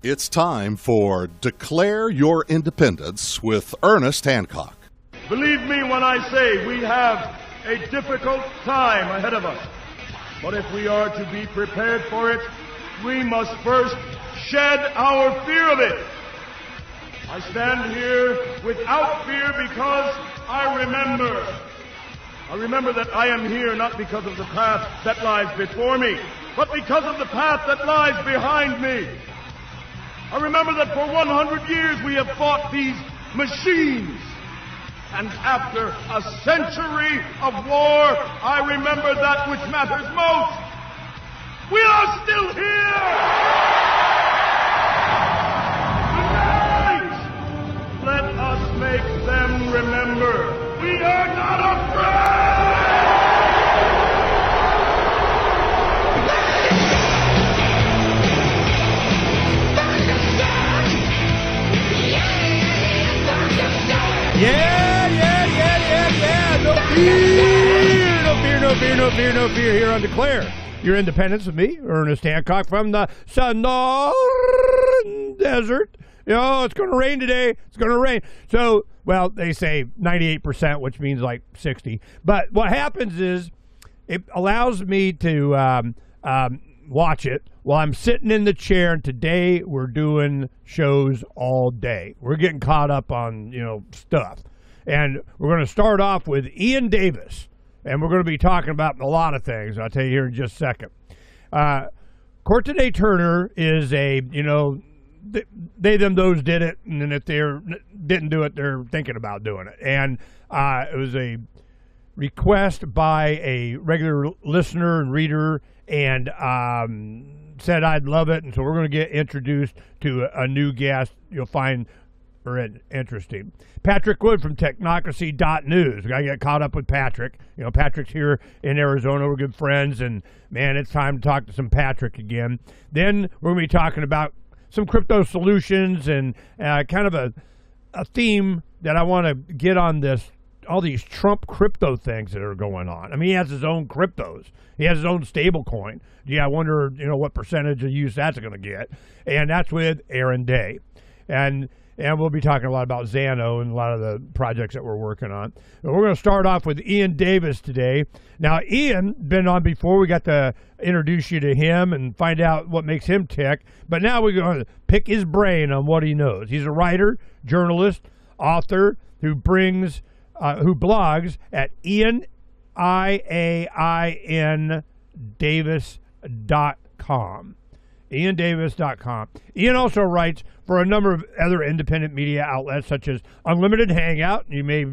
It's time for Declare Your Independence with Ernest Hancock. Believe me when I say we have a difficult time ahead of us. But if we are to be prepared for it, we must first shed our fear of it. I stand here without fear because I remember that I am here not because of the path that lies before me, but because of the path that lies behind me. I remember that for 100 years we have fought these machines. And after a century of war, I remember that which matters most. We are still here! Tonight, let us make them remember we are not afraid! Yeah! No fear here on Declare Your Independence with me, Ernest Hancock, from the Southern Desert. You know, it's going to rain today. It's going to rain. So, well, they say 98%, which means like 60. But what happens is it allows me to watch it while I'm sitting in the chair. And today we're doing shows all day. We're getting caught up on, stuff. And we're going to start off with Iain Davis. And we're going to be talking about a lot of things. I'll tell you here in just a second. Courtney Turner is they, them, those did it. And then if they didn't do it, they're thinking about doing it. And it was a request by a regular listener and reader and said I'd love it. And so we're going to get introduced to a new guest you'll find interesting. Patrick Wood from Technocracy.news. We got to get caught up with Patrick. Patrick's here in Arizona. We're good friends, and man, it's time to talk to some Patrick again. Then we're going to be talking about some crypto solutions and kind of a theme that I want to get on this, all these Trump crypto things that are going on. I mean, he has his own cryptos. He has his own stable coin. Yeah, I wonder, what percentage of use that's going to get. And that's with Aaron Day. And we'll be talking a lot about Xano and a lot of the projects that we're working on. But we're going to start off with Iain Davis today. Now, Iain, been on before. We got to introduce you to him and find out what makes him tick. But now we're going to pick his brain on what he knows. He's a writer, journalist, author who blogs at IainDavis.com. IainDavis.com. Iain also writes for a number of other independent media outlets such as Unlimited Hangout. You may,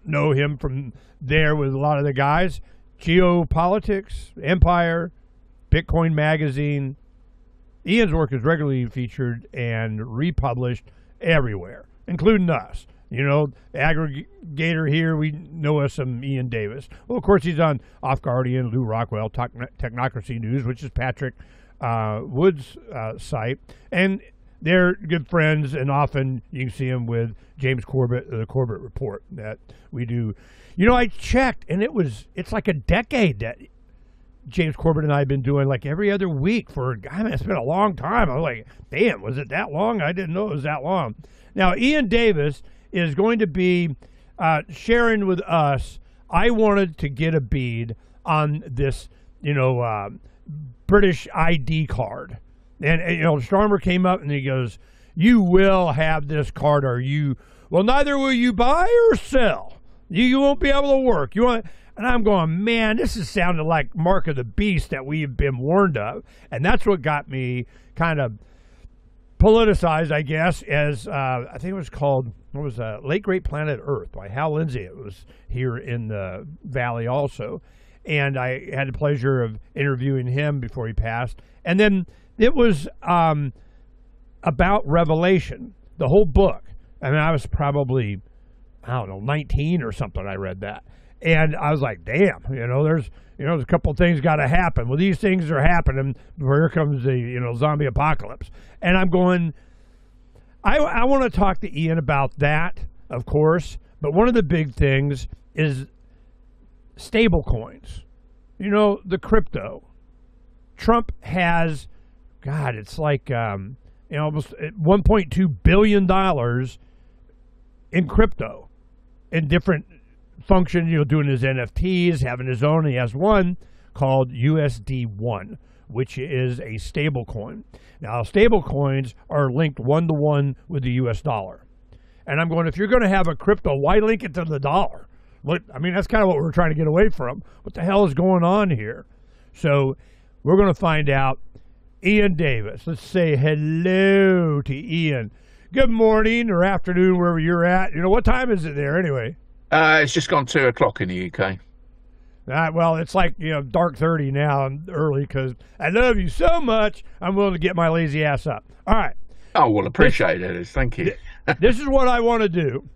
know him from there with a lot of the guys. Geopolitics, Empire, Bitcoin Magazine. Iain's work is regularly featured and republished everywhere, including us. The aggregator here, we know us some Iain Davis. Well, of course, he's on Off Guardian, Lou Rockwell, Technocracy News, which is Patrick Wood's site. And they're good friends, and often you can see him with James Corbett, the Corbett Report that we do. I checked, and it's like a decade that James Corbett and I have been doing like every other week for, it's been a long time. I was like, damn, was it that long? I didn't know it was that long. Now, Iain Davis is going to be sharing with us. I wanted to get a bead on this, British ID card. And, Starmer came up and he goes, you will have this card or you, well, neither will you buy or sell. You won't be able to work. And I'm going, man, this is sounding like Mark of the Beast that we have been warned of. And that's what got me kind of politicized, I guess, as I think it was called, Late Great Planet Earth by Hal Lindsey. It was here in the Valley also. And I had the pleasure of interviewing him before he passed. And then it was about Revelation, the whole book. I mean, I was probably, 19 or something. I read that. And I was like, damn, there's a couple of things got to happen. Well, these things are happening. Here comes the, zombie apocalypse. And I'm going, I want to talk to Iain about that, of course. But one of the big things is stable coins. The crypto. Trump has God, it's like almost $1.2 billion in crypto, in different functions. Doing his NFTs, having his own. He has one called USD1, which is a stable coin. Now, stable coins are linked one-to-one with the U.S. dollar. And I'm going, if you're going to have a crypto, why link it to the dollar? I mean, that's kind of what we're trying to get away from. What the hell is going on here? So we're going to find out. Iain Davis. Let's say hello to Iain. Good morning or afternoon, wherever you're at. What time is it there anyway? It's just gone 2 o'clock in the UK. Well, it's like, dark 30 now. I'm early because I love you so much, I'm willing to get my lazy ass up. All right. Oh, well, appreciate it. Thank you. This is what I want to do.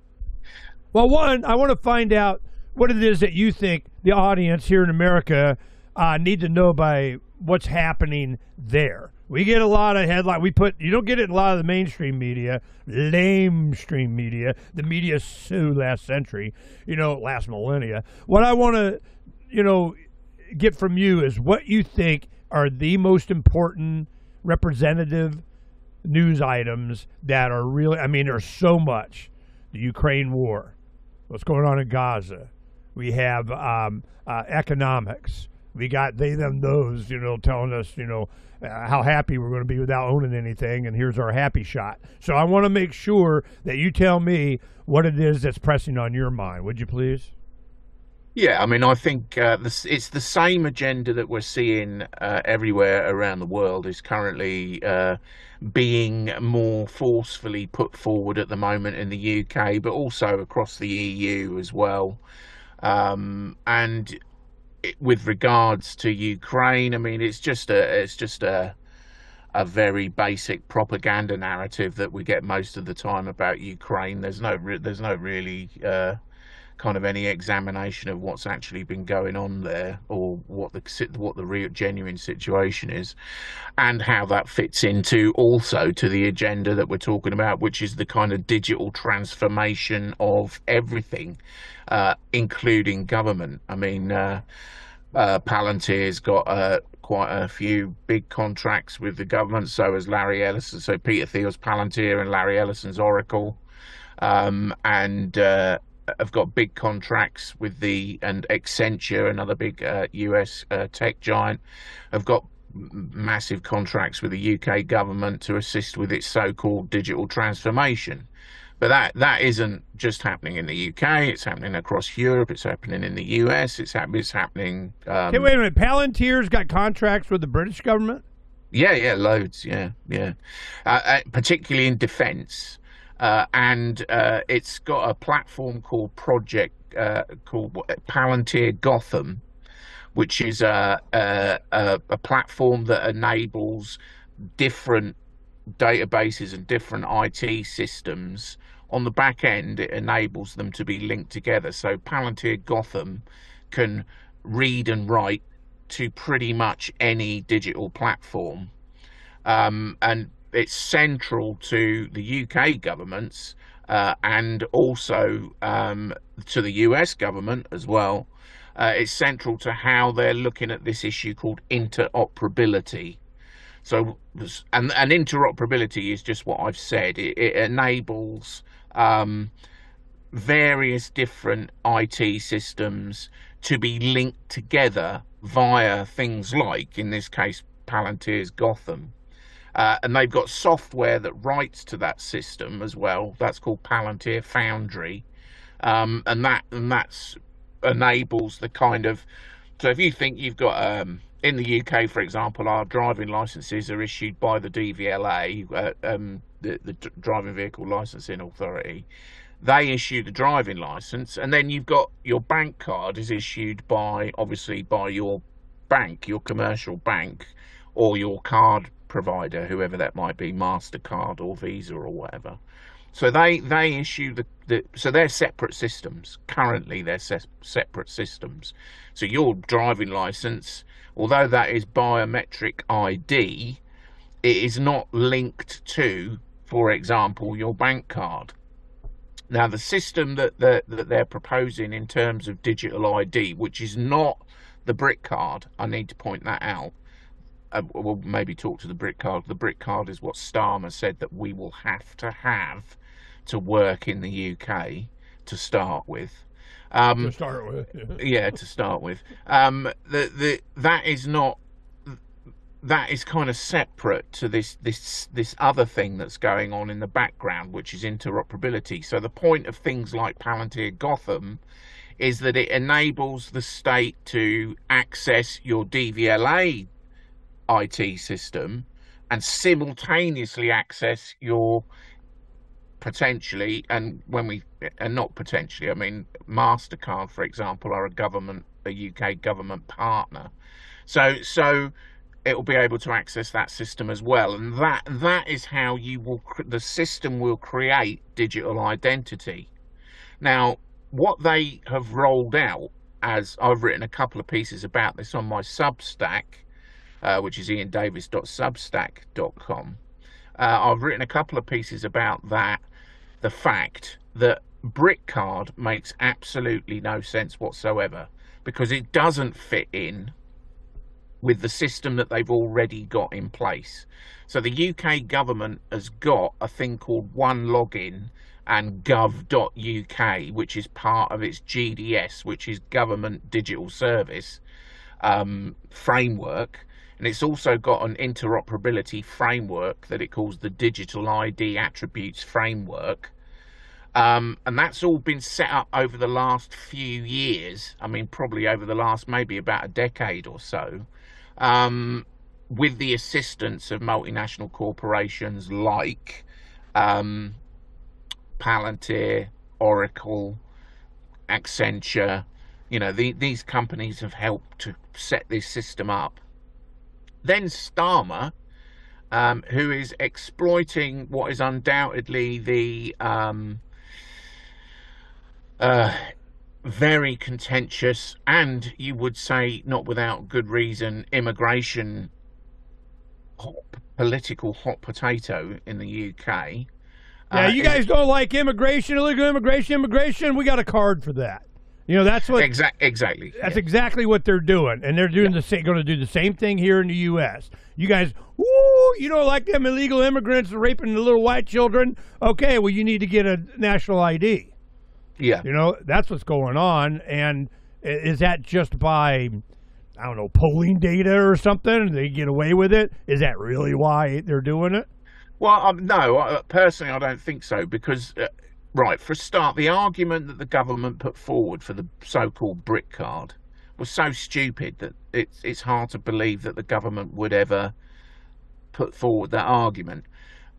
Well, one, I want to find out what it is that you think the audience here in America need to know by what's happening there. We get a lot of headline. You don't get it in a lot of the mainstream media, lamestream media. The media so last century, last millennia. What I want to, get from you is what you think are the most important representative news items that are really, there's so much. The Ukraine war, what's going on in Gaza. We have economics. We got they, them, those, telling us, how happy we're going to be without owning anything, and here's our happy shot. So I want to make sure that you tell me what it is that's pressing on your mind. Would you please? Yeah, I think it's the same agenda that we're seeing everywhere around the world is currently being more forcefully put forward at the moment in the UK, but also across the EU as well. And with regards to Ukraine, it's just a very basic propaganda narrative that we get most of the time about Ukraine. There's no really kind of any examination of what's actually been going on there, or what the real genuine situation is, and how that fits into also to the agenda that we're talking about, which is the kind of digital transformation of everything, including government. Palantir's got quite a few big contracts with the government, so has Larry Ellison. So Peter Thiel's Palantir and Larry Ellison's Oracle, and have got big contracts with and Accenture, another big US tech giant, have got massive contracts with the UK government to assist with its so-called digital transformation. But that isn't just happening in the UK. It's happening across Europe. It's happening in the US. It's happening. Okay, wait a minute. Palantir's got contracts with the British government? Yeah, loads. Yeah. Particularly in defence. And it's got a platform called called Palantir Gotham, which is a platform that enables different databases and different IT systems. On the back end, it enables them to be linked together. So Palantir Gotham can read and write to pretty much any digital platform, and it's central to the UK governments and also to the US government as well. It's central to how they're looking at this issue called interoperability. So, and interoperability is just what I've said. It enables various different IT systems to be linked together via things like, in this case, Palantir's Gotham. And they've got software that writes to that system as well. That's called Palantir Foundry, and that's enables the kind of. So if you think you've got in the UK, for example, our driving licenses are issued by the DVLA, the Driving Vehicle Licensing Authority. They issue the driving license, and then you've got your bank card is issued by your bank, your commercial bank, or your card provider, whoever that might be, MasterCard or Visa or whatever. So they issue so they're separate systems. Currently, they're separate systems. So your driving license, although that is biometric ID, it is not linked to, for example, your bank card. Now, the system that they're proposing in terms of digital ID, which is not the brick card, I need to point that out. we'll maybe talk to the BRIC card. The BRIC card is what Starmer said that we will have to work in the UK to start with. To start with, yeah, to start with. That is kind of separate to this other thing that's going on in the background, which is interoperability. So the point of things like Palantir Gotham is that it enables the state to access your DVLA IT system and simultaneously access your potentially, and not potentially, I mean MasterCard, for example, are a UK government partner. So it will be able to access that system as well, and that is how the system will create digital identity. Now, what they have rolled out, as I've written a couple of pieces about this on my Substack, which is iandavis.substack.com. I've written a couple of pieces about that, the fact that BRIC card makes absolutely no sense whatsoever, because it doesn't fit in with the system that they've already got in place. So the UK government has got a thing called One Login and gov.uk, which is part of its GDS, which is Government Digital Service framework. And it's also got an interoperability framework that it calls the Digital ID Attributes Framework. And that's all been set up over the last few years. I mean, probably over the last maybe about a decade or so, with the assistance of multinational corporations like Palantir, Oracle, Accenture. You know, these companies have helped to set this system up. Then Starmer, who is exploiting what is undoubtedly the very contentious, and you would say not without good reason, immigration political hot potato in the UK. Yeah, you guys don't like immigration, illegal immigration. We got a card for that. You know, that's what exactly. That's exactly what they're doing, and they're doing going to do the same thing here in the U.S. You guys, you don't like them illegal immigrants raping the little white children? Okay, well, you need to get a national ID. Yeah, you know, that's what's going on. And is that just by, I don't know, polling data or something? They get away with it? Is that really why they're doing it? Well, no, personally, I don't think so, because. Right, for a start, the argument that the government put forward for the so-called BRIC card was so stupid that it's hard to believe that the government would ever put forward that argument.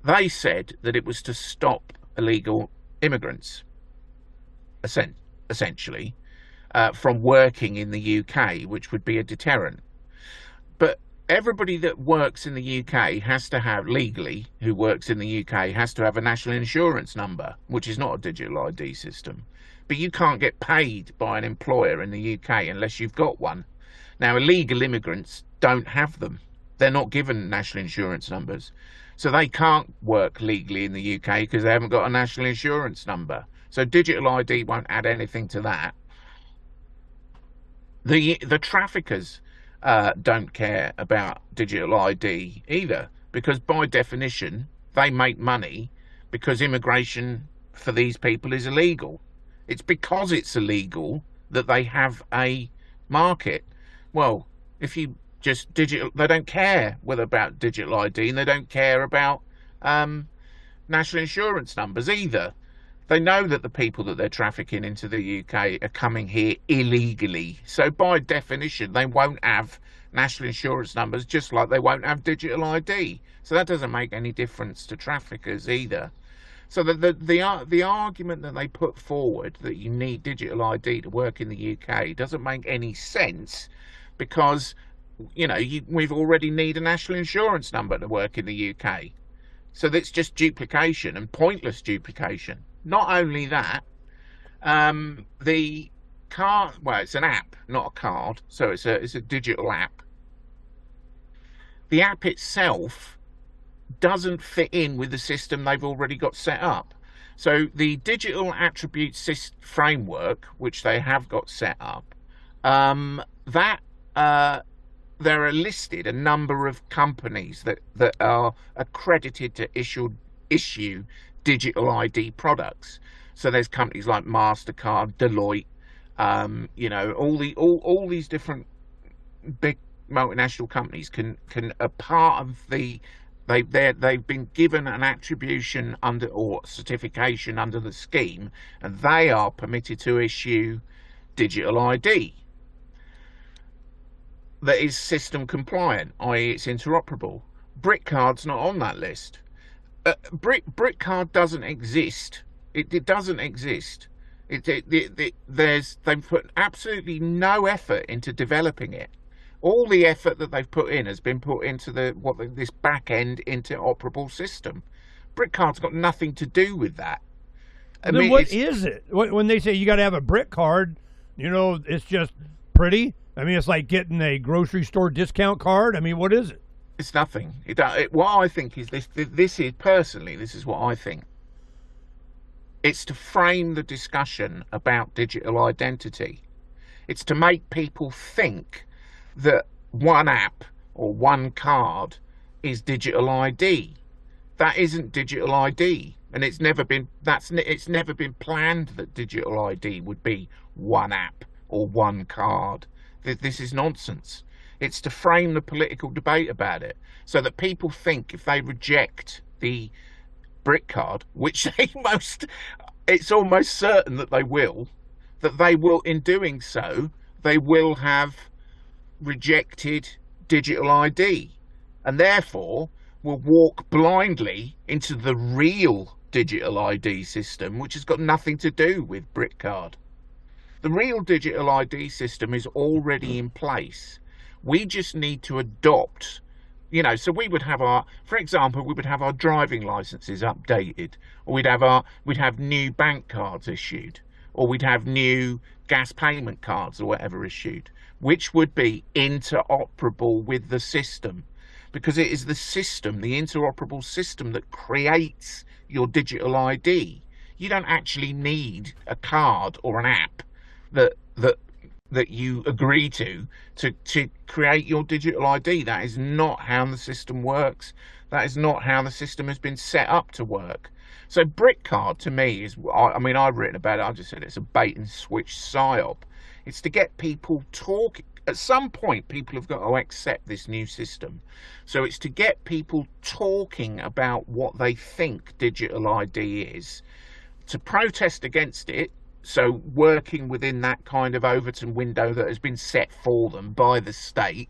They said that it was to stop illegal immigrants, essentially, from working in the UK, which would be a deterrent. But everybody that works in the UK has to have, legally, who works in the UK, has to have a national insurance number, which is not a digital ID system. But you can't get paid by an employer in the UK unless you've got one. Now, illegal immigrants don't have them. They're not given national insurance numbers. So they can't work legally in the UK because they haven't got a national insurance number. So digital ID won't add anything to that. The traffickers don't care about digital ID either, because by definition they make money because immigration for these people is illegal. It's because it's illegal that they have a market. Well, if you just they don't care whether about digital ID, and they don't care about national insurance numbers either. They know that the people that they're trafficking into the UK are coming here illegally. So by definition, they won't have national insurance numbers, just like they won't have digital ID. So that doesn't make any difference to traffickers either. So the argument that they put forward that you need digital ID to work in the UK doesn't make any sense, because, you know, we've already need a national insurance number to work in the UK. So that's just duplication, and pointless duplication. Not only that, the card, well, it's an app, not a card, so it's a digital app. The app itself doesn't fit in with the system they've already got set up. So the digital attributes framework, which they have got set up, that there are listed a number of companies that are accredited to issue digital ID products. So there's companies like MasterCard, Deloitte, all these different big multinational companies can a part of the they've been given an attribution under or certification under the scheme, and they are permitted to issue digital ID that is system compliant, i.e. it's interoperable. BrickCard's not on that list. BrickCard doesn't exist. It doesn't exist. They've put absolutely no effort into developing it. All the effort that they've put in has been put into this back end interoperable system. BrickCard's got nothing to do with that. Then what is it? When they say you got to have a brick card, it's just pretty. I mean, it's like getting a grocery store discount card. I mean, what is it? It's nothing. What I think is this is what I think. It's to frame the discussion about digital identity. It's to make people think that one app or one card is digital ID. That isn't digital ID, and it's never been planned that digital ID would be one app or one card. This is nonsense. It's to frame the political debate about it, so that people think if they reject the brick card, which it's almost certain that they will, in doing so, they will have rejected digital ID, and therefore will walk blindly into the real digital ID system, which has got nothing to do with brick card. The real digital ID system is already in place. We just need to adopt, so we would have for example, we would have our driving licenses updated, or we'd have new bank cards issued, or we'd have new gas payment cards or whatever issued, which would be interoperable with the system, because it is the system, the interoperable system, that creates your digital ID. You don't actually need a card or an app that you agree to create your digital ID. That is not how the system works. That is not how the system has been set up to work. So BrickCard to me is, I've written about it, I just said it's a bait and switch psyop. It's to get people talking. At some point, people have got to accept this new system. So it's to get people talking about what they think digital ID is, to protest against it. So working within that kind of Overton window that has been set for them by the state,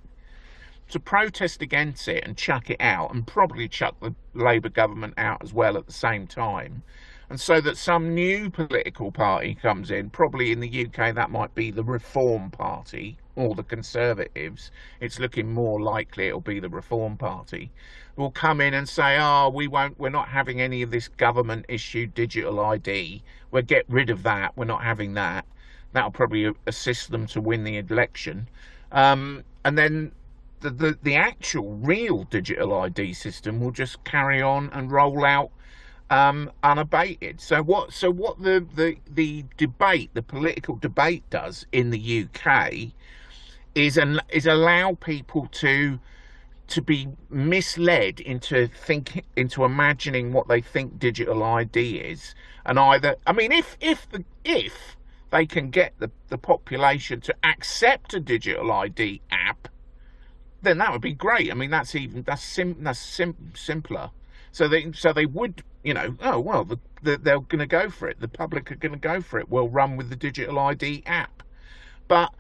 to protest against it and chuck it out, and probably chuck the Labour government out as well at the same time. And so that some new political party comes in, probably in the UK that might be the Reform Party or the Conservatives. It's looking more likely it'll be the Reform Party. Will come in and say, we're not having any of this government issued digital ID. We'll get rid of that. We're not having that. That'll probably assist them to win the election. And then the actual real digital ID system will just carry on and roll out unabated. So what the debate, the political debate does in the UK is allow people to be misled into imagining what they think digital ID is, and if they can get the population to accept a digital ID app, then that would be great. I mean, that's simpler. So they would, they're going to go for it. The public are going to go for it. We'll run with the digital ID app, but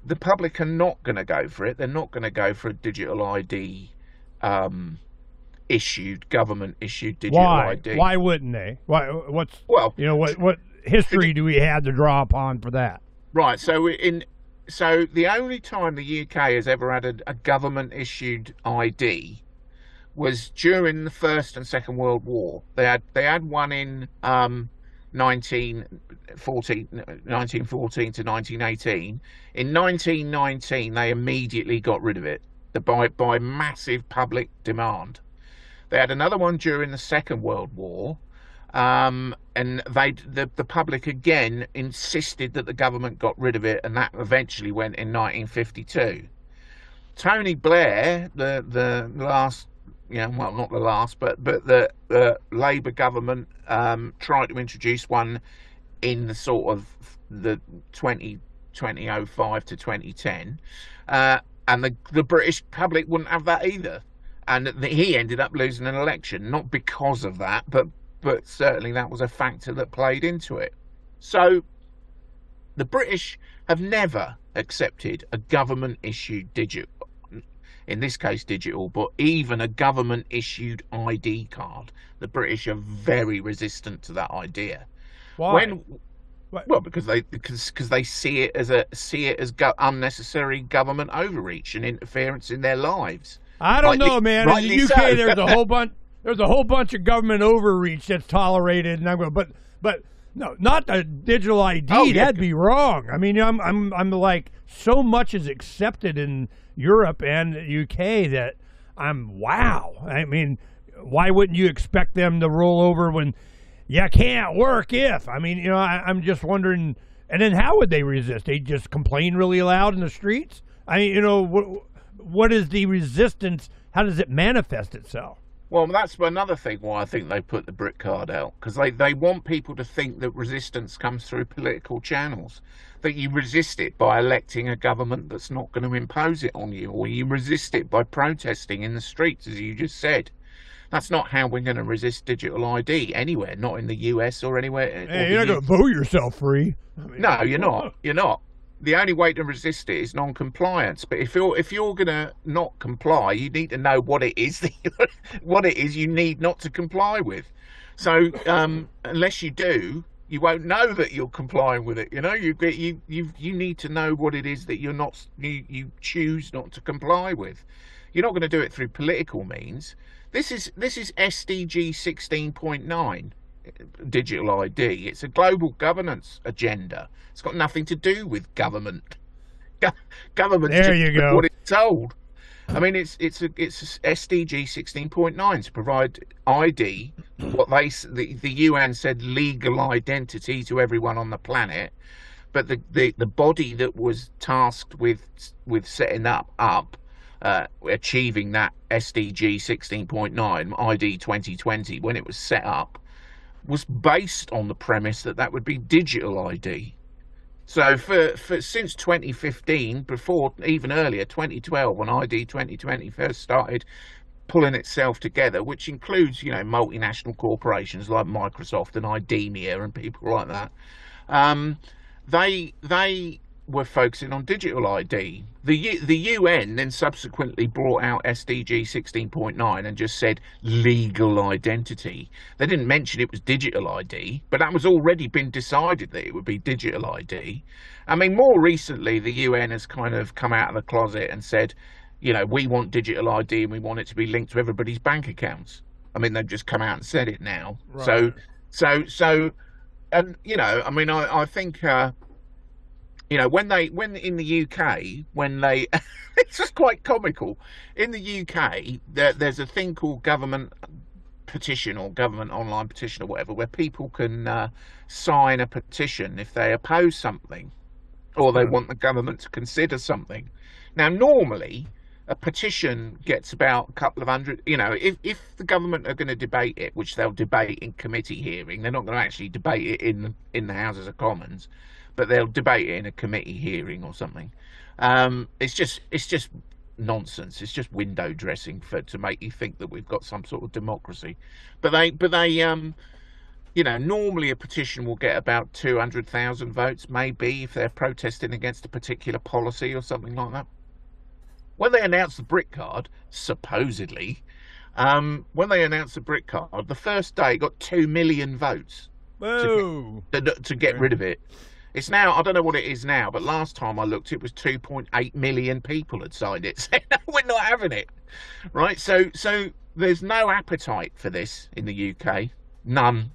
the public are not going to go for it. They're not going to go for a digital ID government issued digital ID. Why wouldn't they? What history do we have to draw upon for that? Right. So the only time the UK has ever had a government issued ID was during the First and Second World War. They had one in 1914 to 1918. In 1919, they immediately got rid of it by massive public demand. They had another one during the Second World War, and the public again insisted that the government got rid of it, and that eventually went in 1952. Tony Blair, the last, well, not the last, but the Labour government tried to introduce one in the sort of the 2005 to 2010, and the British public wouldn't have that either, and he ended up losing an election, not because of that, but certainly that was a factor that played into it. So the British have never accepted a government-issued digital, in this case digital, but even a government-issued ID card. The British are very resistant to that idea. Why? Well, because they see it as unnecessary government overreach and interference in their lives. I don't know, man. In the UK, so. there's a whole bunch of government overreach that's tolerated, and I'm going, but no, not the digital ID. Oh, yeah. That'd be wrong. I mean, I'm like, so much is accepted in Europe and the UK that wow. I mean, why wouldn't you expect them to roll over when you can't work if? I mean, I'm just wondering. And then how would they resist? They just complain really loud in the streets? I mean, what is the resistance? How does it manifest itself? Well, that's another thing why I think they put the brick card out, because they want people to think that resistance comes through political channels, that you resist it by electing a government that's not going to impose it on you, or you resist it by protesting in the streets, as you just said. That's not how we're going to resist digital ID anywhere, not in the US or anywhere. Hey, you're not going to vote yourself free. I mean, no, you're not. You're not. The only way to resist it is non-compliance. But if you're going to not comply, you need to know what it is you need not to comply with. So unless you do, you won't know that you're complying with it. You need to know what it is that you choose not to comply with. You're not going to do it through political means. This is SDG 16.9. Digital ID. It's a global governance agenda. It's got nothing to do with government. Government. There you go. What it's told. I mean, it's SDG 16.9 to provide ID. What the UN said, legal identity to everyone on the planet. But the body that was tasked with setting up achieving that SDG 16.9 ID 2020 when it was set up, was based on the premise that would be digital ID. So for since 2015, before even earlier, 2012, when ID 2020 first started pulling itself together, which includes multinational corporations like Microsoft and IDEMIA and people like that, they were focusing on digital ID. The UN then subsequently brought out SDG 16.9 and just said legal identity. They didn't mention it was digital ID, but that was already been decided that it would be digital ID. I mean, more recently, the UN has kind of come out of the closet and said, we want digital ID and we want it to be linked to everybody's bank accounts. I mean, they've just come out and said it now. Right. So, and I mean, I think. When in the UK, it's just quite comical. In the UK, there's a thing called government petition or government online petition or whatever, where people can sign a petition if they oppose something or they want the government to consider something. Now, normally, a petition gets about a couple of hundred, if the government are going to debate it, which they'll debate in committee hearing, they're not going to actually debate it in the Houses of Commons, but they'll debate it in a committee hearing or something. It's just nonsense. It's just window dressing to make you think that we've got some sort of democracy. But they normally a petition will get about 200,000 votes, maybe, if they're protesting against a particular policy or something like that. When they announced the brick card, supposedly, when they announced the brick card, the first day it got 2 million votes to get rid of it. It's now, I don't know what it is now, but last time I looked, it was 2.8 million people had signed it. So no, we're not having it, right? So there's no appetite for this in the UK. None.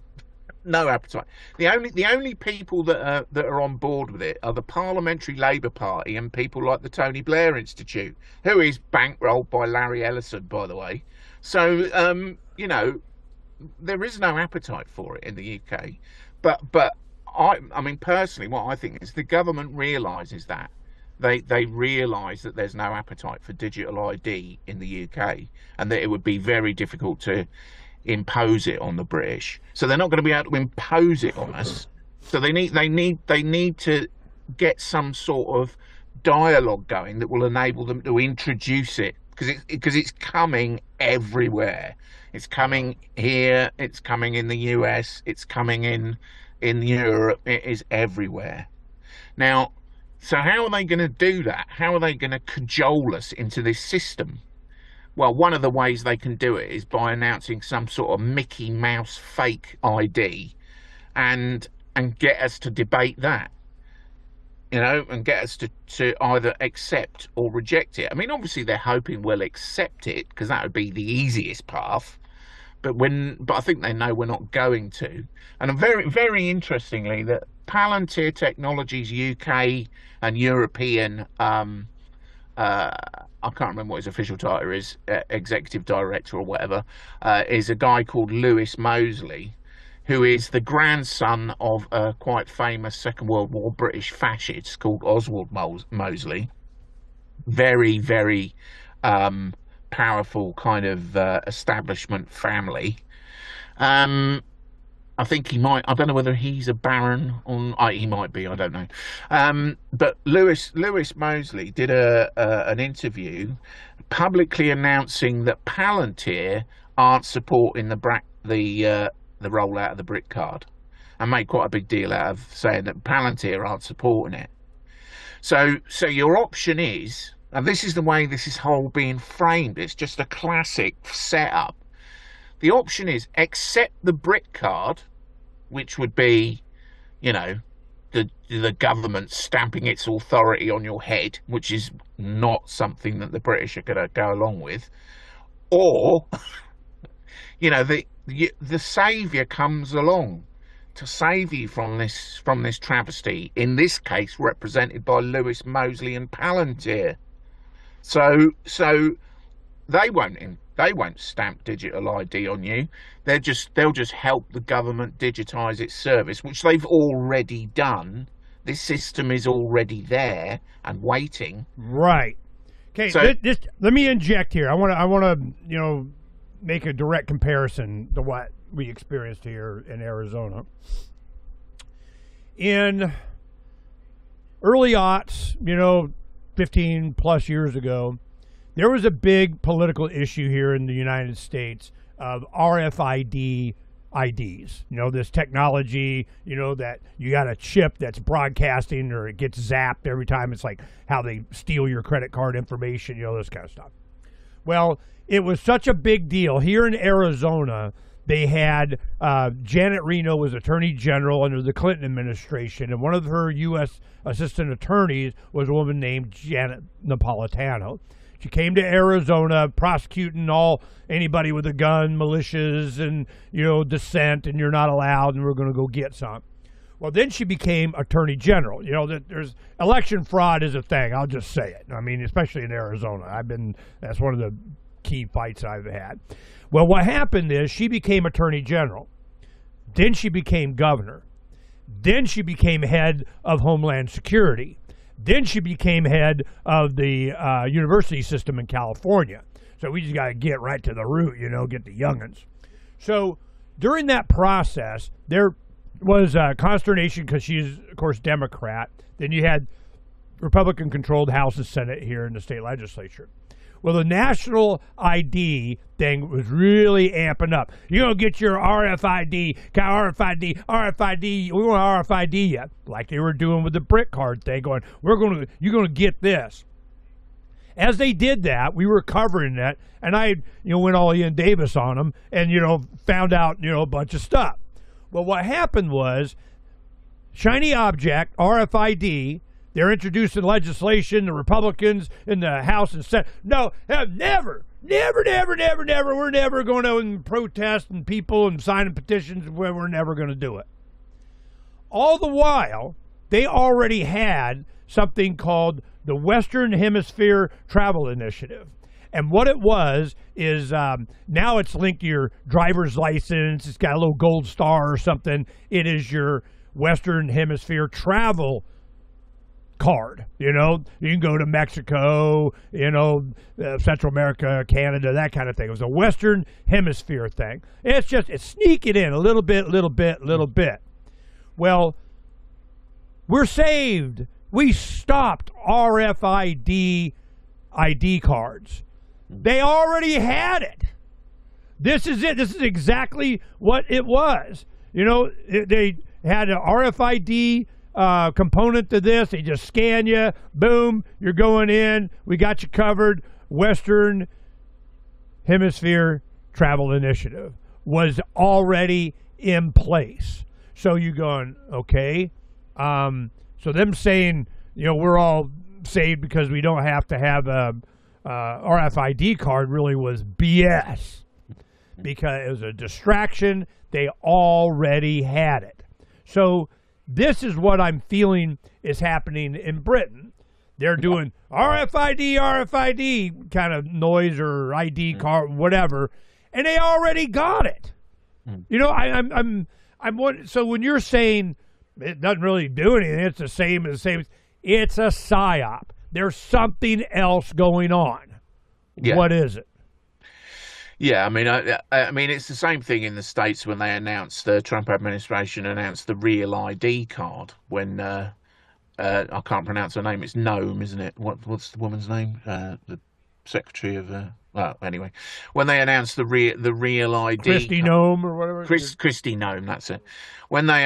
No appetite. The only people that are on board with it are the Parliamentary Labour Party and people like the Tony Blair Institute, who is bankrolled by Larry Ellison, by the way. So there is no appetite for it in the UK. But I mean, personally, what I think is the government realises that they realise that there's no appetite for digital ID in the UK, and that it would be very difficult to impose it on the British. So they're not going to be able to impose it on us. So they need to get some sort of dialogue going that will enable them to introduce it, because it's coming everywhere. It's coming here, it's coming in the US, it's coming in Europe, it is everywhere. Now, so how are they going to do that? How are they going to cajole us into this system? Well, one of the ways they can do it is by announcing some sort of Mickey Mouse fake ID and get us to debate that, and get us to either accept or reject it. I mean, obviously they're hoping we'll accept it, because that would be the easiest path. But I think they know we're not going to. And very, very interestingly, that Palantir Technologies UK and European, I can't remember what his official title is, executive director or whatever, is a guy called Lewis Mosley, who is the grandson of a quite famous Second World War British fascist called Oswald Mosley. Very, very powerful kind of establishment family. I think he might, I don't know whether he's a baron on, he might be, I don't know. But Lewis Mosley did an interview publicly announcing that Palantir aren't supporting the rollout of the brick card, and made quite a big deal out of saying that Palantir aren't supporting it. So your option is, and this is the way this is whole being framed, it's just a classic setup. The option is accept the brick card, which would be, the government stamping its authority on your head, which is not something that the British are going to go along with, or, the saviour comes along to save you from this travesty. In this case, represented by Lewis Mosley and Palantir. So they won't stamp digital ID on you. They'll just help the government digitise its service, which they've already done. This system is already there and waiting. Right. Okay. So, let me inject here. I want to make a direct comparison to what we experienced here in Arizona. In early aughts, 15 plus years ago, there was a big political issue here in the United States of RFID IDs. This technology, that you got a chip that's broadcasting, or it gets zapped every time. It's like how they steal your credit card information, this kind of stuff. Well, it was such a big deal. Here in Arizona, they had Janet Reno was Attorney General under the Clinton administration, and one of her U.S. assistant attorneys was a woman named Janet Napolitano. She came to Arizona prosecuting anybody with a gun, militias, and dissent, and you're not allowed, and we're going to go get some. Well, then she became Attorney General. There's election fraud is a thing. I'll just say it. I mean, especially in Arizona, that's one of the key fights I've had. Well, what happened is she became Attorney General. Then she became governor. Then she became head of Homeland Security. Then she became head of the university system in California. So we just got to get right to the root, get the young'uns. So during that process, there was consternation because she's, of course, Democrat. Then you had Republican-controlled House and Senate here in the state legislature. Well, the national ID thing was really amping up. You're going to get your RFID, we want RFID you, like they were doing with the brick card thing, going, you're going to get this. As they did that, we were covering that, and I, went all Ian Davis on them and, found out, a bunch of stuff. Well, what happened was, shiny object, RFID, they're introducing legislation, the Republicans in the House and Senate. No, never. We're never going to protest and people and signing petitions. We're never going to do it. All the while, they already had something called the Western Hemisphere Travel Initiative. And what it was is now it's linked to your driver's license. It's got a little gold star or something. It is your Western Hemisphere travel card. You know, you can go to Mexico, Central America, Canada, that kind of thing. It was a Western Hemisphere thing. It's sneaking in a little bit. Well, we're saved. We stopped RFID ID cards. They already had it. This is it. This is exactly what it was. They had an RFID component to this. They just scan you. Boom, you're going in. We got you covered. Western Hemisphere Travel Initiative was already in place. So you're going, okay. So them saying, we're all saved because we don't have to have a RFID card really was BS, because it was a distraction. They already had it. So this is what I'm feeling is happening in Britain. They're doing RFID kind of noise or ID card, whatever, and they already got it. So when you're saying it doesn't really do anything, it's the same. It's a psyop. There's something else going on. Yeah. What is it? Yeah, I mean, it's the same thing in the States when they announced, the Trump administration announced the real ID card when I can't pronounce her name. It's Nome, isn't it? What's the woman's name? The Secretary of well, anyway, when they announced the real ID, Kristi Noem or whatever. Kristi Noem, that's it. When they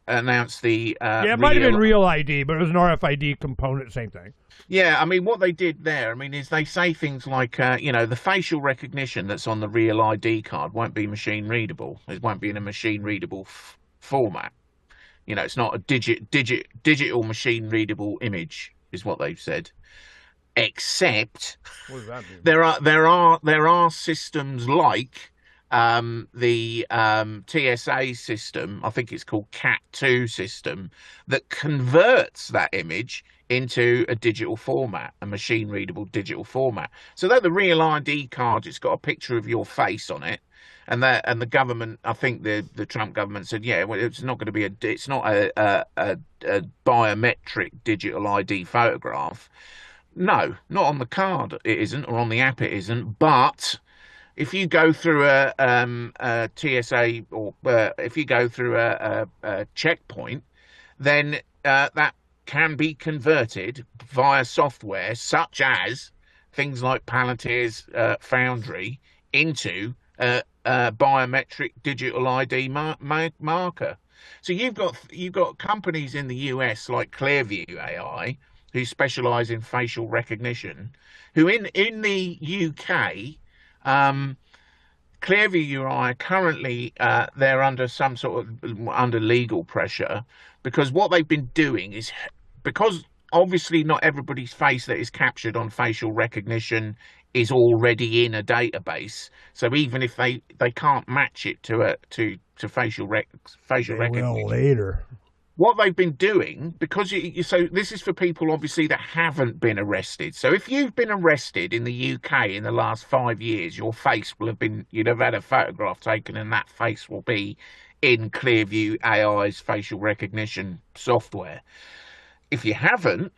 announced the it might have been real ID, but it was an RFID component, same thing. Yeah, I mean, what they did there, is they say things like, the facial recognition that's on the real ID card won't be machine readable. It won't be in a machine readable format. It's not a digital machine readable image, is what they've said. Except what does that mean? There are systems like the TSA system, I think it's called CAT2 system, that converts that image into a digital format, a machine readable digital format. So that the real ID card, it's got a picture of your face on it, and the government, I think the Trump government said, yeah, well, it's not going to be it's not a biometric digital ID photograph. No, not on the card it isn't, or on the app it isn't. But if you go through a TSA, or if you go through a checkpoint, then that can be converted via software such as things like Palantir's Foundry into a biometric digital ID marker. So you've got companies in the US like Clearview AI, who specialise in facial recognition, who in the UK, Clearview AI currently they're under some sort of under legal pressure, because what they've been doing is, because obviously not everybody's face that is captured on facial recognition is already in a database. So even if they can't match it to facial recognition. Will later. What they've been doing, because so this is for people obviously that haven't been arrested. So if you've been arrested in the UK in the last 5 years, your face will have been, you'd have had a photograph taken, and that face will be in Clearview AI's facial recognition software. If you haven't,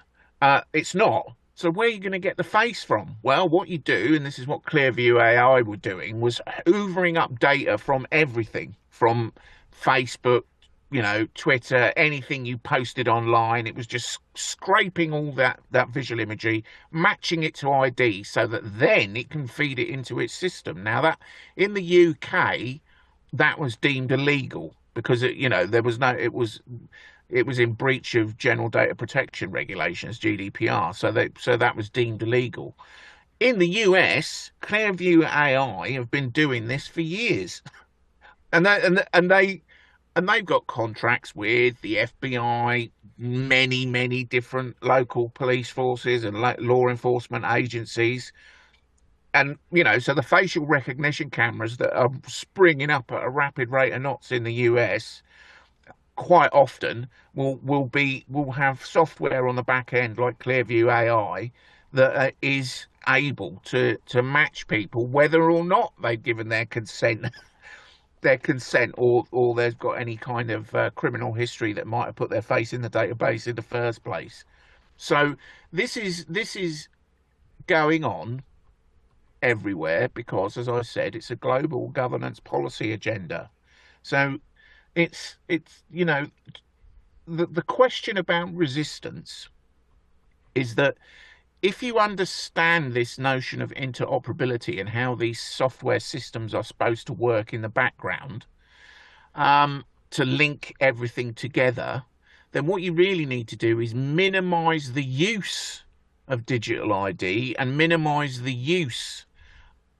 it's not. So where are you going to get the face from? Well, what you do, and this is what Clearview AI were doing, was hoovering up data from everything, from Facebook, Twitter, anything you posted online. It was just scraping all that visual imagery, matching it to ID, so that then it can feed it into its system. Now, that in the UK, that was deemed illegal, because it was in breach of general data protection regulations, GDPR. So that was deemed illegal. In the US, Clearview AI have been doing this for years, and they've got contracts with the FBI, many different local police forces and law enforcement agencies. And, so the facial recognition cameras that are springing up at a rapid rate of knots in the US quite often will have software on the back end like Clearview AI that is able to match people whether or not they've given their consent or they've got any kind of criminal history that might have put their face in the database in the first place. So this is going on everywhere because, as I said, it's a global governance policy agenda. So it's the question about resistance is that if you understand this notion of interoperability and how these software systems are supposed to work in the background, to link everything together, then what you really need to do is minimize the use of digital ID and minimize the use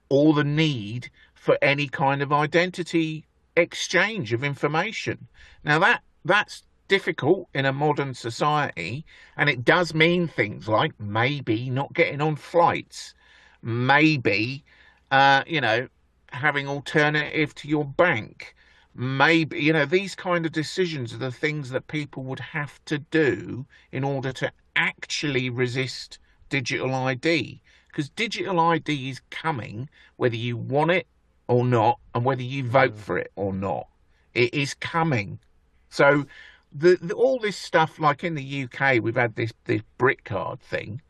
or the need for any kind of identity exchange of information. Now that's difficult in a modern society, and it does mean things like maybe not getting on flights, maybe having alternative to your bank, maybe these kind of decisions are the things that people would have to do in order to actually resist digital ID, because digital ID is coming whether you want it or not, and whether you vote for it or not. It is coming. So all this stuff, like in the UK, we've had this brick card thing.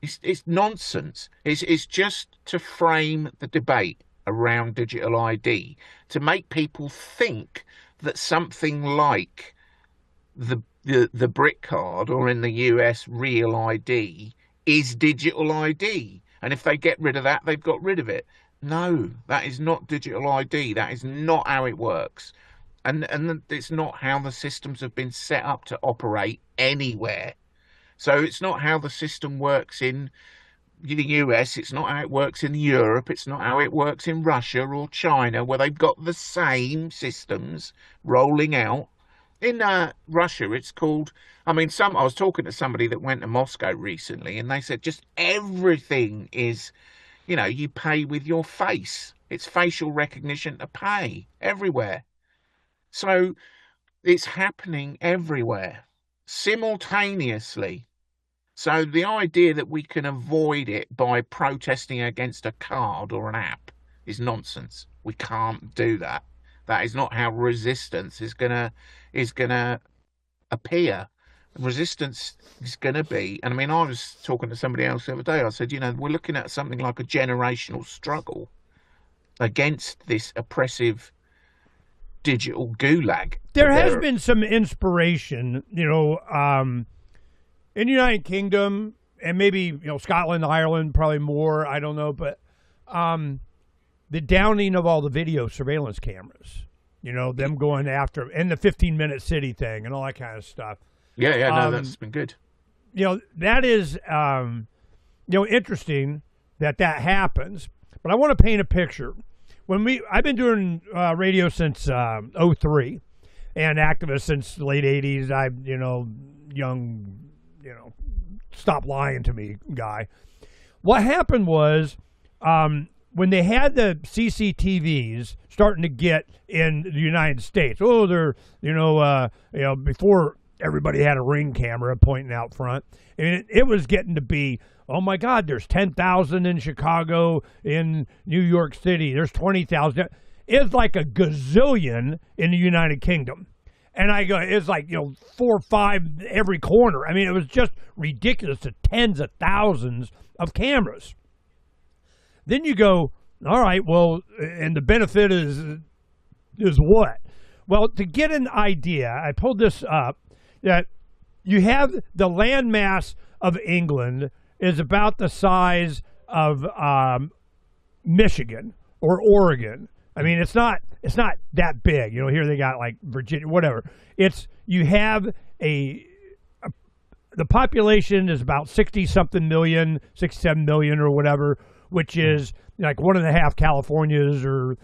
It's nonsense. It's just to frame the debate around digital ID, to make people think that something like the brick card, or in the US, real ID, is digital ID. And if they get rid of that, they've got rid of it. No, that is not digital ID. That is not how it works. And it's not how the systems have been set up to operate anywhere. So it's not how the system works in the US, it's not how it works in Europe, it's not how it works in Russia or China, where they've got the same systems rolling out. In Russia, it's called, I was talking to somebody that went to Moscow recently, and they said just everything is, you pay with your face. It's facial recognition to pay everywhere. So it's happening everywhere simultaneously. So the idea that we can avoid it by protesting against a card or an app is nonsense. We can't do that. That is not how resistance is gonna appear. Resistance is gonna be, and I was talking to somebody else the other day. I said, we're looking at something like a generational struggle against this oppressive digital gulag. There has been some inspiration, in the United Kingdom, and maybe Scotland, Ireland, probably more. I don't know, but the downing of all the video surveillance cameras, them going after, and the 15-minute city thing, and all that kind of stuff. No, that's been good. That is, interesting that happens. But I want to paint a picture. I've been doing radio since '03, and activist since the late '80s. Young, stop lying to me, guy. What happened was when they had the CCTVs starting to get in the United States. Oh, they're before everybody had a Ring camera pointing out front. It was getting to be, oh my God, there's 10,000 in Chicago, in New York City, there's 20,000. It's like a gazillion in the United Kingdom. And I go, it's like, 4 or 5 every corner. It was just ridiculous, to tens of thousands of cameras. Then you go, all right, well, and the benefit is what? Well, to get an idea, I pulled this up, that you have the landmass of England is about the size of Michigan or Oregon. It's not that big. Here they got like Virginia, whatever. You have the population is about 60-something million, 67 million or whatever, which is like 1.5 Californias, or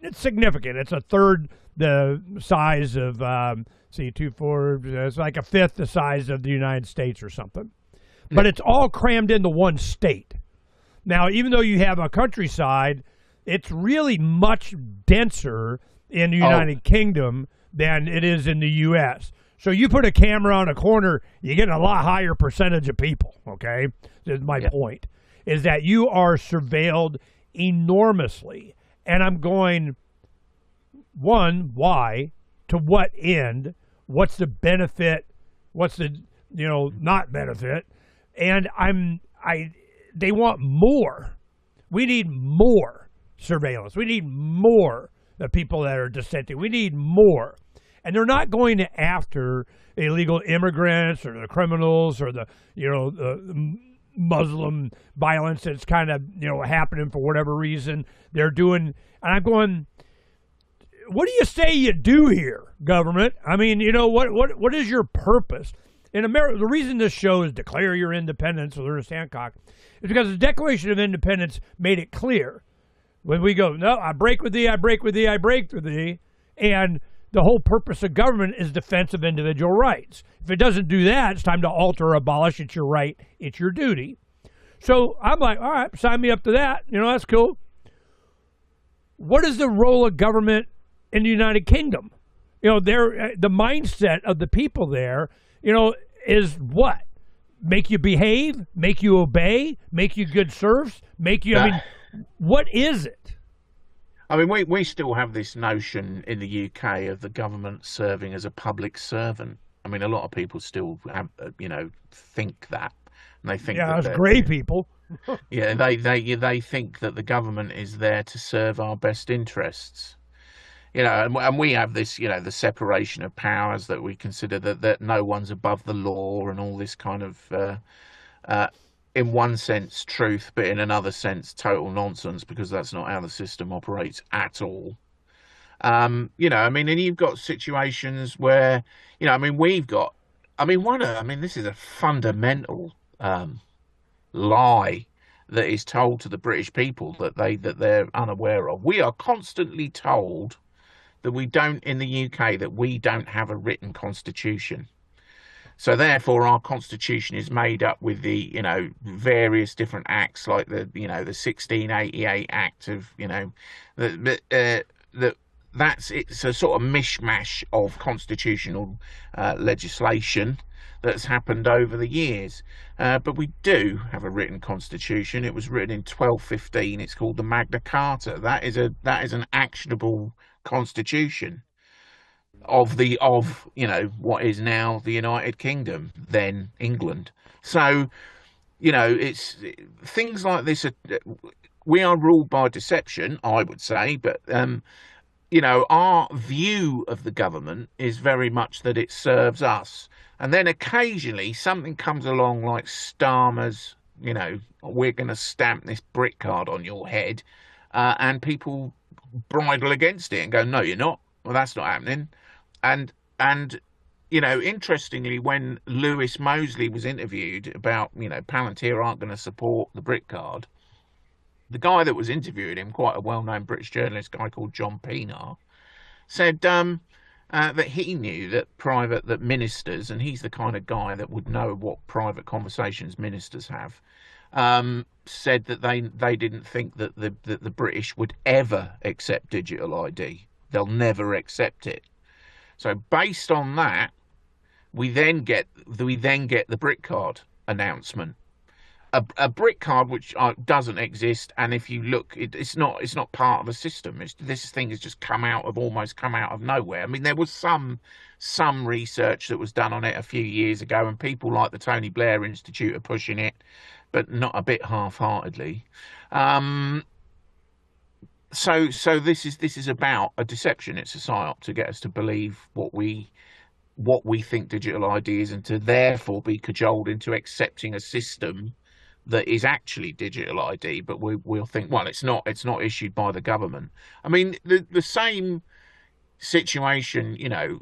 it's significant. It's a third the size of 2/4. It's like a fifth the size of the United States or something. But it's all crammed into one state. Now, even though you have a countryside, it's really much denser in the United Kingdom than it is in the U.S. So you put a camera on a corner, you get a lot higher percentage of people, okay? This is my point, is that you are surveilled enormously. And I'm going, one, why? To what end? What's the benefit? What's the not benefit. And they want more. We need more surveillance. We need more of people that are dissenting. We need more. And they're not going after illegal immigrants or the criminals or the Muslim violence that's kind of, happening for whatever reason. They're doing, and I'm going, what do you say you do here, government? I mean, what is your purpose? In America, the reason this show is Declare Your Independence with Ernest Hancock is because the Declaration of Independence made it clear. When we go, no, I break with thee, I break with thee, I break with thee, and the whole purpose of government is defense of individual rights. If it doesn't do that, it's time to alter or abolish. It's your right. It's your duty. So I'm like, all right, sign me up to that. That's cool. What is the role of government in the United Kingdom? The mindset of the people there, is what? Make you behave, make you obey, make you good serfs, what is it? I mean, we still have this notion in the UK of the government serving as a public servant. I mean, a lot of people still have, think that. And they think that's grey people. Yeah, they think that the government is there to serve our best interests. And we have this, the separation of powers, that we consider that no one's above the law and all this kind of, in one sense, truth, but in another sense, total nonsense, because that's not how the system operates at all. And you've got situations where, this is a fundamental lie that is told to the British people that they're unaware of. We are constantly told that we don't, in the UK, that we don't have a written constitution. So therefore, our constitution is made up with the, various different acts, like the 1688 Act of, it's a sort of mishmash of constitutional legislation that's happened over the years. But we do have a written constitution. It was written in 1215. It's called the Magna Carta. That is an actionable constitution of what is now the United Kingdom, then England. So it's things like this. We are ruled by deception, I would say, but our view of the government is very much that it serves us. And then occasionally something comes along like Starmer's, we're going to stamp this brick card on your head, and people bridle against it and go, no, you're not. Well, that's not happening. And interestingly, when Lewis Mosley was interviewed about, Palantir aren't going to support the brick card, the guy that was interviewing him, quite a well-known British journalist, guy called John Pienaar, said that he knew that ministers, and he's the kind of guy that would know what private conversations ministers have, said that they didn't think that the British would ever accept digital ID. They'll never accept it. So based on that, we then get the brick card announcement. A brick card which doesn't exist, and if you look, it's not part of the system. This thing has just almost come out of nowhere. I mean, there was some research that was done on it a few years ago, and people like the Tony Blair Institute are pushing it, but not a bit half-heartedly. So this is about a deception. It's a psyop to get us to believe what we think digital ID is, and to therefore be cajoled into accepting a system that is actually digital ID, but we'll think, well, it's not issued by the government. I mean, the same situation,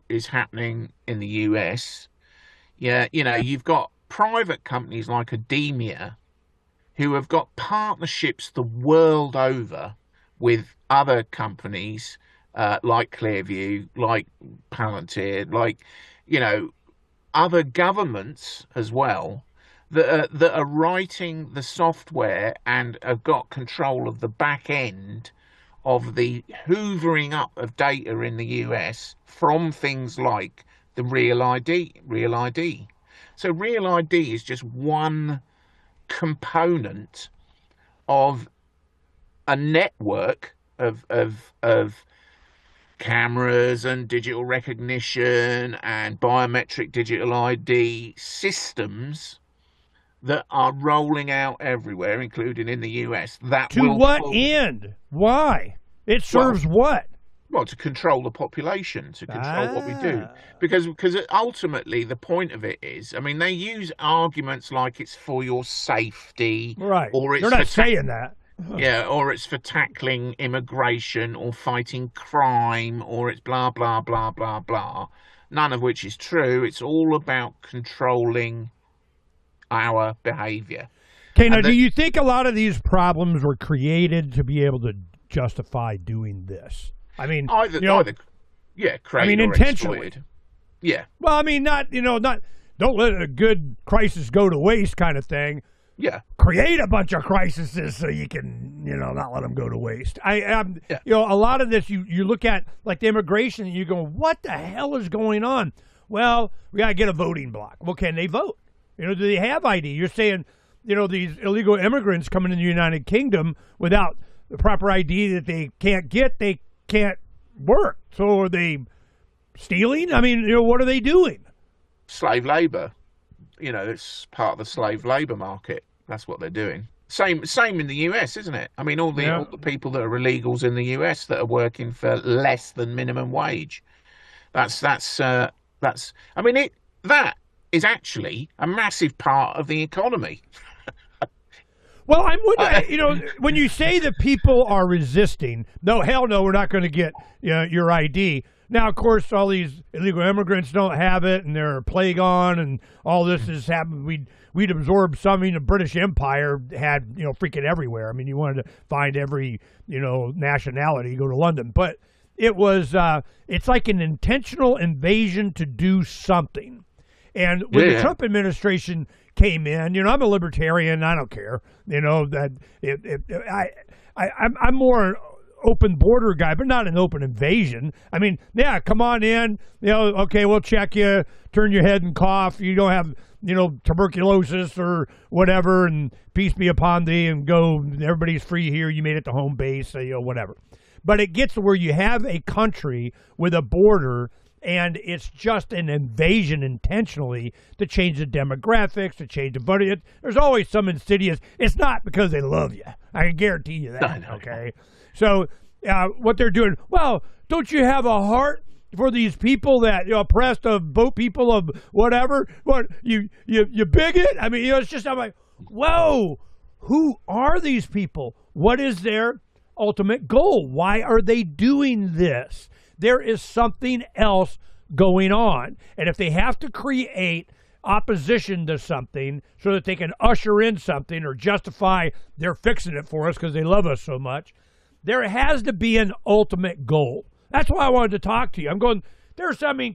is happening in the US. Yeah, you've got private companies like Ademia who have got partnerships the world over with other companies like Clearview, like Palantir, like, other governments as well, that are writing the software and have got control of the back end of the hoovering up of data in the US from things like the Real ID. So Real ID is just one component of a network of cameras and digital recognition and biometric digital ID systems that are rolling out everywhere, including in the US. That to will what end? Why? It serves what? Well, to control the population, to control what we do. Because ultimately the point of it is, I mean, they use arguments like it's for your safety. Right. Or it's They're not saying that. Yeah, or it's for tackling immigration or fighting crime, or it's blah, blah, blah, blah, blah. None of which is true. It's all about controlling our behavior. Okay, now, do you think a lot of these problems were created to be able to justify doing this? I mean, either created or intentionally. exploited. Yeah. Well, I mean, not don't let a good crisis go to waste kind of thing. Yeah. Create a bunch of crises so you can, not let them go to waste. A lot of this, you look at like the immigration and you go, what the hell is going on? Well, we got to get a voting block. Well, can they vote? Do they have ID? You're saying, these illegal immigrants coming in the United Kingdom without the proper ID that they can't get, they can't work. So are they stealing? I mean, what are they doing? Slave labor. It's part of the slave labor market. That's what they're doing. Same in the US, isn't it? I mean, all the people that are illegals in the US that are working for less than minimum wage. That is actually a massive part of the economy. Well, I'm with when you say that people are resisting, no, hell no, we're not going to get your ID. Now, of course, all these illegal immigrants don't have it, and they're a plague on, and all this has happened. We'd absorbed something the British Empire had, freaking everywhere. I mean, you wanted to find every, nationality, go to London. But it was, it's like an intentional invasion to do something. And when the Trump administration came in, I'm a libertarian. I don't care. I'm more open border guy, but not an open invasion. I mean, yeah, come on in. Okay, we'll check you, turn your head and cough. You don't have, tuberculosis or whatever, and peace be upon thee, and go. Everybody's free here. You made it to home base, whatever. But it gets to where you have a country with a border, and it's just an invasion intentionally to change the demographics, to change the voting. There's always some insidious. It's not because they love you. I can guarantee you that. Okay. So what they're doing, well, don't you have a heart for these people that oppressed of boat people of whatever? What you bigot? I mean, it's just, I'm like, whoa, who are these people? What is their ultimate goal? Why are they doing this? There is something else going on, and if they have to create opposition to something so that they can usher in something or justify they're fixing it for us because they love us so much, there has to be an ultimate goal. That's why I wanted to talk to you. I'm going,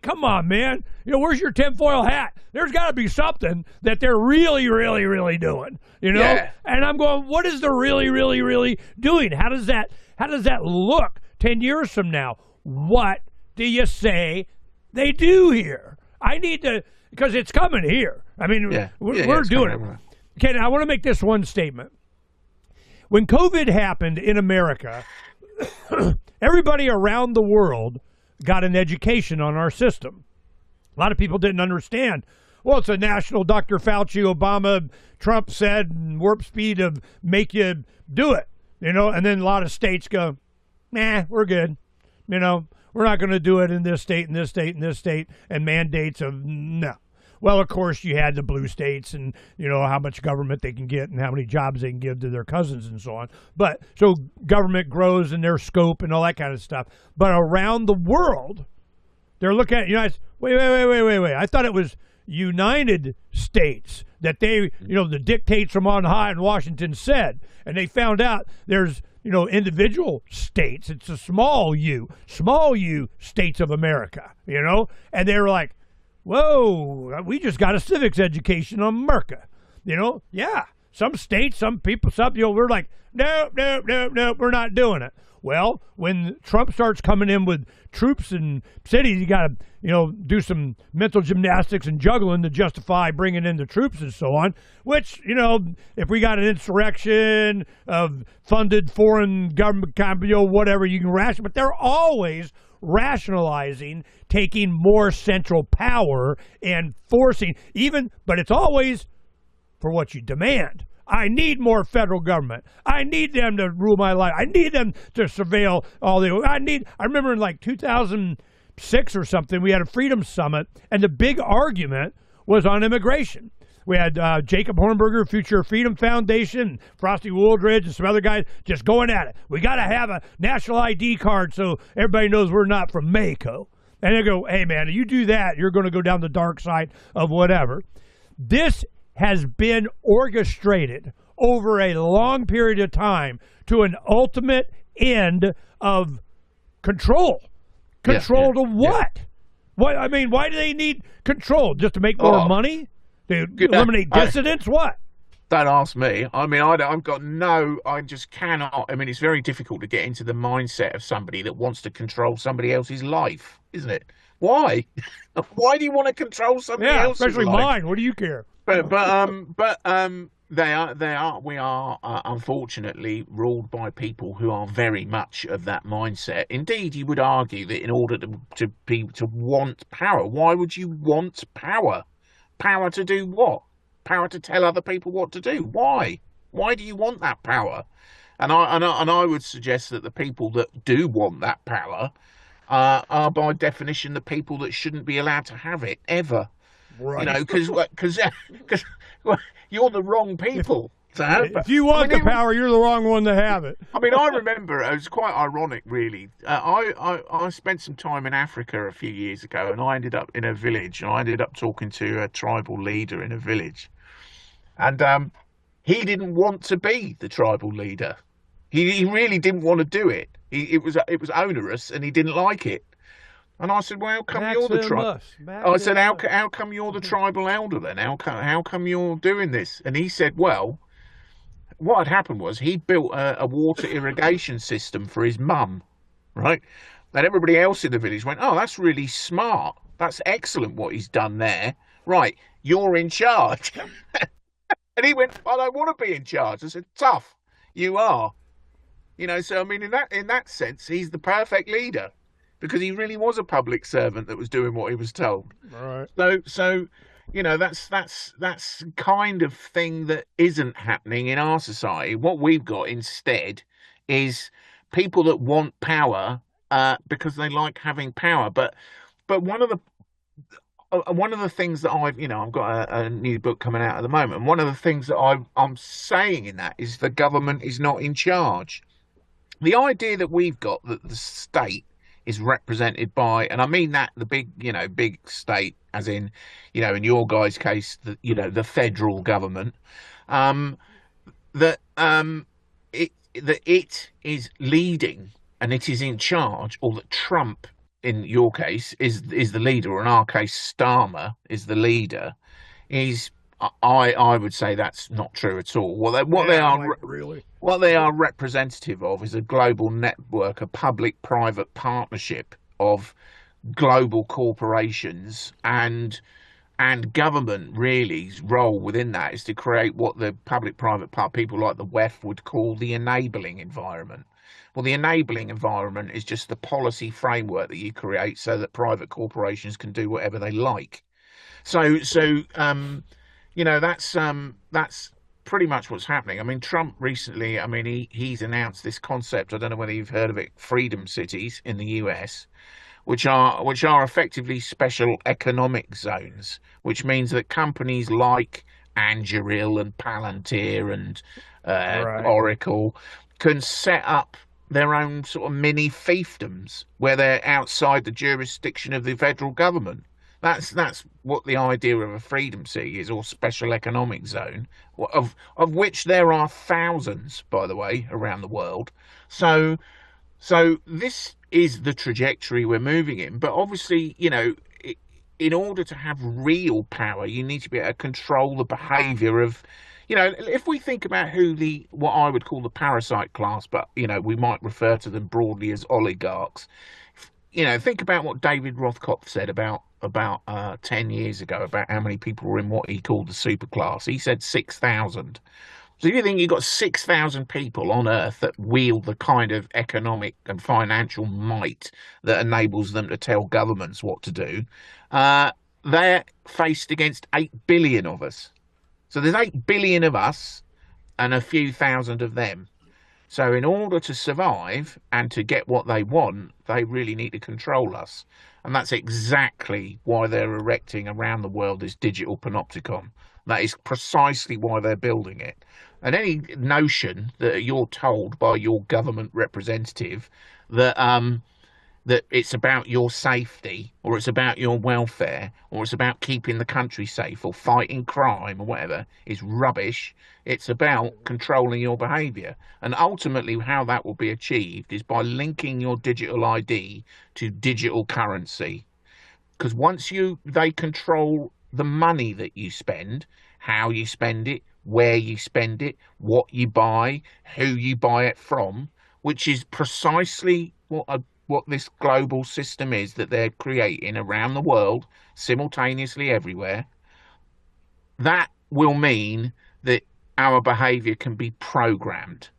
come on, man. Where's your tinfoil hat? There's got to be something that they're really, really, really doing, Yeah. And I'm going, what is the really, really, really doing? How does that look 10 years from now? What do you say they do here? I need to, because it's coming here. I mean, we're doing it. Okay, I want to make this one statement. When COVID happened in America, everybody around the world got an education on our system. A lot of people didn't understand. Well, it's a national Dr. Fauci, Obama, Trump said, warp speed of make you do it, and then a lot of states go, nah, we're good. We're not going to do it in this state, and this state, and this state, and mandates of no. Well, of course, you had the blue states and, how much government they can get and how many jobs they can give to their cousins and so on. But so government grows in their scope and all that kind of stuff. But around the world, they're looking at, wait. I thought it was United States that they, the dictates from on high in Washington said. And they found out there's, individual states. It's a small U states of America, and they were like, whoa, we just got a civics education on America. Yeah, some states, some people, we're like, no, we're not doing it. Well, when Trump starts coming in with troops in cities, you got to, do some mental gymnastics and juggling to justify bringing in the troops and so on, which, if we got an insurrection of funded foreign government, whatever, you can ration, but they're always rationalizing taking more central power and forcing but it's always for what you demand. I need more federal government. I need them to rule my life. I need them to surveil all I remember in like 2006 or something, we had a Freedom Summit, and the big argument was on immigration. We had Jacob Hornberger, Future Freedom Foundation, Frosty Wooldridge, and some other guys just going at it. We got to have a national ID card so everybody knows we're not from Mexico. And they go, hey, man, if you do that, you're going to go down the dark side of whatever. This has been orchestrated over a long period of time to an ultimate end of control. Control to what? What? I mean, why do they need control? Just to make more money? To eliminate dissidents? What? Don't ask me. I mean, I just cannot. I mean, it's very difficult to get into the mindset of somebody that wants to control somebody else's life, isn't it? Why? Why do you want to control somebody else's life? Especially mine. What do you care? We are unfortunately ruled by people who are very much of that mindset. Indeed, you would argue that in order to want power, why would you want power? Power to do what? Power to tell other people what to do. Why? Why do you want that power? And I would suggest that the people that do want that power are by definition the people that shouldn't be allowed to have it ever. Right. Because you're the wrong people to have it. If you want the power, you're the wrong one to have it. I mean, I remember, it was quite ironic, really. I spent some time in Africa a few years ago, and I ended up in a village, and I ended up talking to a tribal leader in a village. And he didn't want to be the tribal leader. He really didn't want to do it. It was onerous, and he didn't like it. And I said, well, how come you're the tribal? I said, how come you're the tribal elder then? How come you're doing this? And he said, well, what had happened was he built a water irrigation system for his mum, right? And everybody else in the village went, oh, that's really smart. That's excellent what he's done there. Right, you're in charge. And he went, I don't want to be in charge. I said, tough, you are. So I mean, in that sense, he's the perfect leader. Because he really was a public servant that was doing what he was told. Right. So that's kind of thing that isn't happening in our society. What we've got instead is people that want power because they like having power. But one of the things that I've got a new book coming out at the moment. And one of the things that I'm saying in that is the government is not in charge. The idea that we've got that the state is represented by, and I mean that the big state, as in, in your guys' case, the federal government, that it is leading and it is in charge, or that Trump, in your case, is the leader, or in our case, Starmer is the leader, I would say that's not true at all. What they are representative of is a global network, a public-private partnership of global corporations, and government really's role within that is to create what the public-private people like the WEF would call the enabling environment. Well, the enabling environment is just the policy framework that you create so that private corporations can do whatever they like. That's pretty much what's happening. I mean, Trump recently, he's announced this concept. I don't know whether you've heard of it, freedom cities in the US, which are effectively special economic zones, which means that companies like Anduril and Palantir and Oracle can set up their own sort of mini fiefdoms where they're outside the jurisdiction of the federal government. That's what the idea of a freedom city is, or special economic zone, of which there are thousands, by the way, around the world. So this is the trajectory we're moving in. But obviously, in order to have real power, you need to be able to control the behaviour of, if we think about what I would call the parasite class, but we might refer to them broadly as oligarchs. Think about what David Rothkopf said about 10 years ago about how many people were in what he called the superclass. He said 6,000. So if you think you've got 6,000 people on Earth that wield the kind of economic and financial might that enables them to tell governments what to do, they're faced against 8 billion of us. So there's 8 billion of us and a few thousand of them. So in order to survive and to get what they want, they really need to control us. And that's exactly why they're erecting around the world this digital panopticon. That is precisely why they're building it. And any notion that you're told by your government representative that that it's about your safety, or it's about your welfare, or it's about keeping the country safe, or fighting crime, or whatever, is rubbish. It's about controlling your behaviour. And ultimately how that will be achieved is by linking your digital ID to digital currency. Because once they control the money that you spend, how you spend it, where you spend it, what you buy, who you buy it from, which is precisely what this global system is that they're creating around the world, simultaneously everywhere, that will mean that our behaviour can be programmed.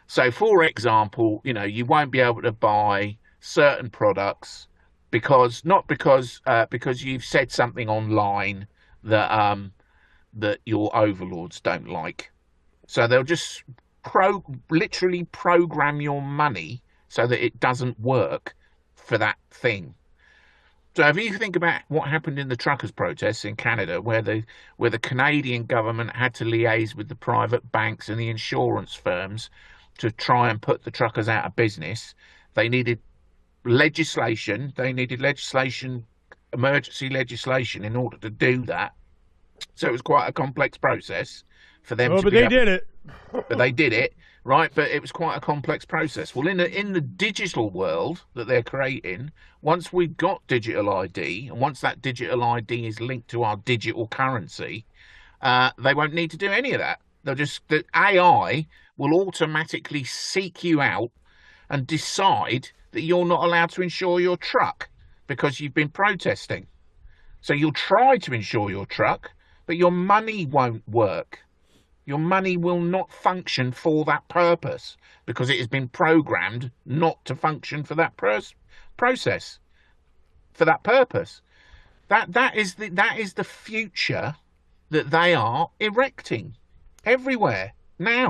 So, for example, you won't be able to buy certain products because you've said something online that your overlords don't like. So they'll just literally program your money so that it doesn't work for that thing. So if you think about what happened in the truckers' protests in Canada, where the Canadian government had to liaise with the private banks and the insurance firms to try and put the truckers out of business, they needed legislation. Emergency legislation, in order to do that. So it was quite a complex process for them. But they did it. But they did it. Right, but it was quite a complex process. Well, in the digital world that they're creating, once we've got digital ID, and once that digital ID is linked to our digital currency, they won't need to do any of that. The AI will automatically seek you out and decide that you're not allowed to insure your truck because you've been protesting. So you'll try to insure your truck, but your money won't work. Your money will not function for that purpose because it has been programmed not to function for that process, for that purpose. That is the future that they are erecting everywhere now.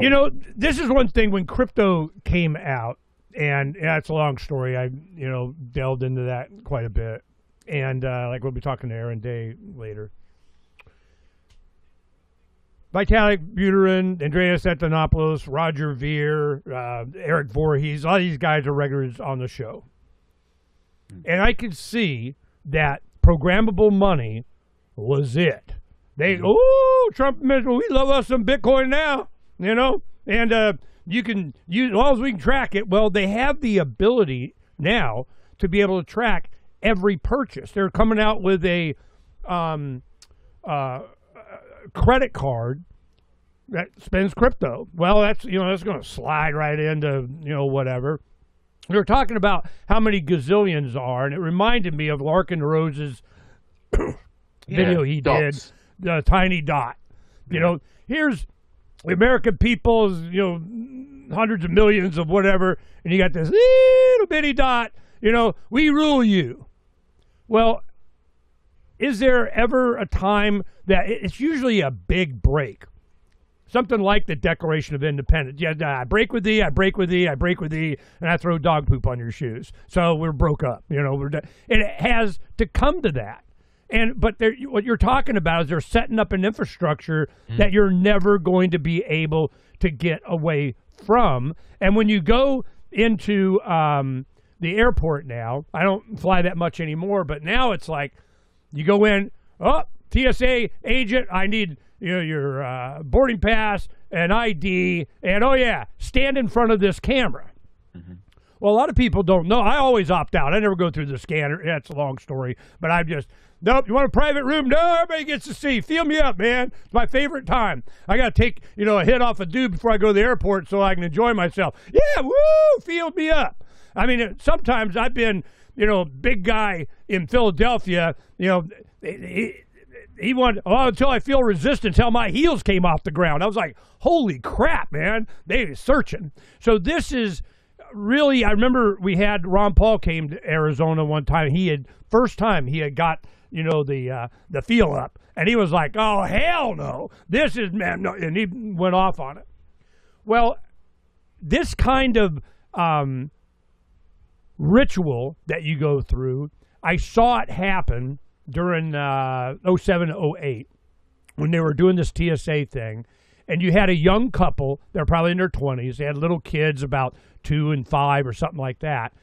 This is one thing when crypto came out, and it's a long story. I delved into that quite a bit, and like we'll be talking to Aaron Day later. Vitalik Buterin, Andreas Antonopoulos, Roger Ver, Eric Voorhees, all these guys are regulars on the show. And I could see that programmable money was it. Trump, we love us some Bitcoin now, and you can use, as long as we can track it. Well, they have the ability now to be able to track every purchase. They're coming out with a credit card that spends crypto. Well, that's that's going to slide right into whatever. We were talking about how many gazillions are, and it reminded me of Larkin Rose's video he did, the tiny dot. Here's the American people's hundreds of millions of whatever, and you got this little bitty dot. We rule you. Well, is there ever a time that it's usually a big break? Something like the Declaration of Independence. Yeah, I break with thee, I break with thee, I break with thee, and I throw dog poop on your shoes. So we're broke up. It has to come to that. But what you're talking about is they're setting up an infrastructure that you're never going to be able to get away from. And when you go into the airport now, I don't fly that much anymore, but now it's like you go in, TSA agent, I need your boarding pass and ID, and stand in front of this camera. Mm-hmm. Well, a lot of people don't know. I always opt out. I never go through the scanner. Yeah, it's a long story, but I just, nope, you want a private room? No, everybody gets to see. Feel me up, man. It's my favorite time. I got to take, a hit off a dude before I go to the airport so I can enjoy myself. Yeah, woo, feel me up. I mean, sometimes I've been, big guy in Philadelphia, he wanted, until I feel resistance, how my heels came off the ground. I was like, holy crap, man. They were searching. So this is really, I remember we had Ron Paul came to Arizona one time. First time he had got, the feel up. And he was like, oh, hell no. This is, man, no. And he went off on it. Well, this kind of ritual that you go through, I saw it happen during 07 to 08 when they were doing this TSA thing, and you had a young couple, they're probably in their 20s, they had little kids about 2 and 5 or something like that.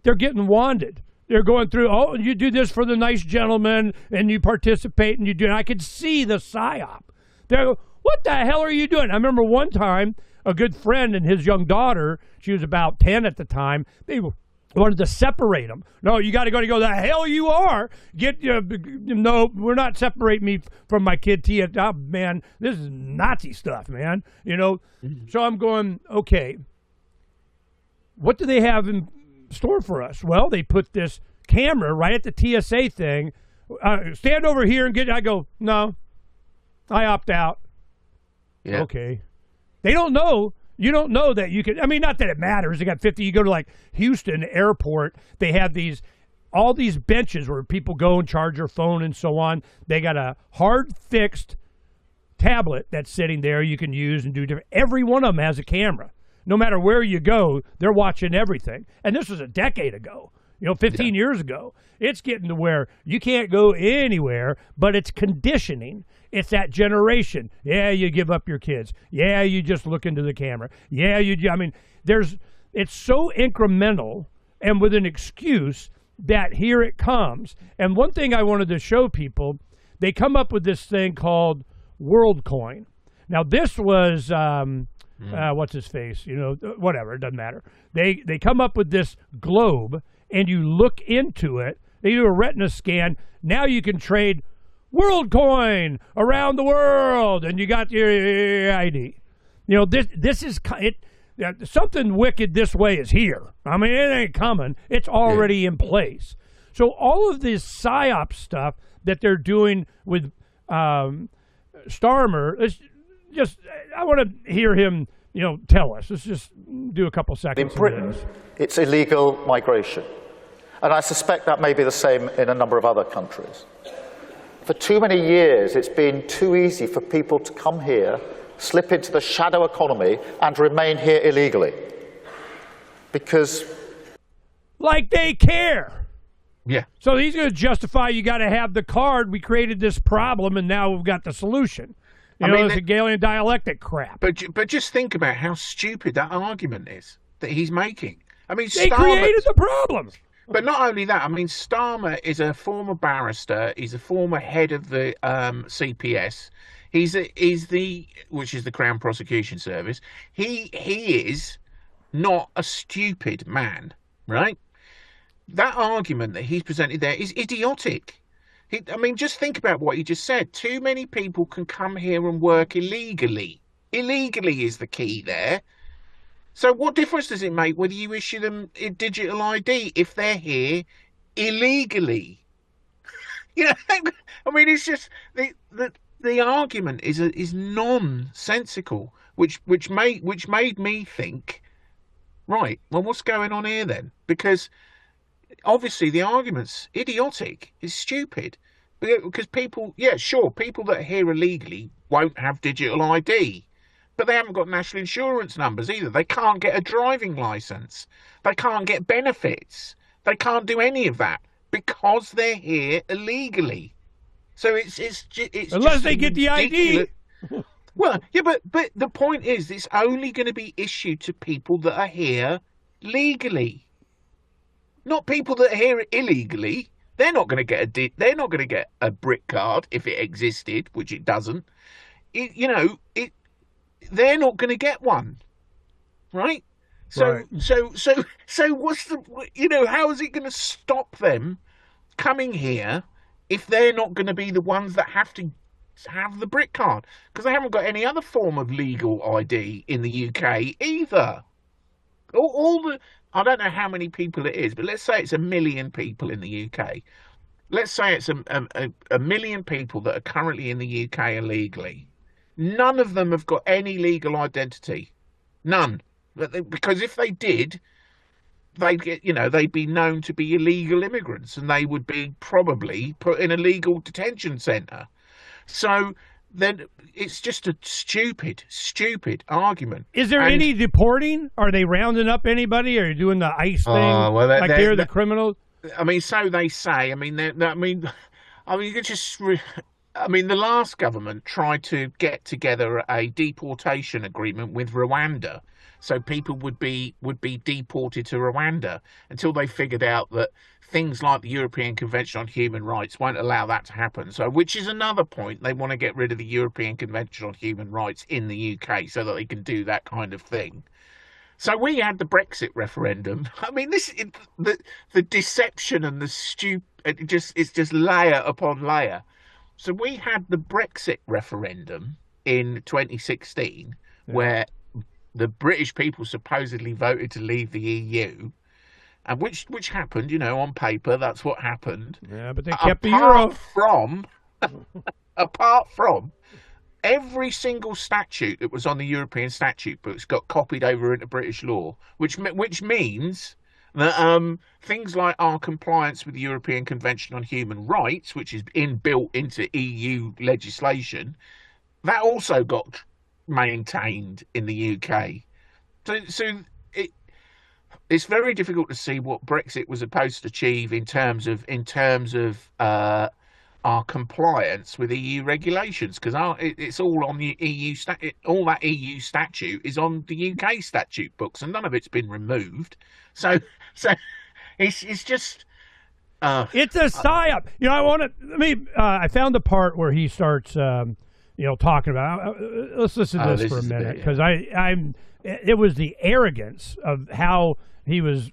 They're getting wanded. They're going through, oh, you do this for the nice gentleman, and you participate, and you do, and I could see the psyop. They're, what the hell are you doing? I remember one time, a good friend and his young daughter, she was about 10 at the time, they wanted to separate them. No, you got to go. To go. The hell you are. No, we're not separating me from my kid. Man, this is Nazi stuff, man. So I'm going, okay. What do they have in store for us? Well, they put this camera right at the TSA thing. Stand over here and I go, no, I opt out. Yeah. Okay. They don't know. You don't know that you can, not that it matters. They got 50, you go to like Houston airport, they have all these benches where people go and charge their phone and so on. They got a hard fixed tablet that's sitting there you can use and do different. Every one of them has a camera. No matter where you go, they're watching everything. And this was a decade ago, 15 years ago. It's getting to where you can't go anywhere, but it's conditioning. It's that generation. Yeah, you give up your kids. Yeah, you just look into the camera. Yeah, it's so incremental and with an excuse that here it comes. And one thing I wanted to show people, they come up with this thing called WorldCoin. Now, this was, what's his face? Whatever, it doesn't matter. They come up with this globe, and you look into it. They do a retina scan. Now you can trade WorldCoin around the world, and you got your ID. This is it. Something wicked this way is here. It ain't coming. It's already in place. So all of this psyop stuff that they're doing with Starmer is just. I want to hear him, tell us. Let's just do a couple seconds. In Britain, it's illegal migration, and I suspect that may be the same in a number of other countries. For too many years, it's been too easy for people to come here, slip into the shadow economy, and remain here illegally. Because... like they care. Yeah. So he's going to justify you got to have the card. We created this problem, and now we've got the solution. It's Hegelian dialectic crap. But just think about how stupid that argument is that he's making. They created the problem. But not only that, Starmer is a former barrister. He's a former head of the CPS. He's which is the Crown Prosecution Service. He is not a stupid man, right? That argument that he's presented there is idiotic. Just think about what he just said. Too many people can come here and work illegally. Illegally is the key there. So what difference does it make whether you issue them a digital ID if they're here illegally? It's just the argument is nonsensical, which made me think, right, well, what's going on here then? Because obviously the argument's idiotic, it's stupid. Because people that are here illegally won't have digital ID. But they haven't got national insurance numbers either. They can't get a driving license. They can't get benefits. They can't do any of that because they're here illegally. So it's unless they get the ID. Well, yeah, but the point is, it's only going to be issued to people that are here legally, not people that are here illegally. They're not going to get a brick card if it existed, which it doesn't. They're not going to get one, right? So what's the, how is it going to stop them coming here if they're not going to be the ones that have to have the brick card? Because they haven't got any other form of legal ID in the UK either. I don't know how many people it is, but let's say it's 1 million people in the UK. Let's say it's a million people that are currently in the UK illegally. None of them have got any legal identity. None. Because if they did, they'd be known to be illegal immigrants, and they would be probably put in a legal detention centre. So then it's just a stupid argument. Is there any deporting? Are they rounding up anybody? Are you doing the ICE thing? Well, they're the criminals? I mean, so they say. The last government tried to get together a deportation agreement with Rwanda, so people would be deported to Rwanda, until they figured out that things like the European Convention on Human Rights won't allow that to happen. So, which is another point, they want to get rid of the European Convention on Human Rights in the UK so that they can do that kind of thing. So we had the Brexit referendum. I mean, the deception and the it's just layer upon layer. So we had the Brexit referendum in 2016, where the British people supposedly voted to leave the EU, and which happened, on paper, that's what happened. Yeah, but they kept the euro. Apart from every single statute that was on the European statute books got copied over into British law, which means that things like our compliance with the European Convention on Human Rights, which is inbuilt into EU legislation, that also got maintained in the UK. So it's very difficult to see what Brexit was supposed to achieve in terms of our compliance with EU regulations, because it's all on the EU all that EU statute is on the UK statute books, and none of it's been removed. So it's just it's a psyop. I found the part where he starts talking about. Let's listen to this for a minute, because it was the arrogance of how he was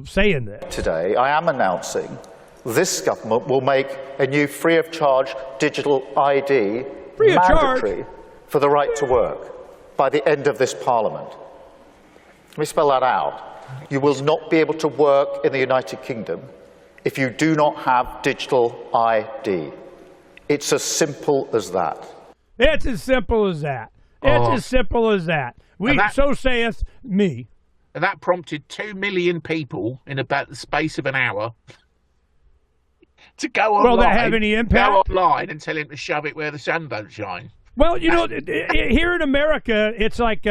saying this. Today, I am announcing this government will make a new free-of-charge digital ID mandatory for the right to work by the end of this Parliament. Let me spell that out. You will not be able to work in the United Kingdom if you do not have digital ID. It's as simple as that. It's as simple as that. It's as simple as that. So saith me. And that prompted 2 million people in about the space of an hour to go online. Will that have any impact? Go online and tell him to shove it where the sun don't shine. Well, here in America, it's like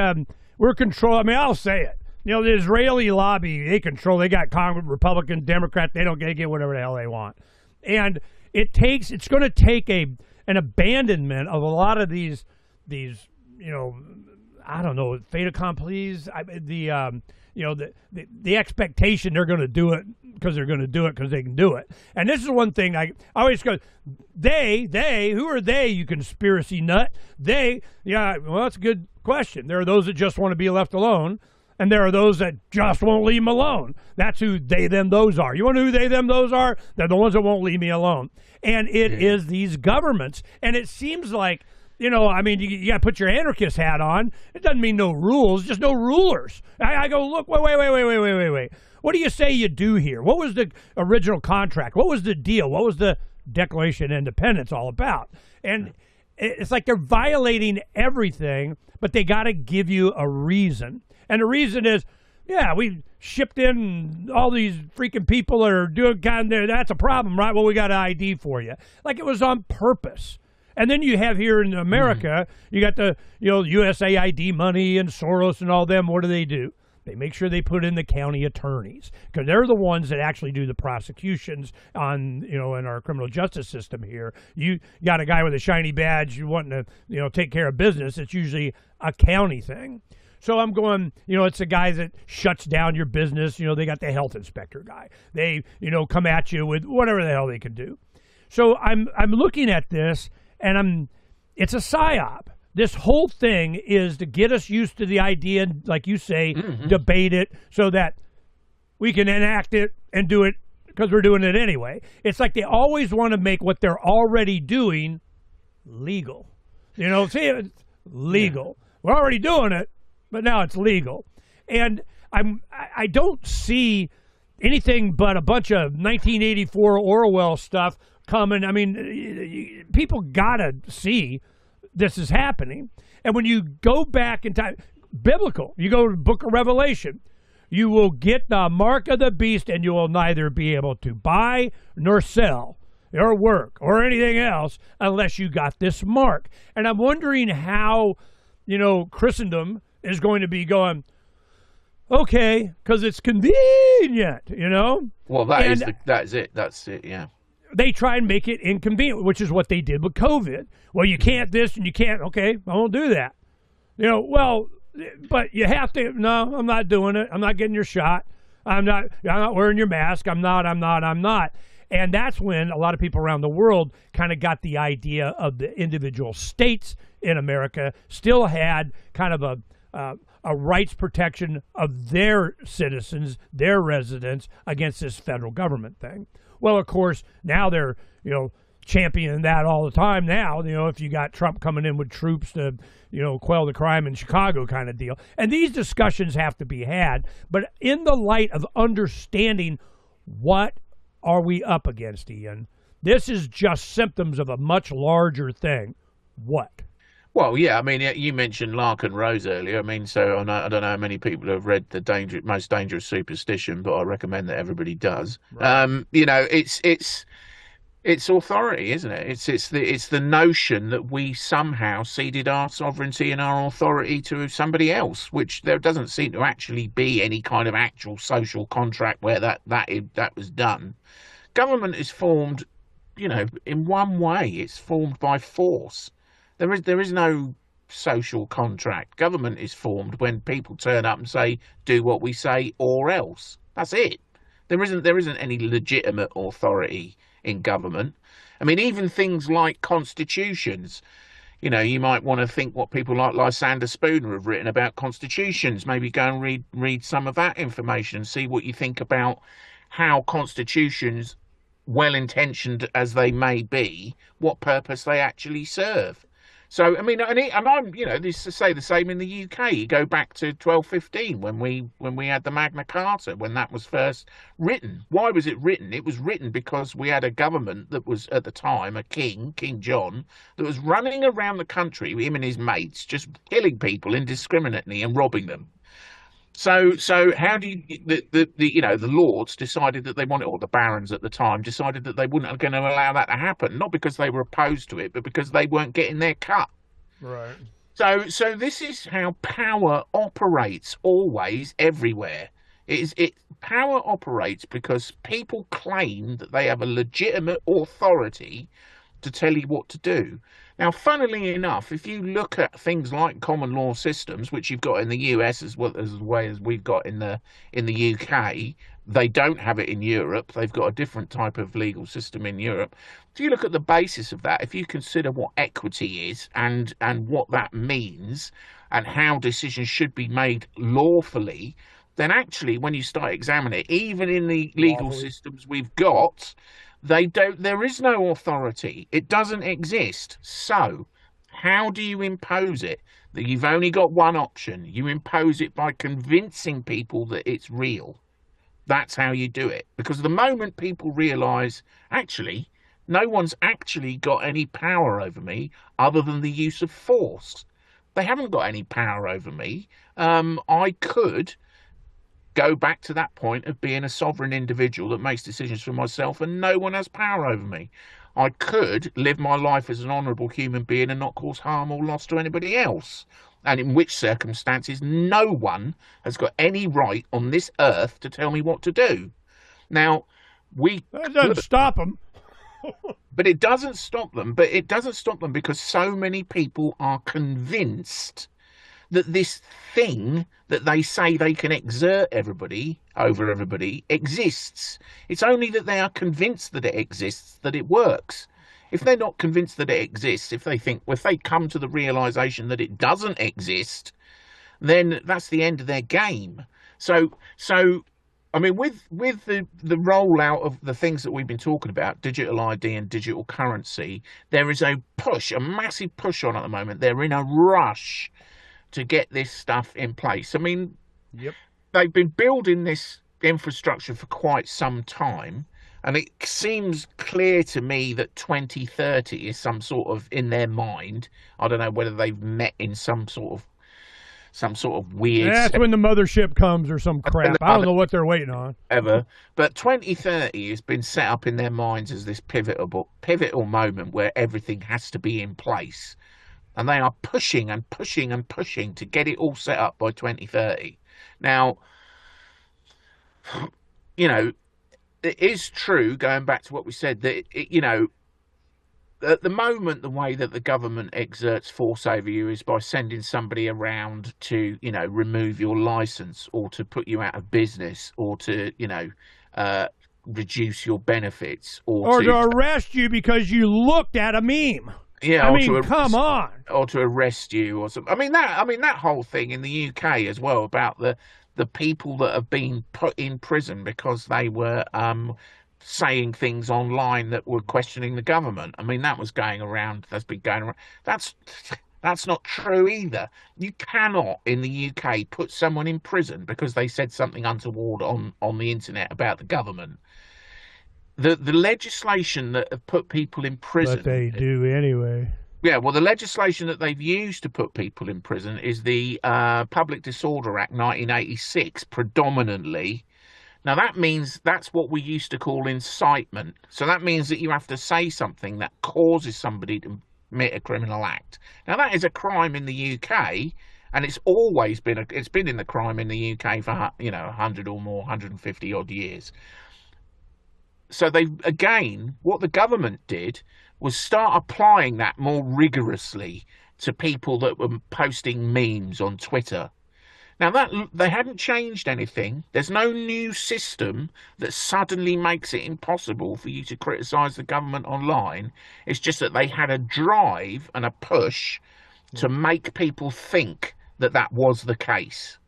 we're controlled. I mean, I'll say it. The Israeli lobby, they control. They got Congress, Republican, Democrat. They don't get whatever the hell they want. And it's going to take an abandonment of a lot of these I don't know, fait accomplis. The expectation they're going to do it because they're going to do it because they can do it. And this is one thing I always go, who are they, you conspiracy nut? Well, that's a good question. There are those that just want to be left alone, and there are those that just won't leave them alone. That's who they, them, those are. You want to know who they, them, those are? They're the ones that won't leave me alone. And it is these governments. And it seems like, you got to put your anarchist hat on. It doesn't mean no rules, just no rulers. I go, look, wait. What do you say you do here? What was the original contract? What was the deal? What was the Declaration of Independence all about? And it's like they're violating everything, but they got to give you a reason. And the reason is, we shipped in all these freaking people that are doing kind of, that's a problem, right? Well, we got an ID for you. Like it was on purpose. And then you have here in America, you got the USAID money and Soros and all them. What do? They make sure they put in the county attorneys, because they're the ones that actually do the prosecutions on, in our criminal justice system here. You got a guy with a shiny badge you wanting to, take care of business. It's usually a county thing. So I'm going, it's a guy that shuts down your business. They got the health inspector guy. They, come at you with whatever the hell they can do. So I'm looking at this, and it's a psyop. this whole thing is to get us used to the idea, like you say, debate it so that we can enact it and do it because we're doing it anyway. It's like they always want to make what they're already doing legal. You know, see, it's legal. We're already doing it, but now it's legal. And I don't see anything but a bunch of 1984 Orwell stuff coming. I mean, people gotta see this is happening. And when you go back in time, biblical, you go to the book of Revelation, you will get the mark of the beast, and you will neither be able to buy nor sell or work or anything else unless you got this mark. And I'm wondering how, Christendom is going to be going, okay, because it's convenient, Well, that's it. That's it, yeah. They try and make it inconvenient, which is what they did with COVID. Well, you can't this and you can't. Okay, I won't do that. Well, but you have to. No, I'm not doing it. I'm not getting your shot. I'm not wearing your mask. I'm not. And that's when a lot of people around the world kind of got the idea of the individual states in America still had kind of a rights protection of their citizens, their residents against this federal government thing. Well, of course, now they're, championing that all the time now, if you got Trump coming in with troops to, quell the crime in Chicago kind of deal. And these discussions have to be had, but in the light of understanding what are we up against, Iain, this is just symptoms of a much larger thing. What? Well, yeah, I mean, you mentioned Larkin Rose earlier. I mean, so I don't know how many people have read The Most Dangerous Superstition, but I recommend that everybody does. Right. It's authority, isn't it? It's the notion that we somehow ceded our sovereignty and our authority to somebody else, which there doesn't seem to actually be any kind of actual social contract where that was done. Government is formed, in one way. It's formed by force. There is no social contract. Government is formed when people turn up and say, do what we say or else. That's it. There isn't any legitimate authority in government. I mean, even things like constitutions. You might want to think what people like Lysander Spooner have written about constitutions. Maybe go and read some of that information and see what you think about how constitutions, well-intentioned as they may be, what purpose they actually serve. So, I mean, and I'm, this is to say the same in the UK. You go back to 1215 when we had the Magna Carta, when that was first written. Why was it written? It was written because we had a government that was, at the time, a king, King John, that was running around the country, him and his mates, just killing people indiscriminately and robbing them. So how do you, the lords decided that they wanted, or the barons at the time decided that they weren't going to allow that to happen, not because they were opposed to it, but because they weren't getting their cut. Right. So this is how power operates always, everywhere. Power operates because people claim that they have a legitimate authority to tell you what to do. Now, funnily enough, if you look at things like common law systems, which you've got in the US as well as we've got in the UK, they don't have it in Europe. They've got a different type of legal system in Europe. If you look at the basis of that, if you consider what equity is and what that means and how decisions should be made lawfully, then actually when you start examining it, even in the legal systems we've got, there is no authority. It doesn't exist. So how do you impose it? That you've only got one option. You impose it by convincing people that it's real. That's how you do it. Because the moment people realise, actually, no one's actually got any power over me other than the use of force. They haven't got any power over me. I could go back to that point of being a sovereign individual that makes decisions for myself and no one has power over me. I could live my life as an honourable human being and not cause harm or loss to anybody else. And in which circumstances, no one has got any right on this earth to tell me what to do. Now, that doesn't stop them. But it doesn't stop them. But it doesn't stop them because so many people are convinced that this thing that they say they can exert over everybody exists. It's only that they are convinced that it exists, that it works. If they're not convinced that it exists, if they come to the realization that it doesn't exist, then that's the end of their game. So I mean, with the rollout of the things that we've been talking about, digital ID and digital currency, there is a massive push on at the moment. They're in a rush to get this stuff in place. I mean, they've been building this infrastructure for quite some time, and it seems clear to me that 2030 is some sort of, in their mind, I don't know whether they've met in some sort of weird... That's when the mothership comes or some crap. I don't know what they're waiting on. But 2030 has been set up in their minds as this pivotal moment where everything has to be in place. And they are pushing and pushing and pushing to get it all set up by 2030. Now, you know, it is true, going back to what we said, that, you know, at the moment, the way that the government exerts force over you is by sending somebody around to, you know, remove your license or to put you out of business or to, you know, reduce your benefits or to arrest you because you looked at a meme. Yeah, I mean, come on. Or to arrest you or something. I mean that whole thing in the UK as well about the people that have been put in prison because they were saying things online that were questioning the government. I mean, that was going around. That's been going around. That's not true either. You cannot, in the UK, put someone in prison because they said something untoward on the internet about the government. The legislation that have put people in prison... But they do anyway. Yeah, well, the legislation that they've used to put people in prison is the Public Disorder Act 1986, predominantly. Now, that means that's what we used to call incitement. So that means that you have to say something that causes somebody to commit a criminal act. Now, that is a crime in the UK, and it's always been it's been in the crime in the UK for, you know, 100 or more, 150 odd years. So what the government did was start applying that more rigorously to people that were posting memes on Twitter. Now, that they hadn't changed anything. There's no new system that suddenly makes it impossible for you to criticise the government online. It's just that they had a drive and a push to make people think that that was the case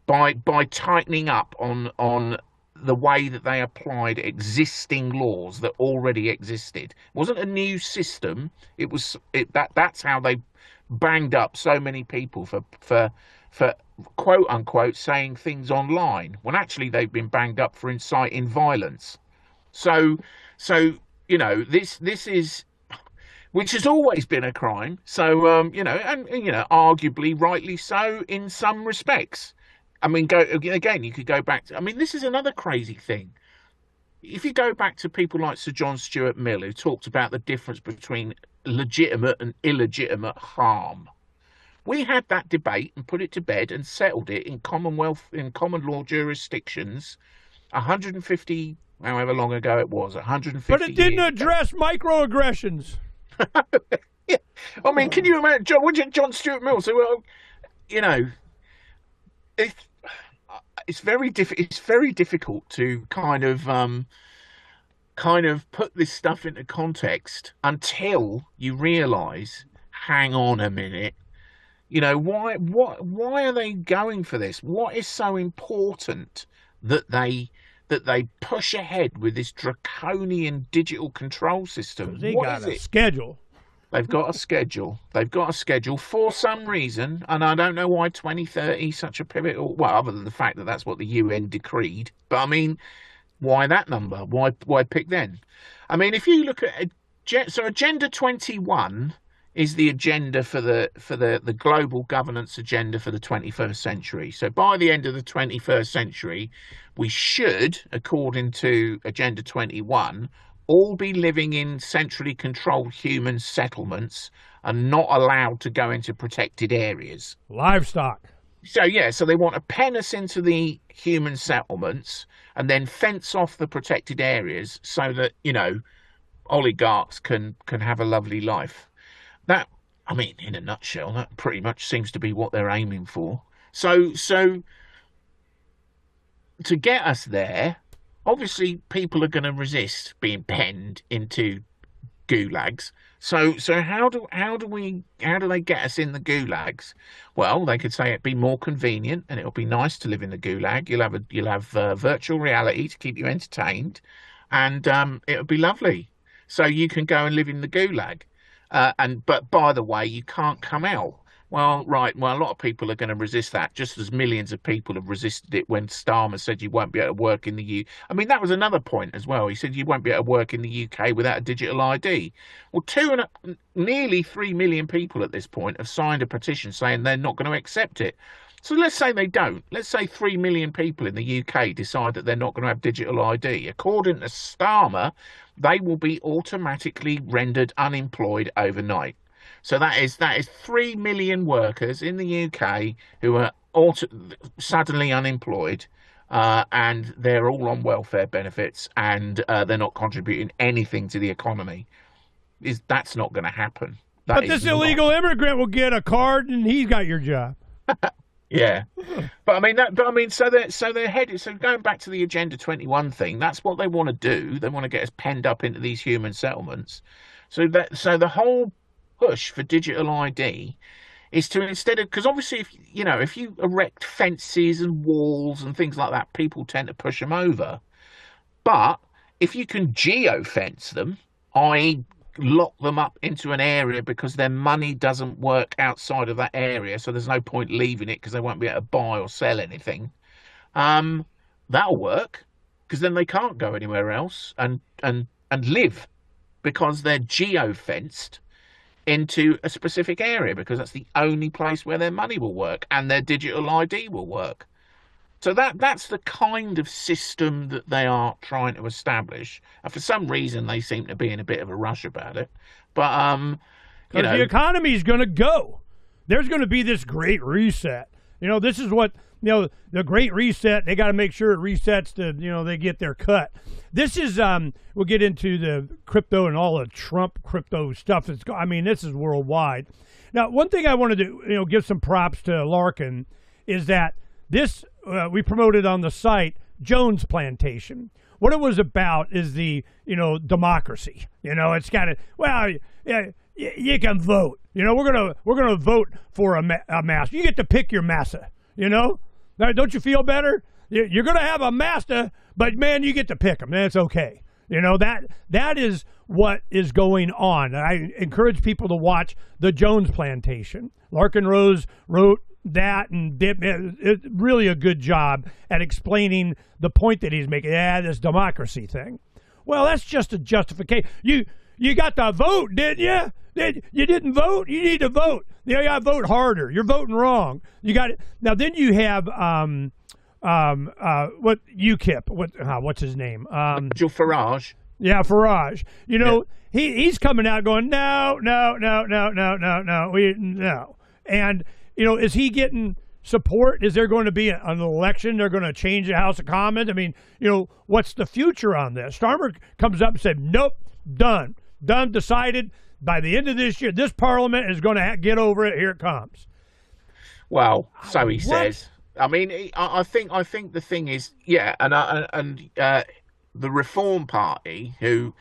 by tightening up on the way that they applied existing laws that already existed. It wasn't a new system. That's how they banged up so many people for quote unquote saying things online, when actually they've been banged up for inciting violence. So you know, this is, which has always been a crime. So you know, and you know, arguably rightly so in some respects. I mean, you could go back to, I mean, this is another crazy thing. If you go back to people like Sir John Stuart Mill, who talked about the difference between legitimate and illegitimate harm, we had that debate and put it to bed and settled it in common law jurisdictions 150, however long ago it was, 150 But it didn't years address microaggressions. Yeah. I mean, can you imagine John Stuart Mill? So, well, you know, it's very difficult to kind of put this stuff into context until you realise, hang on a minute, you know, why are they going for this? What is so important that they push ahead with this draconian digital control system? They got a schedule. They've got a schedule. They've got a schedule for some reason, and I don't know why 2030 is such a pivotal. Well, other than the fact that that's what the UN decreed. But I mean, why that number? Why pick then? I mean, if you look at Agenda 21 is the agenda for the global governance agenda for the 21st century. So by the end of the 21st century, we should, according to Agenda 21, all be living in centrally controlled human settlements and not allowed to go into protected areas. Livestock. So they want to pen us into the human settlements and then fence off the protected areas so that, you know, oligarchs can have a lovely life. That, I mean, in a nutshell, that pretty much seems to be what they're aiming for. So to get us there, obviously people are going to resist being penned into gulags. So how do they get us in the gulags? Well, they could say it'd be more convenient and it'll be nice to live in the gulag. You'll have virtual reality to keep you entertained, and it'll be lovely. So you can go and live in the gulag. But by the way, you can't come out. Well, right. Well, a lot of people are going to resist that, just as millions of people have resisted it when Starmer said you won't be able to work in the U. I mean, that was another point as well. He said you won't be able to work in the UK without a digital ID. Well, nearly 3 million people at this point have signed a petition saying they're not going to accept it. So let's say they don't. Let's say 3 million people in the UK decide that they're not going to have digital ID. According to Starmer, they will be automatically rendered unemployed overnight. So that is 3 million workers in the UK who are suddenly unemployed, and they're all on welfare benefits, and they're not contributing anything to the economy. That's not going to happen. But this illegal immigrant will get a card, and he's got your job. Yeah, but they're headed. So going back to the Agenda 21 thing, that's what they want to do. They want to get us penned up into these human settlements. So the whole push for digital ID is to, instead of, because obviously if you erect fences and walls and things like that, people tend to push them over. But if you can geo-fence them, i.e. lock them up into an area because their money doesn't work outside of that area, so there's no point leaving it because they won't be able to buy or sell anything, that'll work, because then they can't go anywhere else and live, because they're geo-fenced into a specific area, because that's the only place where their money will work and their digital ID will work. So that's the kind of system that they are trying to establish. And for some reason, they seem to be in a bit of a rush about it. But the economy is going to go. There's going to be this great reset. This is what the great reset. They got to make sure it resets to they get their cut. This is we'll get into the crypto and all the Trump crypto stuff. This is worldwide. Now, one thing I wanted to give some props to Larkin is that this. We promoted on the site Jones Plantation. What it was about is the democracy. It's got you can vote. We're gonna vote for a master. You get to pick your master. Don't you feel better? You're gonna have a master, but man, you get to pick them. That's okay. That is what is going on. I encourage people to watch the Jones Plantation. Larkin Rose wrote that and did really a good job at explaining the point that he's making. This democracy thing. Well, that's just a justification. You got to vote, didn't you? You didn't vote. You need to vote. You got to vote harder. You're voting wrong. You got it. Now then you have what UKIP? What's his name? Nigel Farage. Yeah, Farage. He's coming out going no. And is he getting support? Is there going to be an election? They're going to change the House of Commons? What's the future on this? Starmer comes up and said, nope, done, decided. By the end of this year, this Parliament is going to get over it. Here it comes. Well, so he says. I think the thing is, and the Reform Party, who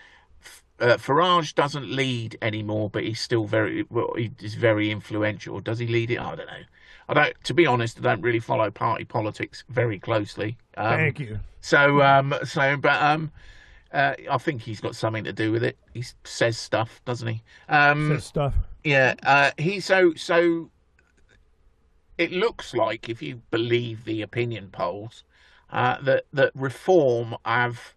Farage doesn't lead anymore, but he's still he's very influential. Does he lead it? I don't know. To be honest, I don't really follow party politics very closely. Thank you. I think he's got something to do with it. He says stuff, doesn't he? Says stuff. Yeah. So it looks like, if you believe the opinion polls, that Reform have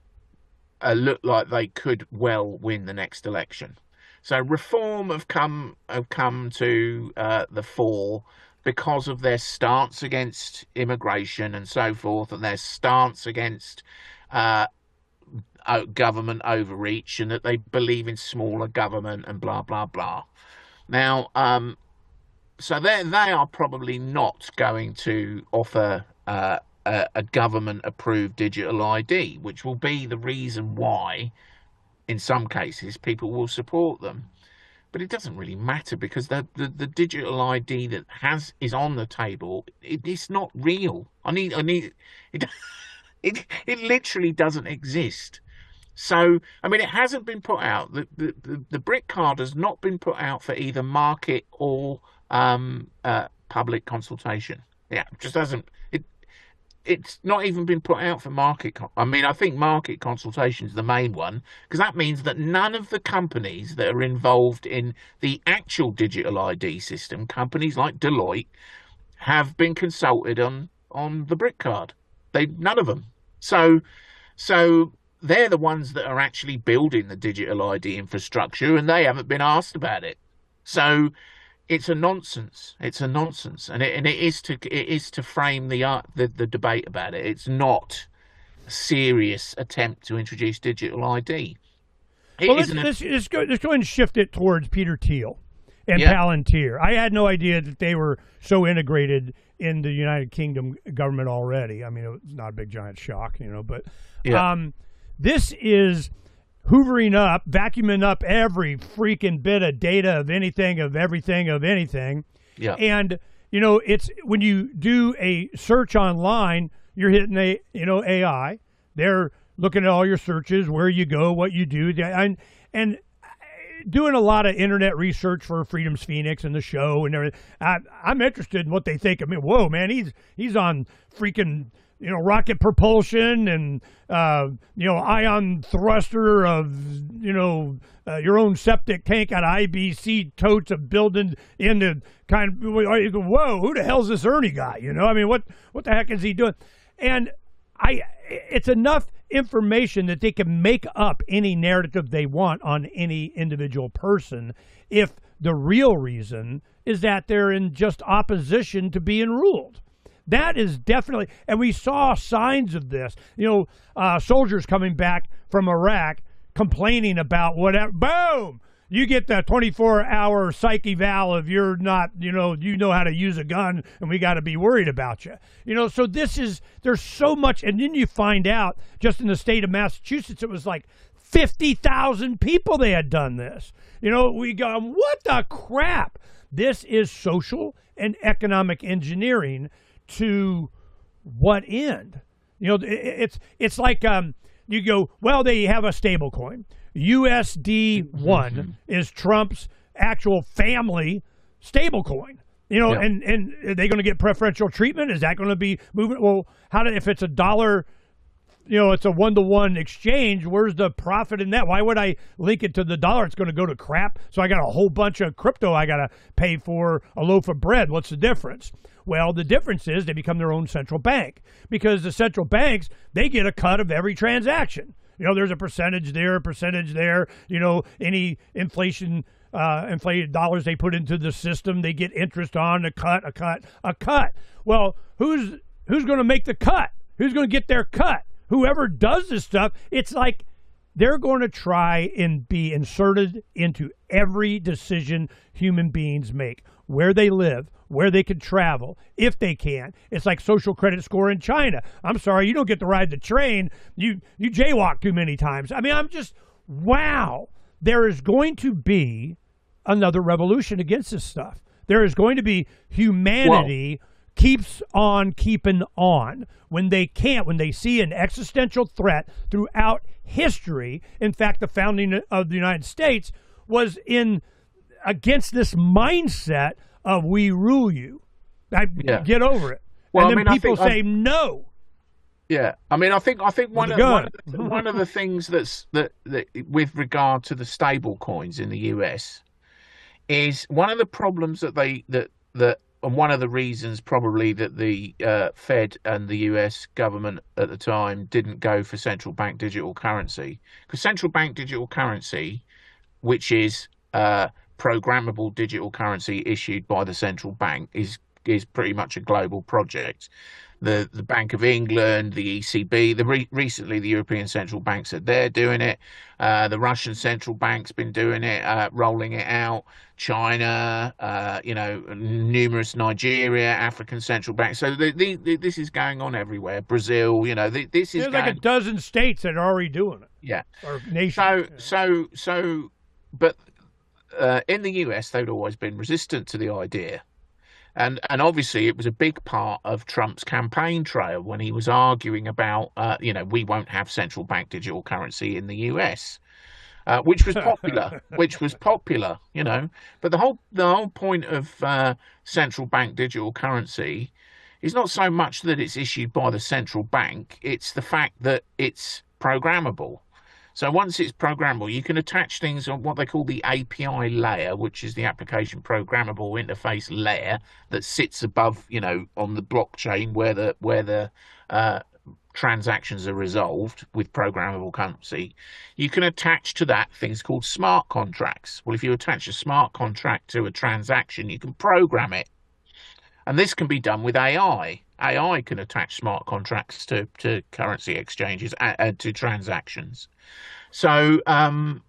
look like they could well win the next election. So Reform have come to the fore because of their stance against immigration and so forth, and their stance against government overreach, and that they believe in smaller government and blah blah blah. Now, so they are probably not going to offer a government-approved digital ID, which will be the reason why, in some cases, people will support them. But it doesn't really matter, because the digital ID that is on the table, it's not real. It literally doesn't exist. So, I mean, it hasn't been put out. The brick card has not been put out for either market or public consultation. Yeah, it just hasn't. It's not even been put out for market. I mean, I think market consultation is the main one, because that means that none of the companies that are involved in the actual digital ID system, companies like Deloitte, have been consulted on the brick card. None of them. So they're the ones that are actually building the digital ID infrastructure, and they haven't been asked about it. So it's a nonsense. It's a nonsense, and it is to frame the debate about it. It's not a serious attempt to introduce digital ID. Well, let's go and shift it towards Peter Thiel and Palantir. I had no idea that they were so integrated in the United Kingdom government already. I mean, it's not a big giant shock, but this is hoovering up, vacuuming up every freaking bit of data of anything, of everything, of anything. Yeah. And, it's when you do a search online, you're hitting AI. They're looking at all your searches, where you go, what you do, and doing a lot of internet research for Freedom's Phoenix and the show and everything. I'm interested in what they think of me. Whoa, man, he's on freaking rocket propulsion and ion thruster of your own septic tank out of IBC totes of building into kind of, whoa, who the hell's this Ernie guy? I mean, what the heck is he doing? And it's enough information that they can make up any narrative they want on any individual person, if the real reason is that they're in just opposition to being ruled. That is definitely, and we saw signs of this. Soldiers coming back from Iraq complaining about whatever. Boom! You get the 24-hour psych eval if you're not, you know how to use a gun, and we got to be worried about you. So there's so much, and then you find out just in the state of Massachusetts, it was like 50,000 people they had done this. We go, what the crap? This is social and economic engineering. To what end? It's like you go, well, they have a stable coin. USD1 is Trump's actual family stable coin. And are they going to get preferential treatment? Is that going to be moving? Well, if it's $1, it's a 1-to-1 exchange, where's the profit in that? Why would I link it to the dollar? It's going to go to crap. So I got a whole bunch of crypto I got to pay for a loaf of bread. What's the difference? Well, the difference is they become their own central bank, because the central banks, they get a cut of every transaction. There's a percentage there, any inflated dollars they put into the system, they get interest on a cut. Well, who's going to make the cut? Who's going to get their cut? Whoever does this stuff, it's like they're going to try and be inserted into every decision human beings make, where they live, where they can travel, if they can. It's like social credit score in China. I'm sorry, you don't get to ride the train. You jaywalk too many times. I mean, I'm just, wow. There is going to be another revolution against this stuff. There is going to be humanity keeps on keeping on when they see an existential threat throughout history. In fact, the founding of the United States was against this mindset of we rule you. Get over it. Well, and then people say no. Yeah, I mean, I think one of the things that with regard to the stable coins in the US is one of the problems and one of the reasons probably that the Fed and the US government at the time didn't go for central bank digital currency, because central bank digital currency, which is programmable digital currency issued by the central bank, is pretty much a global project. The Bank of England, the ECB, recently the European Central Bank said they're doing it. The Russian Central Bank's been doing it, rolling it out. China, numerous Nigeria, African central banks. So this is going on everywhere. Brazil, this is like a dozen states that are already doing it. Yeah. Or nations. But in the US, they've always been resistant to the idea. And obviously it was a big part of Trump's campaign trail when he was arguing about, we won't have central bank digital currency in the US, which was popular, But the whole point of central bank digital currency is not so much that it's issued by the central bank, it's the fact that it's programmable. So once it's programmable, you can attach things on what they call the API layer, which is the application programmable interface layer that sits above, on the blockchain where the transactions are resolved with programmable currency. You can attach to that things called smart contracts. Well, if you attach a smart contract to a transaction, you can program it. And this can be done with AI. AI can attach smart contracts to currency exchanges and to transactions. So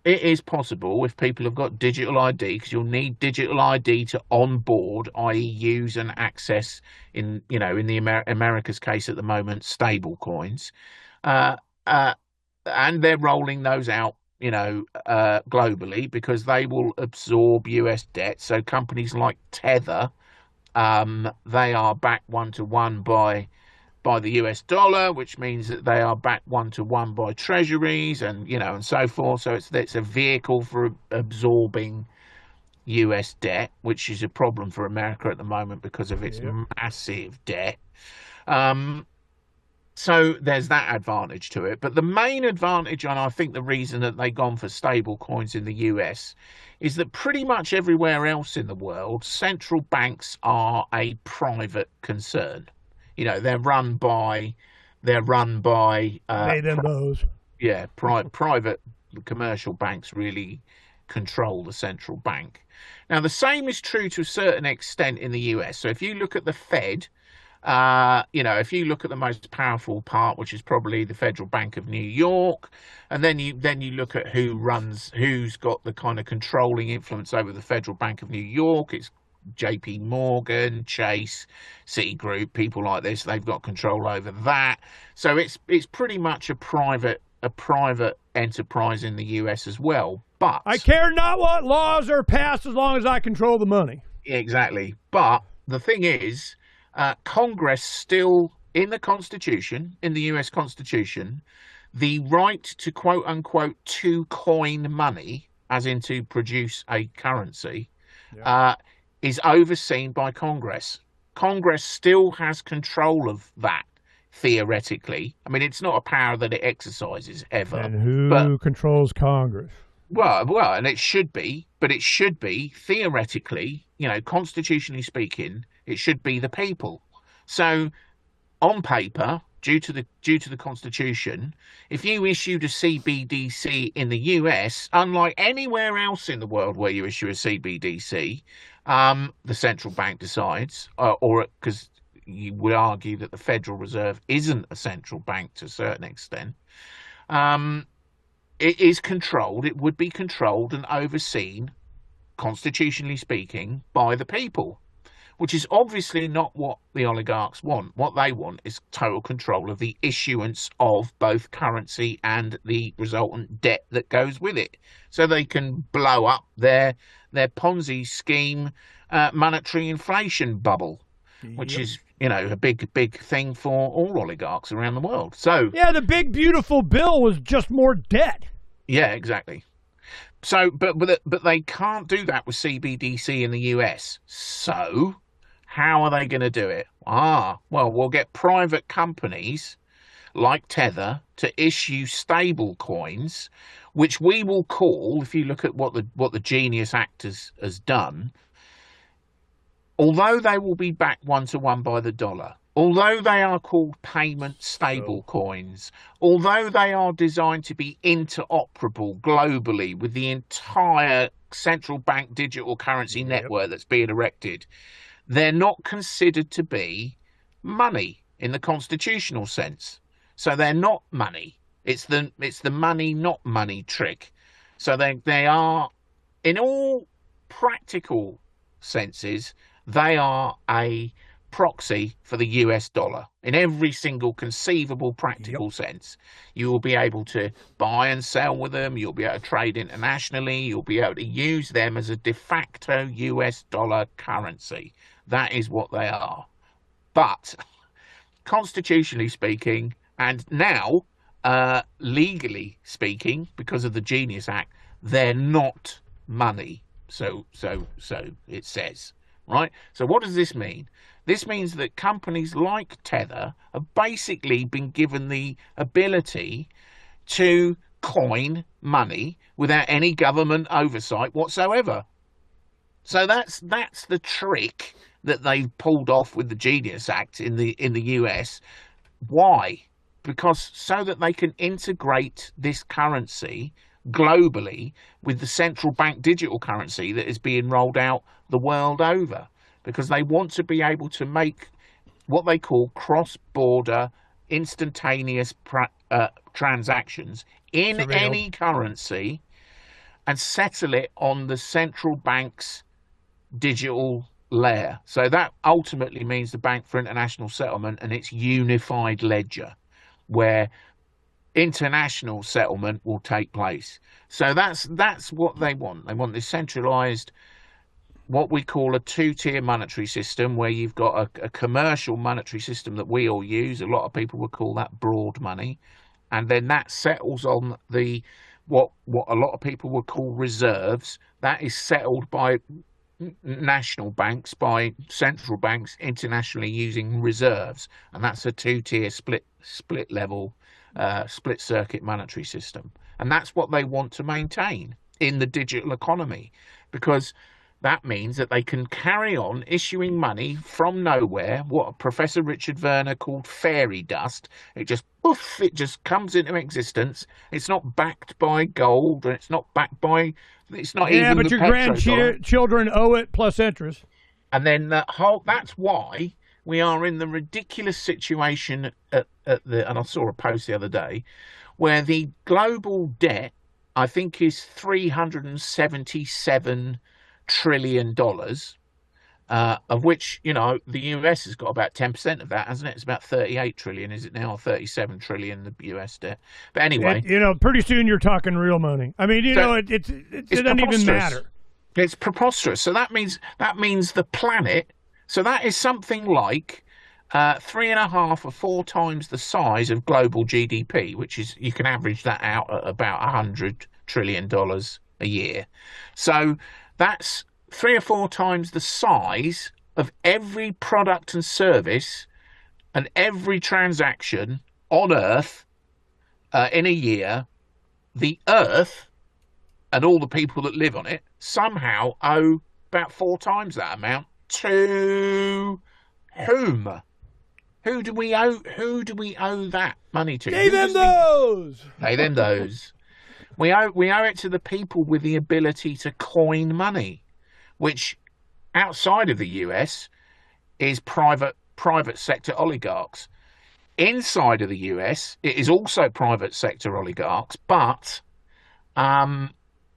it is possible if people have got digital ID, because you'll need digital ID to onboard, i.e. use and access in the America's case at the moment, stable coins. And they're rolling those out, globally, because they will absorb US debt. So companies like Tether, they are backed 1-to-1 by the US dollar, which means that they are backed 1-to-1 by treasuries and so forth. So it's a vehicle for absorbing US debt, which is a problem for America at the moment because of its massive debt. So there's that advantage to it. But the main advantage, and I think the reason that they've gone for stable coins in the US, is that pretty much everywhere else in the world, central banks are a private concern. They're run by private commercial banks really control the central bank. Now, the same is true to a certain extent in the US. So if you look at the Fed, if you look at the most powerful part, which is probably the Federal Bank of New York, and then you look at who's got the kind of controlling influence over the Federal Bank of New York. It's JP Morgan, Chase, Citigroup, people like this. They've got control over that. So it's pretty much a private enterprise in the US as well. But I care not what laws are passed as long as I control the money. Exactly. But the thing is, Congress still, in the Constitution, in the US Constitution, the right to quote unquote to coin money, as in to produce a currency, is overseen by Congress. Congress still has control of that, theoretically. I mean, it's not a power that it exercises ever. And who controls Congress? Well, and it should be, but it should be theoretically, constitutionally speaking, it should be the people. So, on paper, due to the Constitution, if you issued a CBDC in the US, unlike anywhere else in the world where you issue a CBDC, the central bank decides, or because you would argue that the Federal Reserve isn't a central bank to a certain extent. It would be controlled and overseen, constitutionally speaking, by the people, which is obviously not what the oligarchs want. What they want is total control of the issuance of both currency and the resultant debt that goes with it, so they can blow up their Ponzi scheme monetary inflation bubble, which is a big thing for all oligarchs around the world. So the big beautiful bill was just more debt. Yeah, exactly. So, but they can't do that with CBDC in the US. So, how are they going to do it? Well, we'll get private companies like Tether to issue stable coins, which we will call, if you look at what the Genius Act has done, although they will be backed 1-to-1 by the dollar, although they are called payment stable coins, although they are designed to be interoperable globally with the entire central bank digital currency network that's being erected, they're not considered to be money in the constitutional sense. So they're not money. It's the money not money trick. So they are, in all practical senses, they are a proxy for the US dollar in every single conceivable practical sense. You will be able to buy and sell with them. You'll be able to trade internationally. You'll be able to use them as a de facto US dollar currency. That is what they are. But constitutionally speaking, and now legally speaking, because of the Genius Act, they're not money. So it says, right? So what does this mean? This means that companies like Tether have basically been given the ability to coin money without any government oversight whatsoever. So that's the trick that they've pulled off with the Genius Act in the US. Why? Because so that they can integrate this currency globally with the central bank digital currency that is being rolled out the world over, because they want to be able to make what they call cross-border instantaneous transactions in any currency and settle it on the central bank's digital layer. So that ultimately means the Bank for International Settlement and its unified ledger, where international settlement will take place. So that's what they want. They want this centralized, what we call a two-tier monetary system, where you've got a commercial monetary system that we all use. A lot of people would call that broad money, and then that settles on the what a lot of people would call reserves. That is settled by national banks, by central banks internationally using reserves, and that's a two-tier split level split circuit monetary system. And that's what they want to maintain in the digital economy, because that means that they can carry on issuing money from nowhere, what Professor Richard Werner called fairy dust. It just poof, it just comes into existence. It's not backed by gold, and it's not backed by, it's not even but the your grandchildren owe it plus interest. And then that's why we are in the ridiculous situation at the, and I saw a post the other day, where the global debt, I think, is $377 trillion, of which, the US has got about 10% of that, hasn't it? It's about 38 trillion, is it now? Or 37 trillion, the US debt. But anyway, pretty soon you're talking real money. I mean, it doesn't even matter. It's preposterous. So that means the planet. So that is something like 3.5 or 4 times the size of global GDP, which is, you can average that out at about $100 trillion a year. So that's 3 or 4 times the size of every product and service and every transaction on Earth in a year. The Earth and all the people that live on it somehow owe about 4 times that amount to whom? Who do we owe that money to? Pay them those. Pay them those. We owe it to the people with the ability to coin money, which outside of the US is private sector oligarchs. Inside of the US, it is also private sector oligarchs, but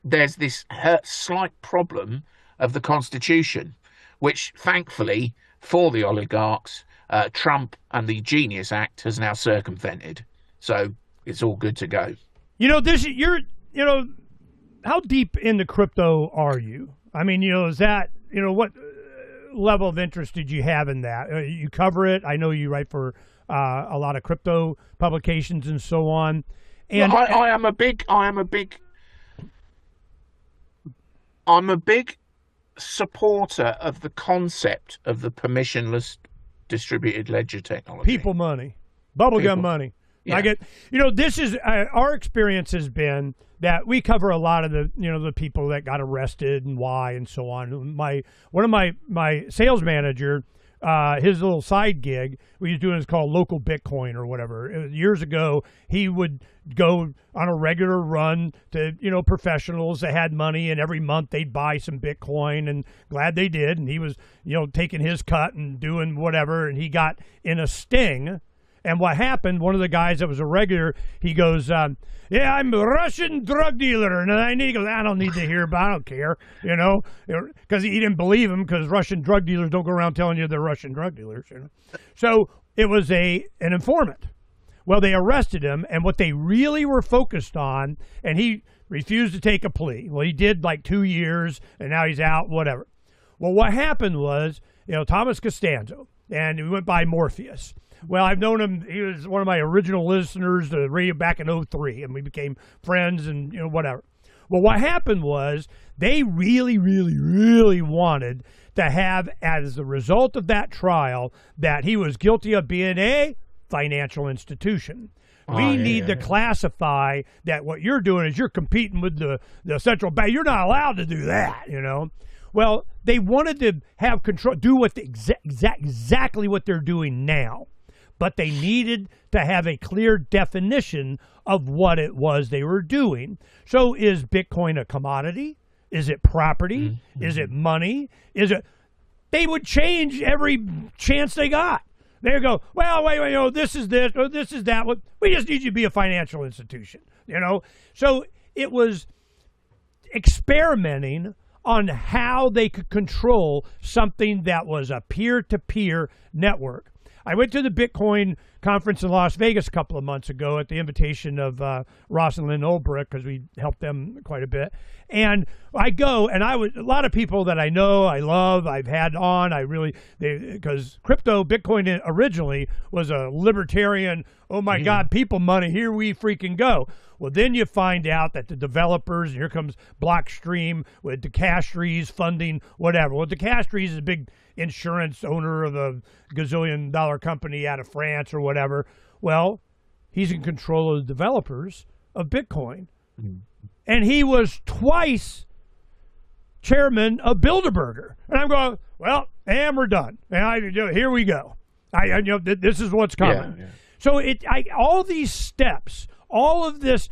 there's this slight problem of the Constitution, which thankfully for the oligarchs, Trump and the Genius Act has now circumvented. So it's all good to go. How deep into crypto are you? I mean, is that, what level of interest did you have in that? You cover it. I know you write for a lot of crypto publications and so on. And well, I'm a big supporter of the concept of the permissionless distributed ledger technology. People money, bubblegum money. Yeah. I get, this is our experience has been that we cover a lot of the people that got arrested and why and so on. One of my sales manager, his little side gig we was doing is called local Bitcoin or whatever. Years ago, he would go on a regular run to professionals that had money, and every month they'd buy some Bitcoin, and glad they did. And he was taking his cut and doing whatever, and he got in a sting. And what happened, one of the guys that was a regular, he goes, I'm a Russian drug dealer. And he goes, I don't need to hear about it. I don't care, because he didn't believe him, because Russian drug dealers don't go around telling you they're Russian drug dealers. So it was an informant. Well, they arrested him, and what they really were focused on, and he refused to take a plea. Well, he did like 2 years, and now he's out, whatever. Well, what happened was Thomas Costanzo, and we went by Morpheus. Well, I've known him. He was one of my original listeners to the radio back in '03, and we became friends and, whatever. Well, what happened was they really, really, really wanted to have, as a result of that trial, that he was guilty of being a financial institution. We need to classify that what you're doing is you're competing with the central bank. You're not allowed to do that, Well, they wanted to have control, do what exactly what they're doing now. But they needed to have a clear definition of what it was they were doing. So is Bitcoin a commodity? Is it property? Mm-hmm. Is it money? They would change every chance they got. They would go, well, wait, this is this, or this is that. We just need you to be a financial institution, So it was experimenting on how they could control something that was a peer-to-peer network. I went to the Bitcoin conference in Las Vegas a couple of months ago at the invitation of Ross and Lynn Ulbrich, because we helped them quite a bit. And I go, and a lot of people that I know, I love, I've had on, because Bitcoin originally was a libertarian, oh my God, people money, here we freaking go. Well, then you find out that the developers, and here comes Blockstream with DeCastries funding whatever. Well, DeCastries is a big insurance owner of a gazillion-dollar company out of France or whatever. Well, he's in control of the developers of Bitcoin. And he was twice chairman of Bilderberger. And I'm going, well, and we're done. And here we go. This is what's coming. Yeah. So all these steps, all of this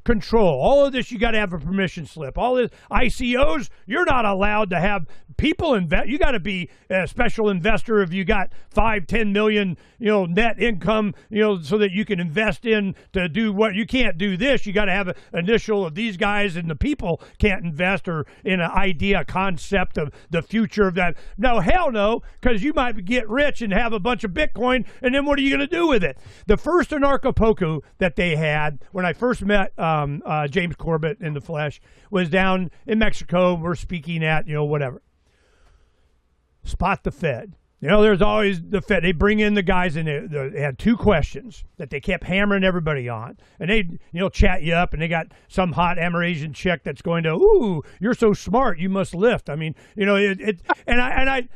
control, all of this, you got to have a permission slip. All this ICOs, you're not allowed to have people invest. You got to be a special investor if you got 5-10 million, net income, so that you can invest in to do what you can't do this. You got to have an initial of these guys, and the people can't invest or in an idea, concept of the future of that. No, hell no, because you might get rich and have a bunch of Bitcoin, and then what are you going to do with it? The first anarcho-poco that they had when I first met James Corbett in the flesh was down in Mexico. We're speaking at, whatever. Spot the Fed. There's always the Fed. They bring in the guys, and they had two questions that they kept hammering everybody on. And they, chat you up, and they got some hot Amerasian chick that's going to, ooh, you're so smart, you must lift. I mean, and I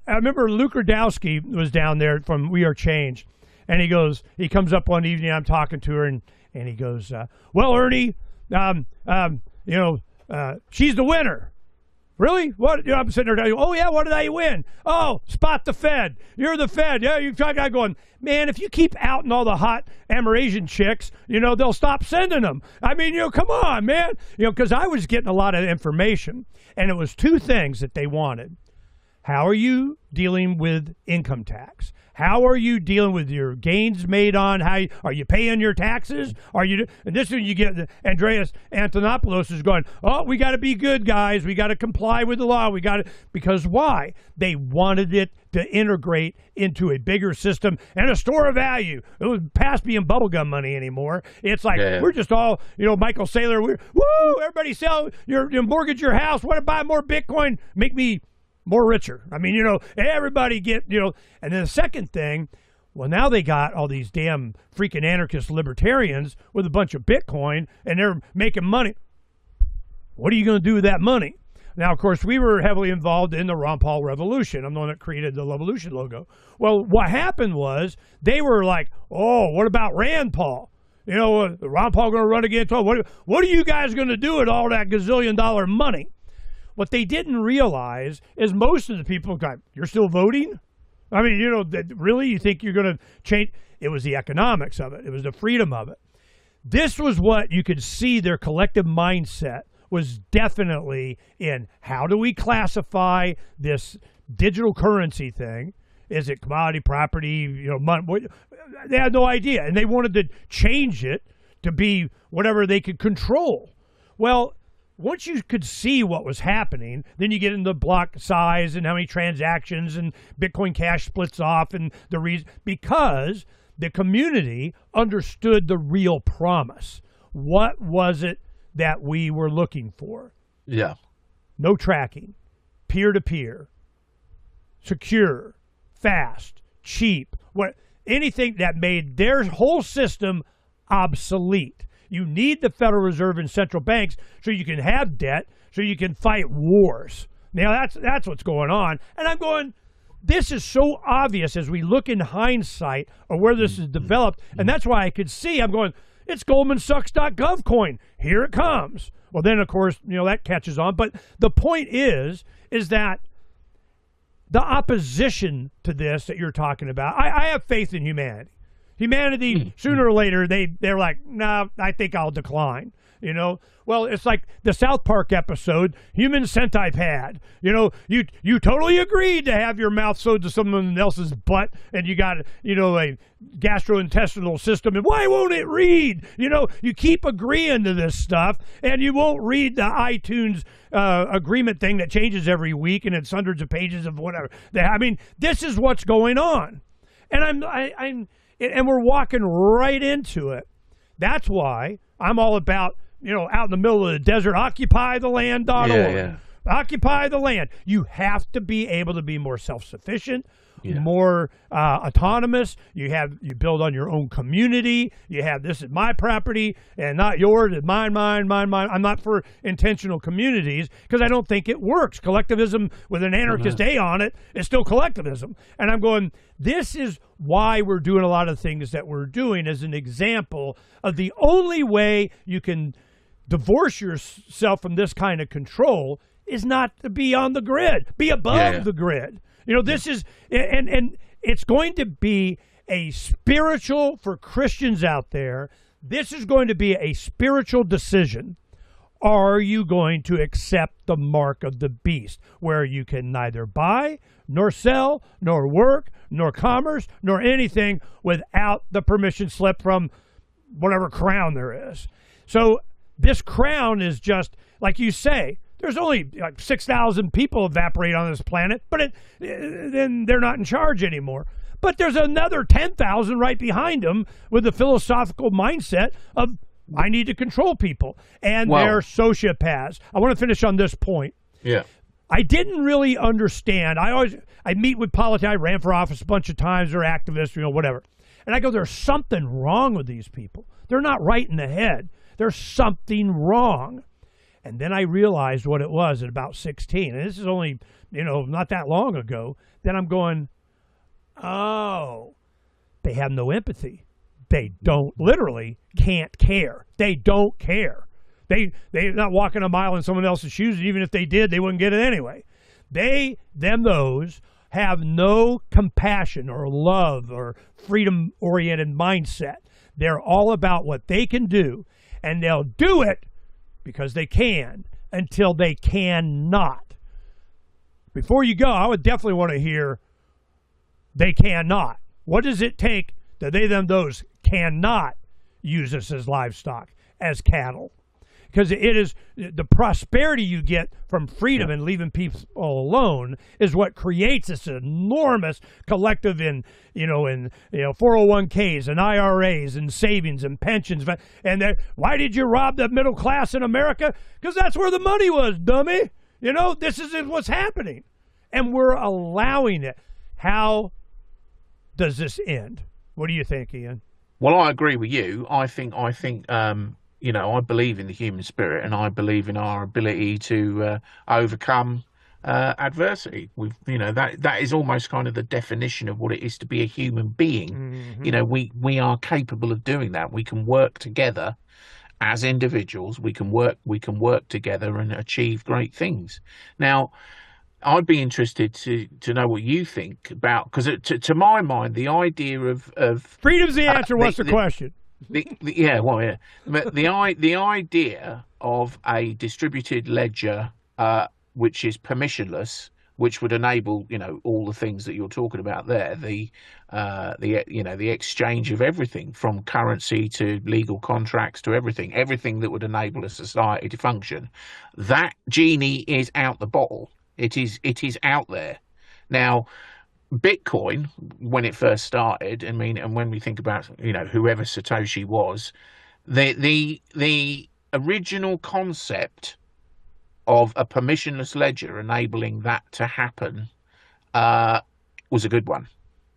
remember Luke Rudowski was down there from We Are Change, and he comes up one evening, I'm talking to her, and he goes, well, Ernie, she's the winner. Really? What? I'm sitting there. Oh yeah, what did I win? Oh, spot the Fed. You're the Fed. Yeah, you try going, man. If you keep outing all the hot Amerasian chicks, they'll stop sending them. I mean, come on, man. Because I was getting a lot of information, and it was two things that they wanted. How are you dealing with income tax? How are you dealing with your gains made on? Are you paying your taxes? And this is when you get Andreas Antonopoulos is going, oh, we got to be good guys. We got to comply with the law. Because why? They wanted it to integrate into a bigger system and a store of value. It was past being bubblegum money anymore. It's like, we're just all, Michael Saylor, woo, everybody sell your mortgage your house. Want to buy more Bitcoin? Make me more richer. I mean, everybody get, and then the second thing, well, now they got all these damn freaking anarchist libertarians with a bunch of Bitcoin, and they're making money. What are you going to do with that money? Now, of course, we were heavily involved in the Ron Paul Revolution. I'm the one that created the Revolution logo. Well, what happened was they were like, oh, what about Rand Paul? Ron Paul going to run against, what are you guys going to do with all that gazillion-dollar money? What they didn't realize is most of the people got, you're still voting? I mean, really? You think you're going to change? It was the economics of it. It was the freedom of it. This was what you could see their collective mindset was definitely in how do we classify this digital currency thing? Is it commodity, property, money? They had no idea. And they wanted to change it to be whatever they could control. Well, once you could see what was happening, then you get into block size and how many transactions and Bitcoin Cash splits off and the reason, because the community understood the real promise. What was it that we were looking for? Yeah. No tracking, peer-to-peer, secure, fast, cheap, anything that made their whole system obsolete. You need the Federal Reserve and central banks so you can have debt, so you can fight wars. Now that's what's going on. And I'm going, this is so obvious as we look in hindsight of where this is developed. And that's why I could see, I'm going, it's GoldmanSachs.gov coin. Here it comes. Well, then, of course, that catches on. But the point is that the opposition to this that you're talking about, I have faith in humanity. Humanity, sooner or later, they're like, no, I think I'll decline. Well, it's like the South Park episode, Human Centipede. You totally agreed to have your mouth sewed to someone else's butt, and you got, a gastrointestinal system, and why won't it read? You keep agreeing to this stuff, and you won't read the iTunes agreement thing that changes every week, and it's hundreds of pages of whatever. This is what's going on, and and we're walking right into it. That's why I'm all about, out in the middle of the desert, occupytheland.org. Yeah. Occupy the land. You have to be able to be more self-sufficient, more autonomous. You build on your own community. You have, this is my property and not yours. It's mine. I'm not for intentional communities because I don't think it works. Collectivism with an anarchist A on it is still collectivism. And I'm going, this is why we're doing a lot of things that we're doing as an example of the only way you can divorce yourself from this kind of control is not to be on the grid, be above the grid. This is, and it's going to be a spiritual, for Christians out there, this is going to be a spiritual decision. Are you going to accept the mark of the beast, where you can neither buy, nor sell, nor work, nor commerce, nor anything without the permission slip from whatever crown there is? So this crown is just, like you say, there's only like 6,000 people evaporate on this planet, but then they're not in charge anymore. But there's another 10,000 right behind them with the philosophical mindset of, I need to control people. And they're sociopaths. I want to finish on this point. Yeah. I didn't really understand. I meet with politicians. I ran for office a bunch of times. They're activists, whatever. And I go, there's something wrong with these people. They're not right in the head. There's something wrong. And then I realized what it was at about 16. And this is only, not that long ago. Then I'm going, oh, they have no empathy. They can't care. They don't care. They're not walking a mile in someone else's shoes. And even if they did, they wouldn't get it anyway. Those have no compassion or love or freedom-oriented mindset. They're all about what they can do. And they'll do it because they can until they cannot. Before you go, I would definitely want to hear they cannot. What does it take that those cannot use us as livestock, as cattle? Because it is the prosperity you get from freedom and leaving people alone is what creates this enormous collective in 401ks and IRAs and savings and pensions. And why did you rob the middle class in America? Because that's where the money was, dummy. This is what's happening, and we're allowing it. How does this end? What do you think, Iain? Well, I agree with you. I think. I believe in the human spirit, and I believe in our ability to overcome adversity. That is almost kind of the definition of what it is to be a human being. Mm-hmm. We are capable of doing that. We can work together as individuals. We can work together and achieve great things. Now, I'd be interested to know what you think about, because to my mind, the idea of freedom's the answer. What's the question? The idea of a distributed ledger, which is permissionless, which would enable all the things that you're talking about there, the exchange of everything from currency to legal contracts to everything that would enable a society to function. That genie is out the bottle. It is out there now. Bitcoin, when it first started, and when we think about whoever Satoshi was, the original concept of a permissionless ledger enabling that to happen was a good one,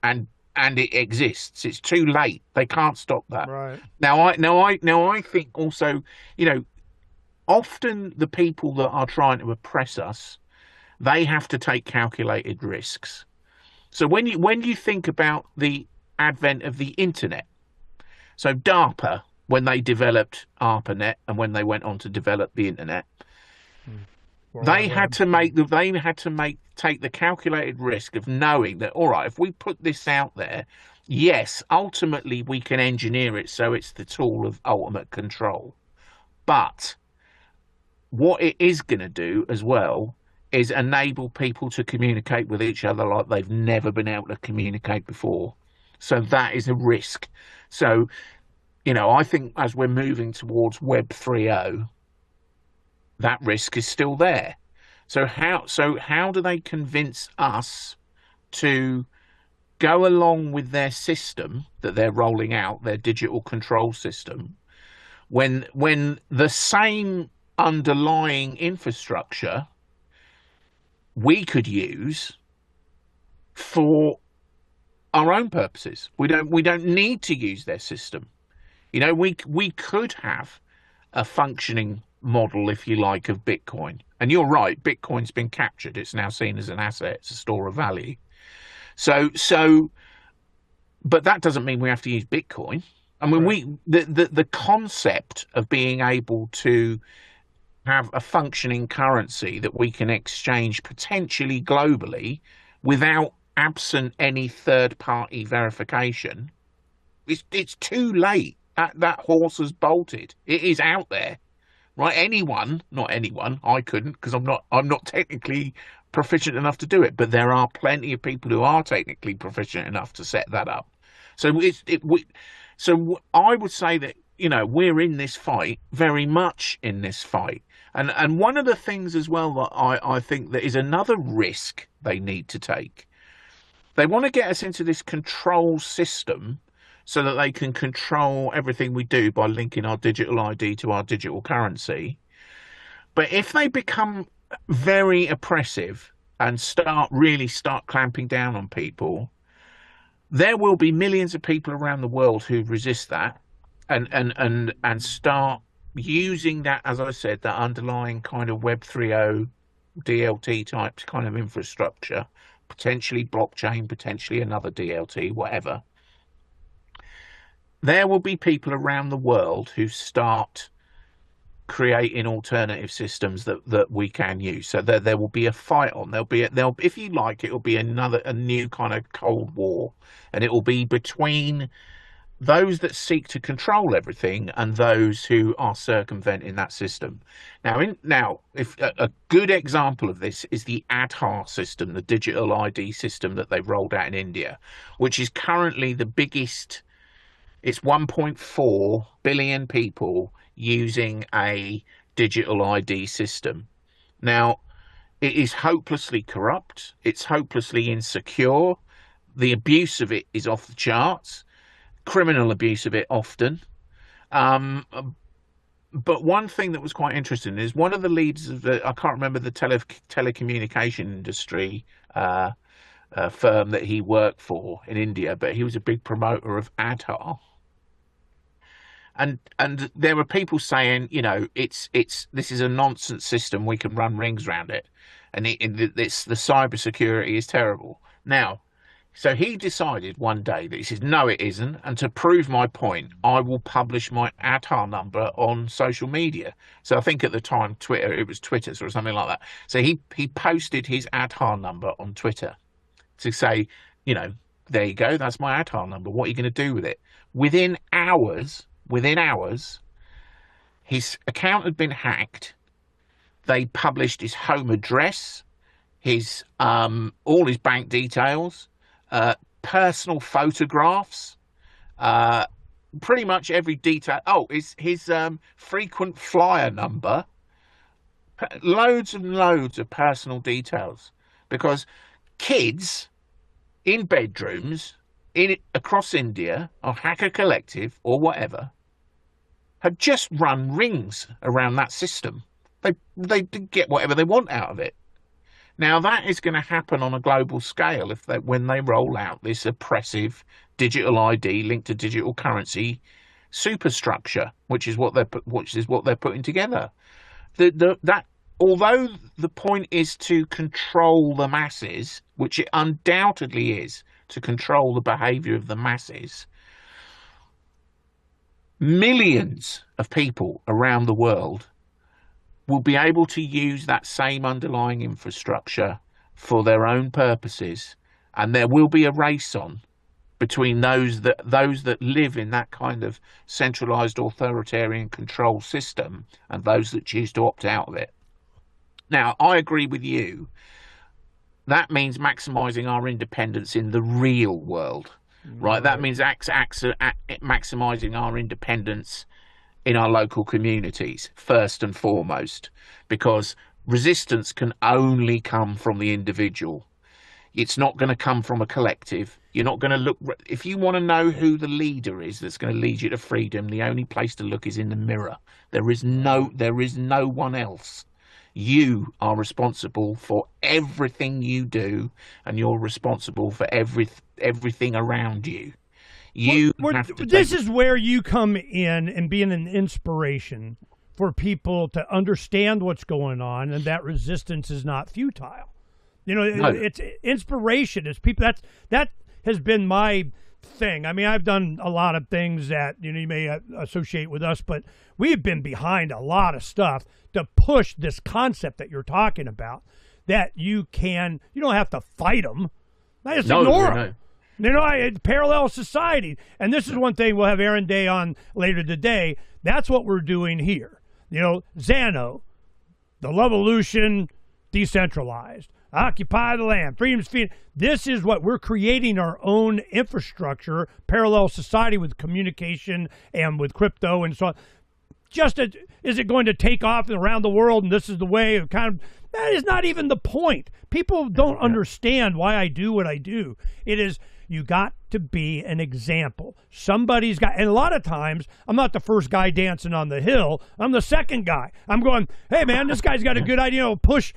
and it exists. It's too late. They can't stop that. Right. Now I think also, often the people that are trying to oppress us, they have to take calculated risks. So when you think about the advent of the internet, so DARPA, when they developed ARPANET and when they went on to develop the internet, they had to take the calculated risk of knowing that, all right, if we put this out there, yes, ultimately we can engineer it so it's the tool of ultimate control. But what it is going to do as well is enable people to communicate with each other like they've never been able to communicate before. So that is a risk. So, I think as we're moving towards Web 3.0, that risk is still there. So how do they convince us to go along with their system that they're rolling out, their digital control system, when the same underlying infrastructure we could use for our own purposes? We don't need to use their system. We could have a functioning model, if you like, of Bitcoin. And you're right, Bitcoin's been captured. It's now seen as an asset. It's a store of value. So, but that doesn't mean we have to use Bitcoin. I mean, the concept of being able to have a functioning currency that we can exchange potentially globally without absent any third-party verification, it's too late. That horse has bolted. It is out there. Right, not anyone. I couldn't, because I'm not technically proficient enough to do it. But there are plenty of people who are technically proficient enough to set that up. So so I would say that we're in this fight, very much in this fight. And one of the things as well that I think that is another risk they need to take. They want to get us into this control system so that they can control everything we do by linking our digital ID to our digital currency. But if they become very oppressive and start clamping down on people, there will be millions of people around the world who resist that and start using that, as I said, that underlying kind of Web 3.0 DLT type kind of infrastructure, potentially blockchain, potentially another DLT, whatever. There will be people around the world who start creating alternative systems that we can use. So there will be a fight on. If you like, it will be a new kind of Cold War, and it will be between those that seek to control everything and those who are circumventing that system. Now, if a good example of this is the Aadhaar system, the digital ID system that they've rolled out in India, which is currently the biggest. It's 1.4 billion people using a digital ID system. Now, it is hopelessly corrupt. It's hopelessly insecure. The abuse of it is off the charts. Criminal abuse of it often. But one thing that was quite interesting is one of the leaders of I can't remember the telecommunication industry firm that he worked for in India, but he was a big promoter of Aadhaar. And there were people saying, this is a nonsense system. We can run rings around it, and the cybersecurity is terrible. Now, so he decided one day that he says, no, it isn't. And to prove my point, I will publish my Aadhaar number on social media. So I think at the time, it was Twitter or something like that. So he posted his Aadhaar number on Twitter to say, there you go. That's my Aadhaar number. What are you going to do with it? Within hours, his account had been hacked. They published his home address, his all his bank details, personal photographs, pretty much every detail. Oh, his frequent flyer number, loads and loads of personal details, because kids in bedrooms across India, or Hacker Collective or whatever, had just run rings around that system. They get whatever they want out of it. Now, that is going to happen on a global scale when they roll out this oppressive digital ID linked to digital currency superstructure, which is what they're putting together. Although the point is to control the masses, which it undoubtedly is, to control the behaviour of the masses, millions of people around the world will be able to use that same underlying infrastructure for their own purposes, and there will be a race on between those that live in that kind of centralised authoritarian control system and those that choose to opt out of it. Now, I agree with you. That means maximising our independence in the real world, right? That means maximising our independence in our local communities, first and foremost, because resistance can only come from the individual. It's not going to come from a collective. You're not going to look. If you want to know who the leader is that's going to lead you to freedom, the only place to look is in the mirror. There is no one else. You are responsible for everything you do, and you're responsible for everything around you. This is where you come in and being an inspiration for people to understand what's going on, and that resistance is not futile. You know, No. It's inspiration. It's people that has been my thing. I mean, I've done a lot of things that you may associate with us, but we've been behind a lot of stuff to push this concept that you're talking about. That you don't have to fight them. Just ignore them. Parallel society. And this is one thing we'll have Aaron Day on later today. That's what we're doing here. Xano, the Levolution, decentralized. Occupy the land, freedom's feed. This is what we're creating, our own infrastructure, parallel society with communication and with crypto and so on. Is it going to take off around the world and this is the way of that is not even the point. People don't understand why I do what I do. It is, you got to be an example. Somebody's got, and a lot of times, I'm not the first guy dancing on the hill. I'm the second guy. I'm going, hey man, this guy's got a good idea. Push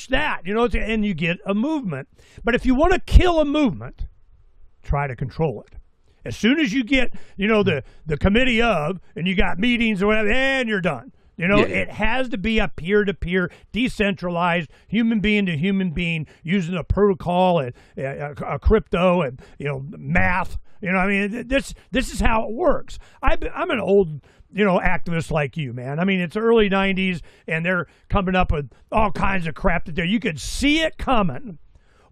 that, and you get a movement. But if you want to kill a movement, try to control it. As soon as you get, the committee of, and you got meetings or whatever, and you're done. It has to be a peer-to-peer, decentralized, human being to human being, using a protocol, a crypto, and math. This is how it works. I'm an old activist like you, man. I mean, it's early '90s, and they're coming up with all kinds of crap that you could see it coming.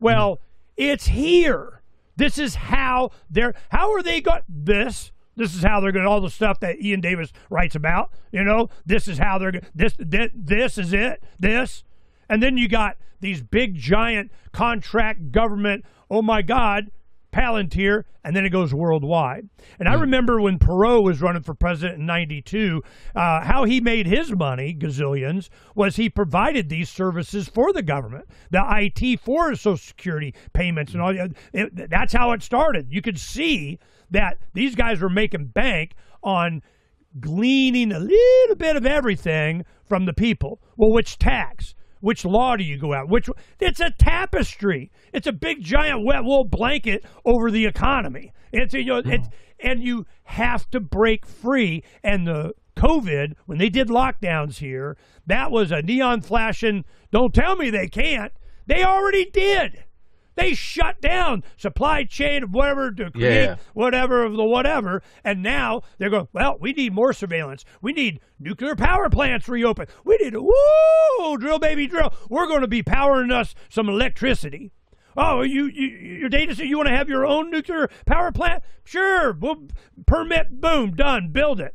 Well, it's here. This is how are they got this? This is how they're going to, all the stuff that Iain Davis writes about, this is how they're going, this is it, this. And then you got these big, giant contract government, oh my God, Palantir, and then it goes worldwide. And I remember when Perot was running for president in 92, how he made his money, gazillions, was he provided these services for the government, the IT for Social Security payments and all. That's how it started. You could see that these guys were making bank on gleaning a little bit of everything from the people. Well, which tax? Which law do you go out? It's a tapestry. It's a big, giant, wet wool blanket over the economy. And you have to break free. And the COVID, when they did lockdowns here, that was a neon flashing, don't tell me they can't. They already did. They shut down supply chain of whatever to create whatever of the whatever. And now they're going, well, we need more surveillance. We need nuclear power plants reopened. We need, drill, baby, drill. We're going to be powering us some electricity. Oh, your data said you want to have your own nuclear power plant? Sure. We'll permit, boom, done, build it.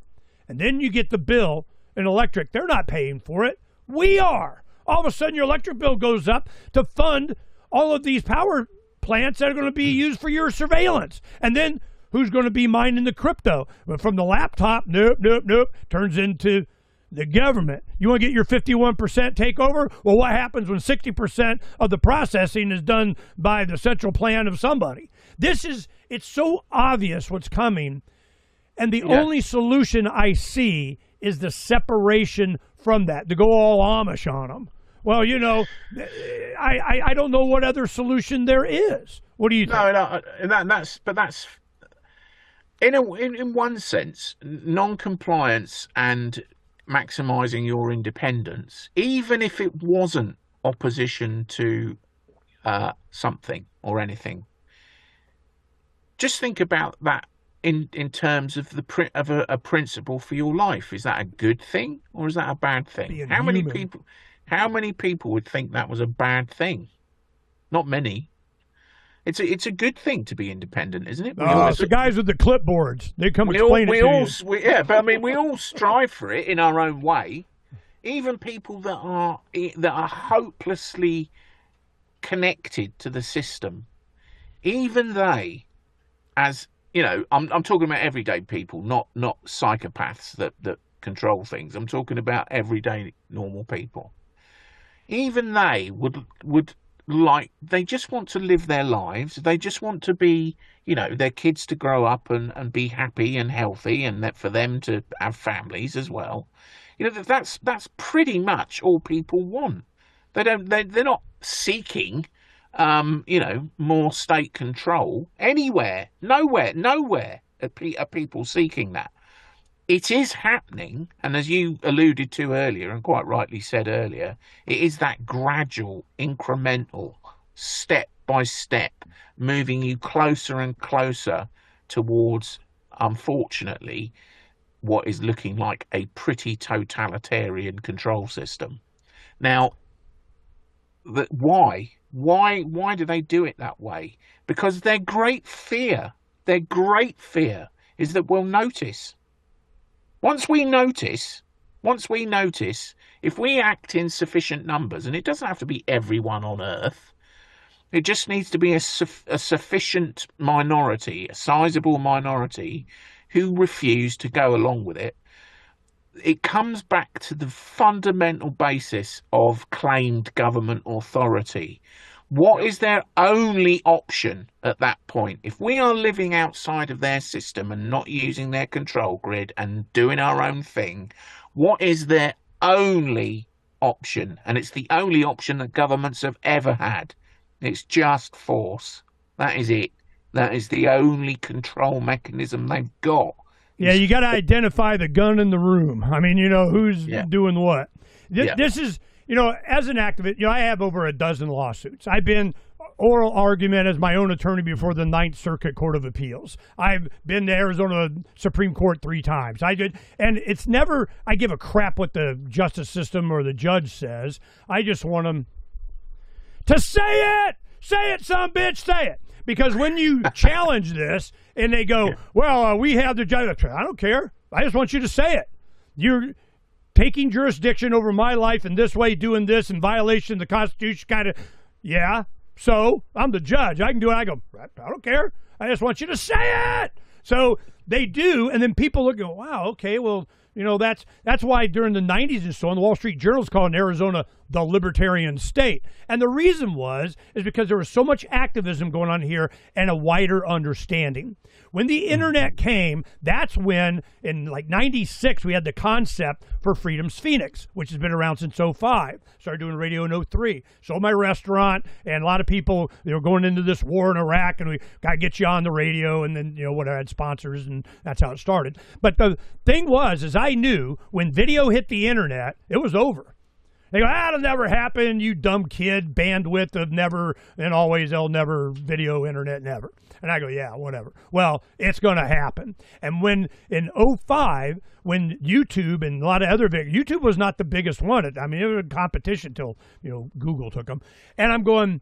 And then you get the bill in electric. They're not paying for it. We are. All of a sudden your electric bill goes up to fund all of these power plants that are going to be used for your surveillance. And then who's going to be mining the crypto? From the laptop, nope, turns into the government. You want to get your 51% takeover? Well, what happens when 60% of the processing is done by the central plan of somebody? It's so obvious what's coming. And the only solution I see is the separation from that, to go all Amish on them. Well, I don't know what other solution there is. What do you think? No, that's in one sense, non-compliance and maximising your independence, even if it wasn't opposition to something or anything. Just think about that in terms of a principle for your life. Is that a good thing or is that a bad thing? How many people would think that was a bad thing? Not many. It's a good thing to be independent, isn't it? It's the guys with the clipboards. They come explain it to you. Yeah, but I mean, we all strive for it in our own way. Even people that are hopelessly connected to the system, even they, as you know, I'm talking about everyday people, not psychopaths that control things. I'm talking about everyday normal people. Even they would like, they just want to live their lives. They just want to be, their kids to grow up and be happy and healthy, and that for them to have families as well. That's pretty much all people want. They're not seeking, more state control anywhere, nowhere are people seeking that. It is happening, and as you alluded to earlier, and quite rightly said earlier, it is that gradual, incremental, step by step, moving you closer and closer towards, unfortunately, what is looking like a pretty totalitarian control system. Now, why? Why do they do it that way? Because their great fear is that we'll notice. Once we notice, if we act in sufficient numbers, and it doesn't have to be everyone on Earth, it just needs to be a sufficient minority, a sizable minority, who refuse to go along with it. It comes back to the fundamental basis of claimed government authority. What is their only option at that point? If we are living outside of their system and not using their control grid and doing our own thing, what is their only option? And it's the only option that governments have ever had. It's just force. That is it. That is the only control mechanism they've got. Yeah, you got to identify the gun in the room. I mean, who's doing what. This is... as an activist, I have over a dozen lawsuits. I've been oral argument as my own attorney before the Ninth Circuit Court of Appeals. I've been to Arizona Supreme Court 3 times. And it's never, I give a crap what the justice system or the judge says. I just want them to say it. Say it, son bitch, say it. Because when you challenge this and they go, we have the judge. I don't care. I just want you to say it. You're taking jurisdiction over my life in this way, doing this in violation of the Constitution, so I'm the judge. I can do it. I go, I don't care. I just want you to say it. So they do, and then people look and go, wow, okay, well, that's why during the 90s and so on, the Wall Street Journal's calling Arizona the libertarian state. And the reason is because there was so much activism going on here and a wider understanding. When the internet came, that's when, in like 96, we had the concept for Freedom's Phoenix, which has been around since 05. Started doing radio in 03. Sold my restaurant, and a lot of people, they were going into this war in Iraq, and we got to get you on the radio, and then, I had sponsors, and that's how it started. But the thing is I knew when video hit the internet, it was over. They go, that'll never happen, you dumb kid, bandwidth of never and always, they'll never, video, internet, never. And I go, yeah, whatever. Well, it's going to happen. And when, in 05, when YouTube and a lot of other YouTube was not the biggest one. It was a competition till, Google took them. And I'm going,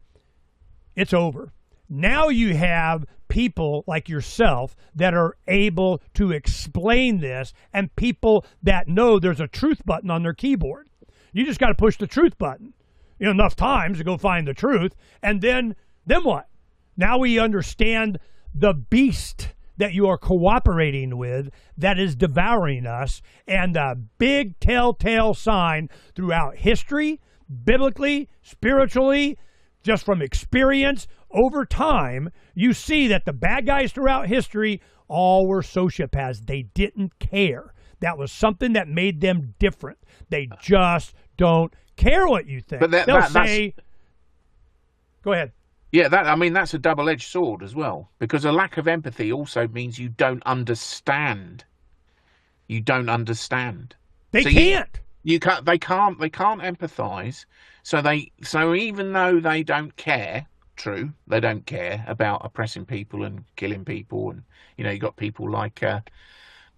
it's over. Now you have people like yourself that are able to explain this, and people that know there's a truth button on their keyboard. You just got to push the truth button, enough times to go find the truth. And then what? Now we understand the beast that you are cooperating with that is devouring us, and a big telltale sign throughout history, biblically, spiritually, just from experience, over time, you see that the bad guys throughout history all were sociopaths. They didn't care. That was something that made them different. They just don't care what you think. But They'll say, go ahead. Yeah, that's a double-edged sword as well, because a lack of empathy also means you don't understand. You don't understand. They can't. They can't empathise. So even though they don't care, they don't care about oppressing people and killing people, and you got people like the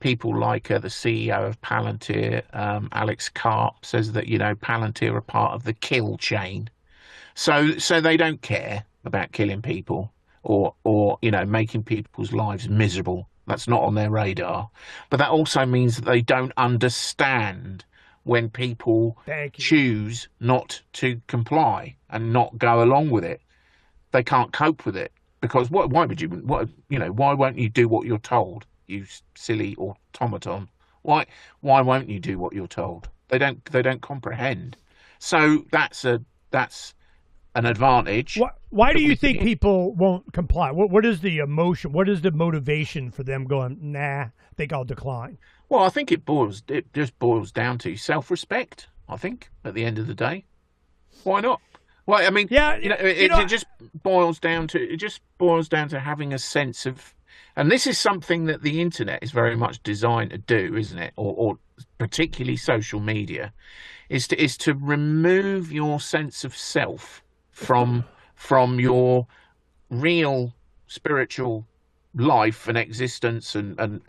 CEO of Palantir, Alex Karp, says that Palantir are part of the kill chain. So they don't care about killing people or making people's lives miserable. That's not on their radar. But that also means that they don't understand when people choose not to comply and not go along with it. They can't cope with it, because why won't you do what you're told, you silly automaton? Why won't you do what you're told? They don't comprehend. So that's an advantage. Why do you think people won't comply? What is the emotion? What is the motivation for them going, nah, I think I'll decline? Well, I think it just boils down to self-respect, I think, at the end of the day. Why not? Well, I mean, it just boils down to having a sense of, and this is something that the internet is very much designed to do, isn't it? Or particularly social media, is to remove your sense of self from your real spiritual life and existence and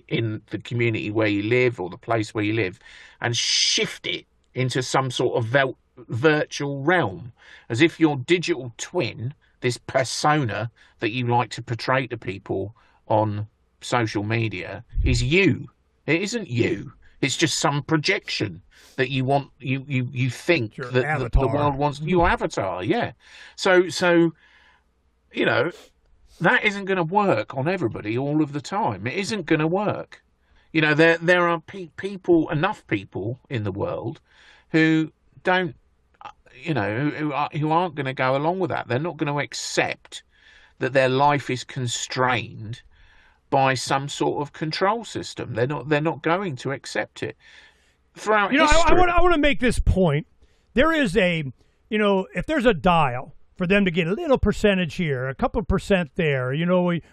in the community where you live or the place where you live, and shift it into some sort of virtual realm, as if your digital twin, this persona that you like to portray to people on social media, is you. It isn't you. It's just some projection that you want. You think that the world wants your avatar. Yeah. So that isn't going to work on everybody all of the time. It isn't going to work. There are enough people in the world who don't, who aren't going to go along with that. They're not going to accept that their life is constrained by some sort of control system. They're not going to accept it. Throughout history, I want to make this point. There is if there's a dial for them to get a little percentage here, a couple percent there,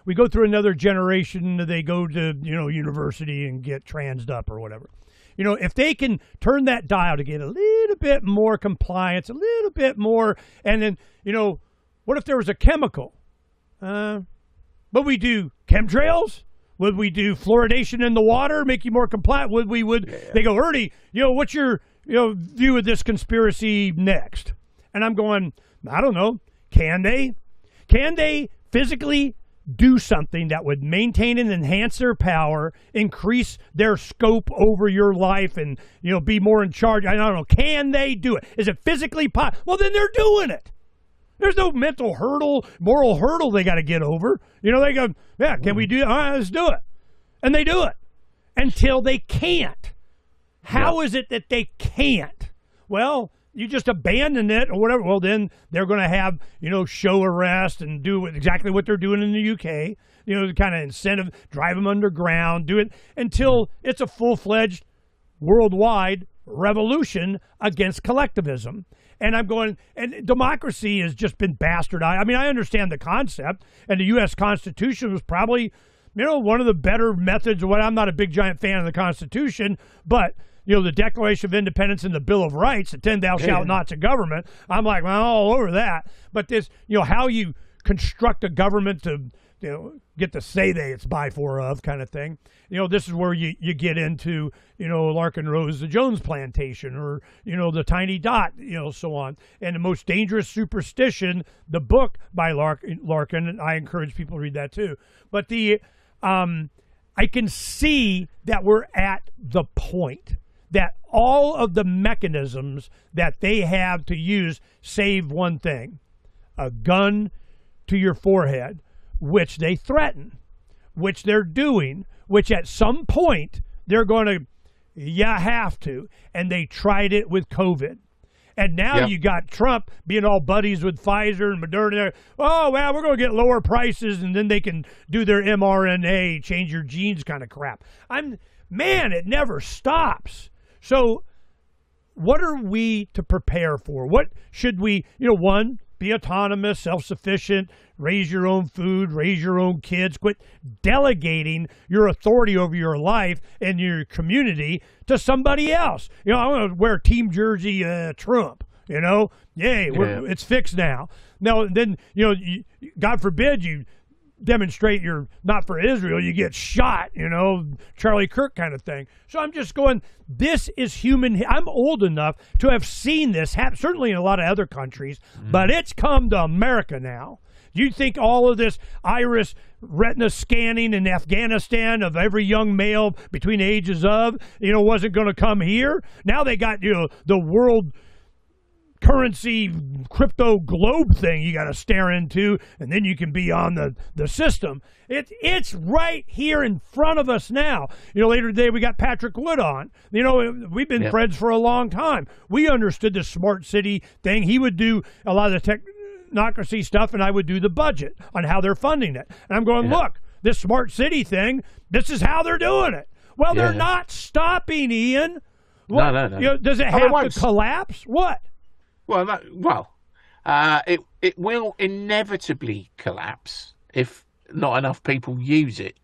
we go through another generation, they go to, university and get transed up or whatever. If they can turn that dial to get a little bit more compliance, a little bit more, and then, what if there was a chemical? Would we do chemtrails? Would we do fluoridation in the water, make you more compliant? They go, Ernie, what's your, view of this conspiracy next? And I'm going, I don't know. Can they physically do something that would maintain and enhance their power, increase their scope over your life, and be more in charge? I don't know. Can they do it? Is it physically possible? Well, then they're doing it. There's no mental hurdle, moral hurdle they got to get over. They go, yeah, can we do it? All right, let's do it. And they do it until they can't. How is it that they can't? Well, you just abandon it or whatever. Well, then they're going to have, show arrest and do exactly what they're doing in the UK. The kind of incentive, drive them underground, do it until it's a full-fledged worldwide revolution against collectivism. And I'm going, and democracy has just been bastardized. I mean, I understand the concept, and the U.S. Constitution was probably, one of the better methods. I'm not a big giant fan of the Constitution, but the Declaration of Independence and the Bill of Rights, the 10 thou shalt nots of government, I'm like, well, all over that. But this, how you construct a government to, get the say they it's by, for, of kind of thing. This is where you get into, Larkin Rose, the Jones Plantation, or, the Tiny Dot, so on. And the Most Dangerous Superstition, the book by Larkin, and I encourage people to read that too. But I can see that we're at the point that all of the mechanisms that they have to use save one thing: a gun to your forehead, which they threaten, which they're doing, which at some point they're going to, you have to. And they tried it with COVID. And now you got Trump being all buddies with Pfizer and Moderna. Oh, well, we're going to get lower prices, and then they can do their mRNA, change your genes kind of crap. It never stops. So what are we to prepare for? What should we, one, be autonomous, self-sufficient, raise your own food, raise your own kids, quit delegating your authority over your life and your community to somebody else. I want to wear team jersey Trump, yay, it's fixed now. Now, then, God forbid you demonstrate you're not for Israel, you get shot, Charlie Kirk kind of thing. So I'm just going, this is human. I'm old enough to have seen this happen, certainly in a lot of other countries, but it's come to America now. Do you think all of this iris retina scanning in Afghanistan of every young male between the ages of, wasn't going to come here? Now they got, the world currency crypto globe thing you got to stare into, and then you can be on the system. It's right here in front of us now. Later today we got Patrick Wood on. We've been friends for a long time. We understood the smart city thing. He would do a lot of the technocracy stuff, and I would do the budget on how they're funding it. And I'm going, look, this smart city thing, this is how they're doing it. Well, they're not stopping, Ian. What, no. Does it have to collapse? What? Well, it will inevitably collapse if not enough people use it.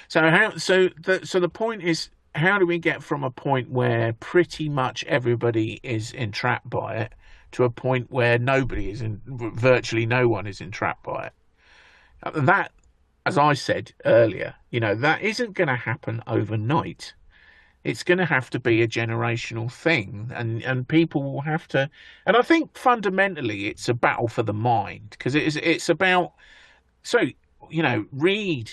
So the point is, how do we get from a point where pretty much everybody is entrapped by it to a point where virtually no one is entrapped by it? That, as I said earlier, that isn't going to happen overnight. It's going to have to be a generational thing, and people will have to. And I think fundamentally, it's a battle for the mind, because it's about. So read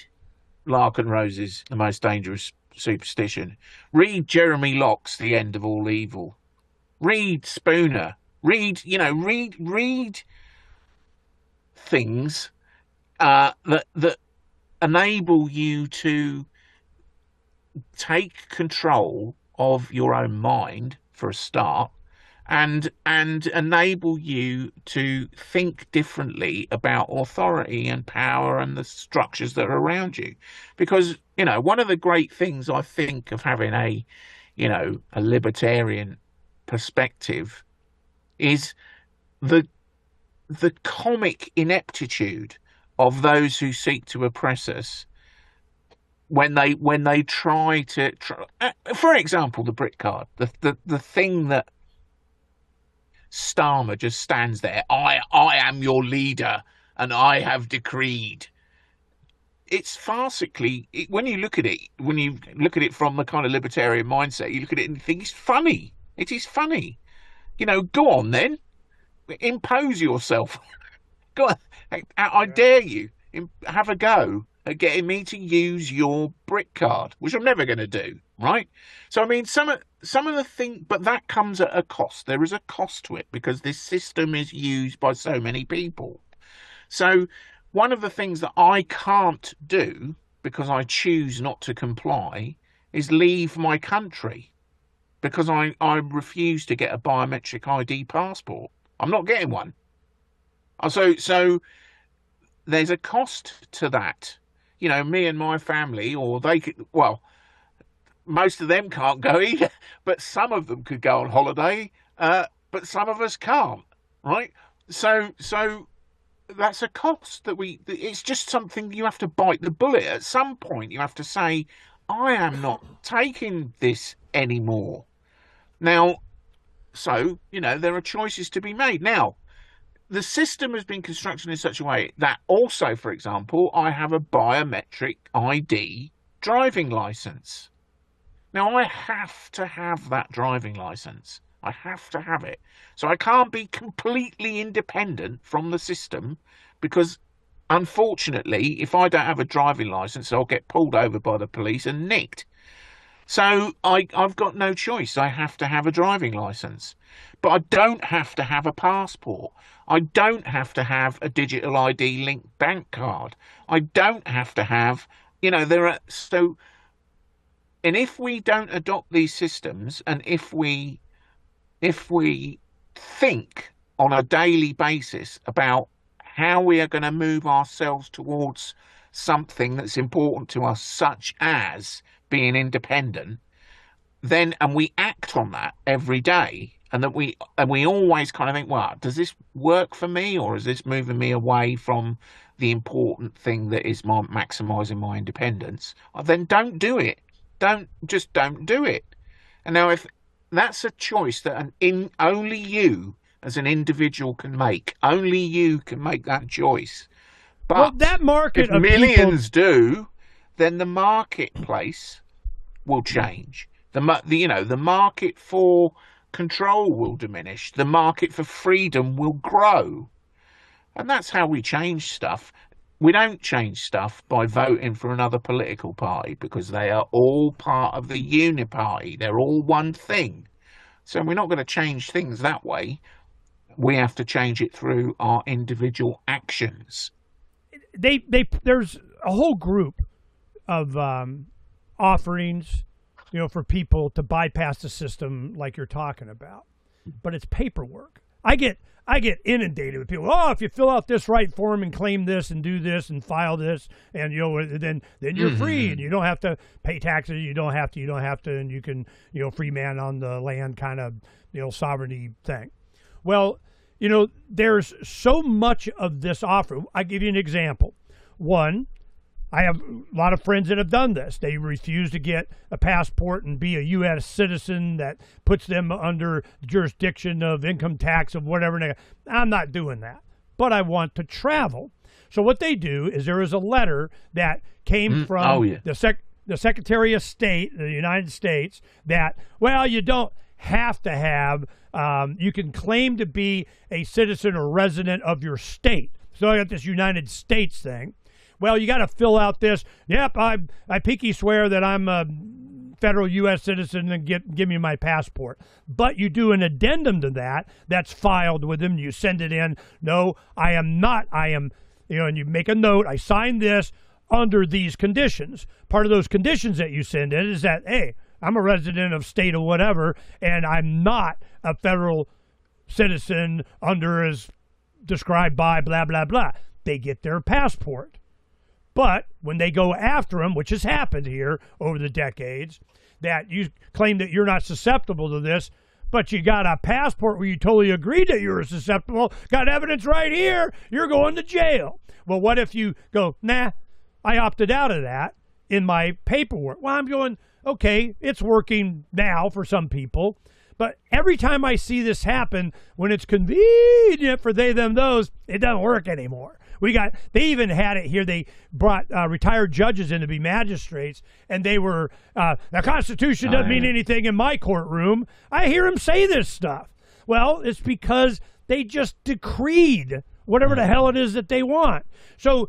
Larkin Rose's "The Most Dangerous Superstition." Read Jeremy Locke's "The End of All Evil." Read Spooner. Read things that enable you to take control of your own mind for a start, and enable you to think differently about authority and power and the structures that are around you. Because one of the great things I think of having a libertarian perspective is the comic ineptitude of those who seek to oppress us when they try to, for example, the Brit card, the thing that Starmer just stands there, I am your leader and I have decreed. It's farcically, when you look at it from the kind of libertarian mindset, you look at it and think it's funny. It is funny. Go on then, impose yourself. Go on, I dare you, have a go at getting me to use your brick card, which I'm never going to do, right? So I mean, some of the things, but that comes at a cost. There is a cost to it because this system is used by so many people. So one of the things that I can't do because I choose not to comply is leave my country, because I refuse to get a biometric ID passport. I'm not getting one. So there's a cost to that. Me and my family, or they could, well, most of them can't go either, but some of them could go on holiday, but some of us can't, right? So that's a cost it's just something you have to bite the bullet. At some point, you have to say, I am not taking this anymore. Now, so, there are choices to be made. Now, the system has been constructed in such a way that also, for example, I have a biometric ID driving license. Now, I have to have that driving license. I have to have it. So I can't be completely independent from the system, because, unfortunately, if I don't have a driving license, I'll get pulled over by the police and nicked. So I've got no choice. I have to have a driving license. But I don't have to have a passport. I don't have to have a digital ID linked bank card. I don't have to have, and if we don't adopt these systems, and if we think on a daily basis about how we are going to move ourselves towards something that's important to us, such as being independent, and we act on that every day, and that we always kind of think, well, does this work for me, or is this moving me away from the important thing that is maximising my independence? Then don't do it. Don't do it. And now, if that's a choice that only you as an individual can make, only you can make that choice. But well, that market if of millions do, then the marketplace will change. The market for control will diminish. The market for freedom will grow. And that's how we change stuff. We don't change stuff by voting for another political party, because they are all part of the uniparty. They're all one thing. So we're not going to change things that way. We have to change it through our individual actions. There's a whole group of offerings, for people to bypass the system like you're talking about, but it's paperwork. I get inundated with people. Oh, if you fill out this right form and claim this and do this and file this, and then you're free and you don't have to pay taxes. You don't have to, and you can free man on the land kind of sovereignty thing. Well, there's so much of this offer. I give you an example. One, I have a lot of friends that have done this. They refuse to get a passport and be a U.S. citizen that puts them under jurisdiction of income tax of whatever. I'm not doing that, but I want to travel. So what they do is there is a letter that came from the Secretary of State of the United States that, well, you don't have to have, you can claim to be a citizen or resident of your state. So I got this United States thing. Well, you got to fill out this. Yep, I pinky swear that I'm a federal U.S. citizen and give me my passport. But you do an addendum to that that's filed with them. You send it in. No, I am not. I am, and you make a note. I signed this under these conditions. Part of those conditions that you send in is that, hey, I'm a resident of state or whatever, and I'm not a federal citizen under as described by blah, blah, blah. They get their passport. But when they go after them, which has happened here over the decades, that you claim that you're not susceptible to this, but you got a passport where you totally agreed that you were susceptible, got evidence right here, you're going to jail. Well, what if you go, nah, I opted out of that in my paperwork? Well, I'm going, okay, it's working now for some people, but every time I see this happen, when it's convenient for they, them, those, it doesn't work anymore. They even had it here. They brought retired judges in to be magistrates, and they were, the Constitution doesn't mean anything in my courtroom. I hear them say this stuff. Well, it's because they just decreed whatever the hell it is that they want. So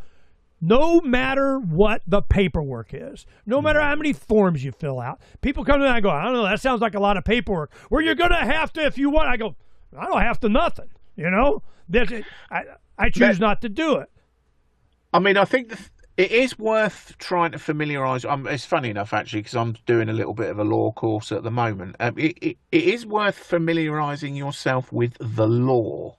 no matter what the paperwork is, no matter how many forms you fill out, people come to me and I go, I don't know, that sounds like a lot of paperwork. Well, you're going to have to if you want. I go, I don't have to nothing, I choose not to do it. I mean, I think it is worth trying to familiarise. It's funny enough, actually, because I'm doing a little bit of a law course at the moment. It is worth familiarising yourself with the law.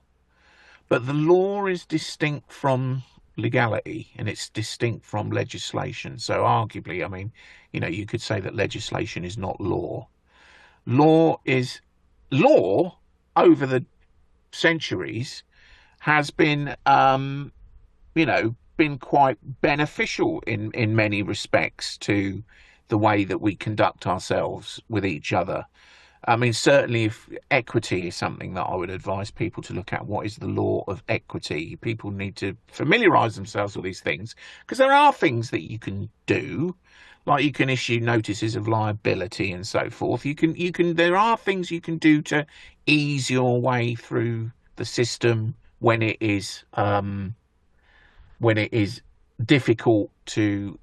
But the law is distinct from legality, and it's distinct from legislation. So arguably, I mean, you could say that legislation is not law. Law over the centuries has been, been quite beneficial in many respects to the way that we conduct ourselves with each other. I mean, certainly if equity is something that I would advise people to look at. What is the law of equity? People need to familiarise themselves with these things, because there are things that you can do, like you can issue notices of liability and so forth. There are things you can do to ease your way through the system when it is difficult to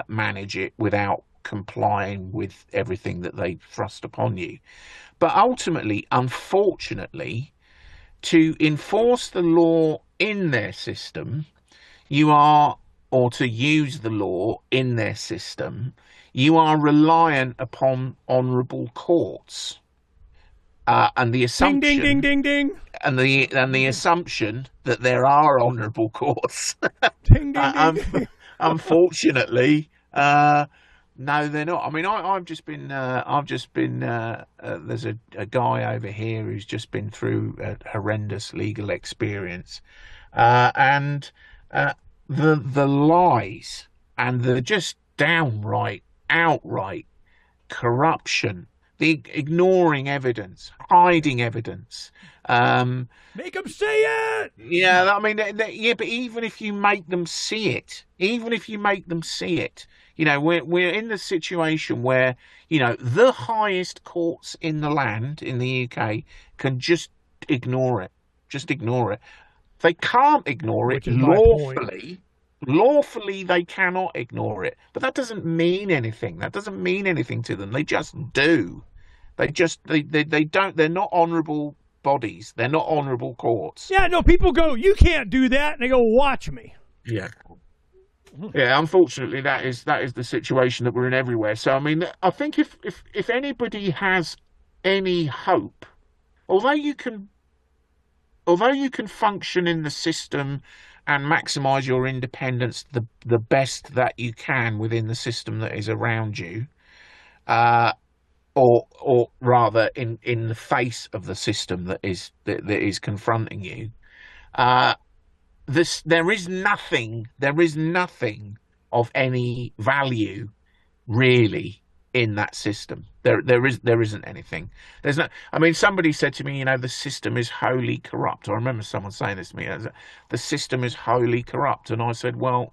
manage it without complying with everything that they thrust upon you. But ultimately, unfortunately, to enforce the law in their system, or to use the law in their system, you are reliant upon honourable courts. And the assumption, ding, ding, ding, ding, ding. And the assumption that there are honourable courts. Ding, ding, ding, ding. Unfortunately, No, they're not. I mean, I've just been, there's a guy over here who's just been through a horrendous legal experience, and the lies and the just outright corruption, the ignoring evidence, hiding evidence. Make them say it. Yeah, I mean, yeah, but even if you make them see it, we're in the situation where, the highest courts in the land, in the UK, can just ignore it. Just ignore it. They can't ignore it lawfully. Lawfully, they cannot ignore it. But that doesn't mean anything. That doesn't mean anything to them. They just do. They don't. They're not honourable bodies. They're not honourable courts. Yeah, no, people go, you can't do that, and they go, watch me. Yeah. Yeah, unfortunately, that is the situation that we're in everywhere. So, I mean, I think if anybody has any hope, although you can function in the system and maximise your independence the best that you can within the system that is around you, or rather in the face of the system that is confronting you, there is nothing of any value really in that system. There isn't anything. There's no. I mean, somebody said to me, the system is wholly corrupt. I remember someone saying this to me. The system is wholly corrupt, and I said, well,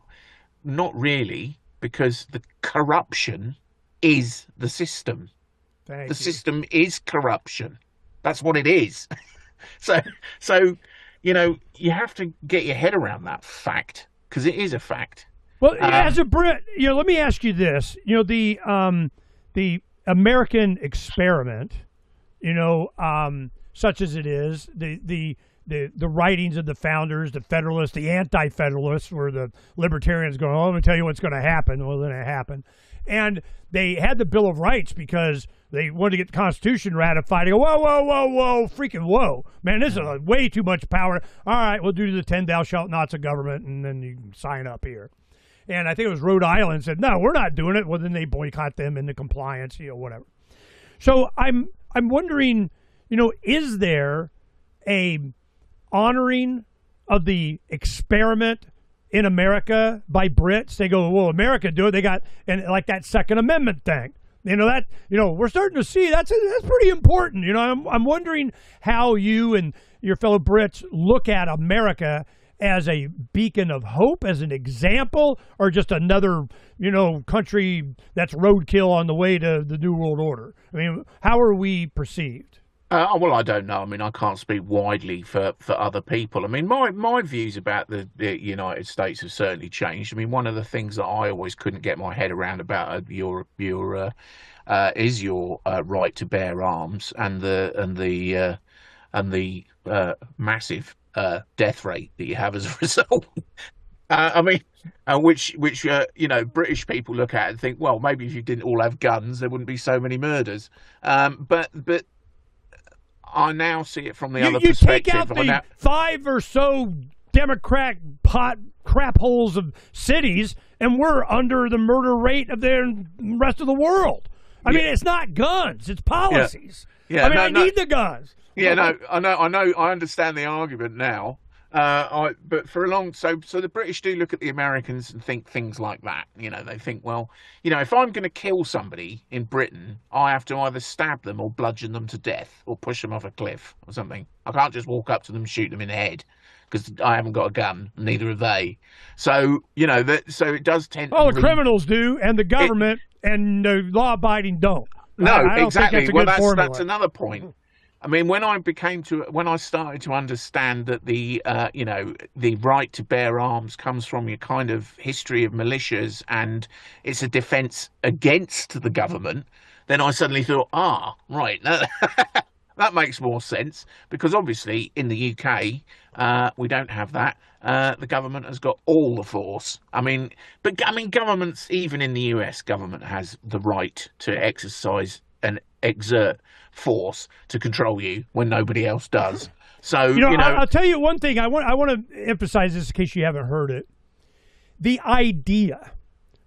not really, because the corruption is the system. The system is corruption. That's what it is. So you have to get your head around that fact, because it is a fact. Well, as a Brit, let me ask you this. The American experiment, such as it is, the writings of the founders, the Federalists, the Anti-Federalists, where the Libertarians go, oh, let me tell you what's going to happen. Well, then it happened. And they had the Bill of Rights because they wanted to get the Constitution ratified. They go, whoa, freaking whoa. Man, this is way too much power. All right, we'll do the 10 thou shalt nots of government, and then you can sign up here. And I think it was Rhode Island said, no, we're not doing it. Well, then they boycott them into compliance, whatever. So I'm wondering, is there a honoring of the experiment in America by Brits? They go, well, America do it. They got, and like that Second Amendment thing. We're starting to see that's pretty important. I'm wondering how you and your fellow Brits look at America as a beacon of hope, as an example, or just another, country that's roadkill on the way to the New World Order. I mean, how are we perceived? Well, I don't know. I mean, I can't speak widely for other people. I mean, my views about the United States have certainly changed. I mean, one of the things that I always couldn't get my head around about is your right to bear arms and the massive death rate that you have as a result. I mean, which British people look at and think, well, maybe if you didn't all have guns, there wouldn't be so many murders. But I now see it from the other perspective. You take out the 5 or so Democrat crap holes of cities, and we're under the murder rate of the rest of the world. I mean, it's not guns; it's policies. Yeah, I need the guns. Yeah, no, I know, I understand the argument now. But for a long, so the British do look at the Americans and think things like that. They think, well, if I'm going to kill somebody in Britain, I have to either stab them or bludgeon them to death or push them off a cliff or something. I can't just walk up to them and shoot them in the head because I haven't got a gun. Neither have they. So so it does tend. Oh, the criminals do, and the government and the law-abiding don't. No, I don't exactly. Think that's another point. I mean, when I started to understand that the right to bear arms comes from your kind of history of militias and it's a defence against the government, then I suddenly thought, right, that makes more sense, because obviously in the UK we don't have that. The government has got all the force. But governments, even in the US, government has the right to exercise and exert force to control you when nobody else does. So I'll tell you one thing. I want to emphasize this in case you haven't heard it. The idea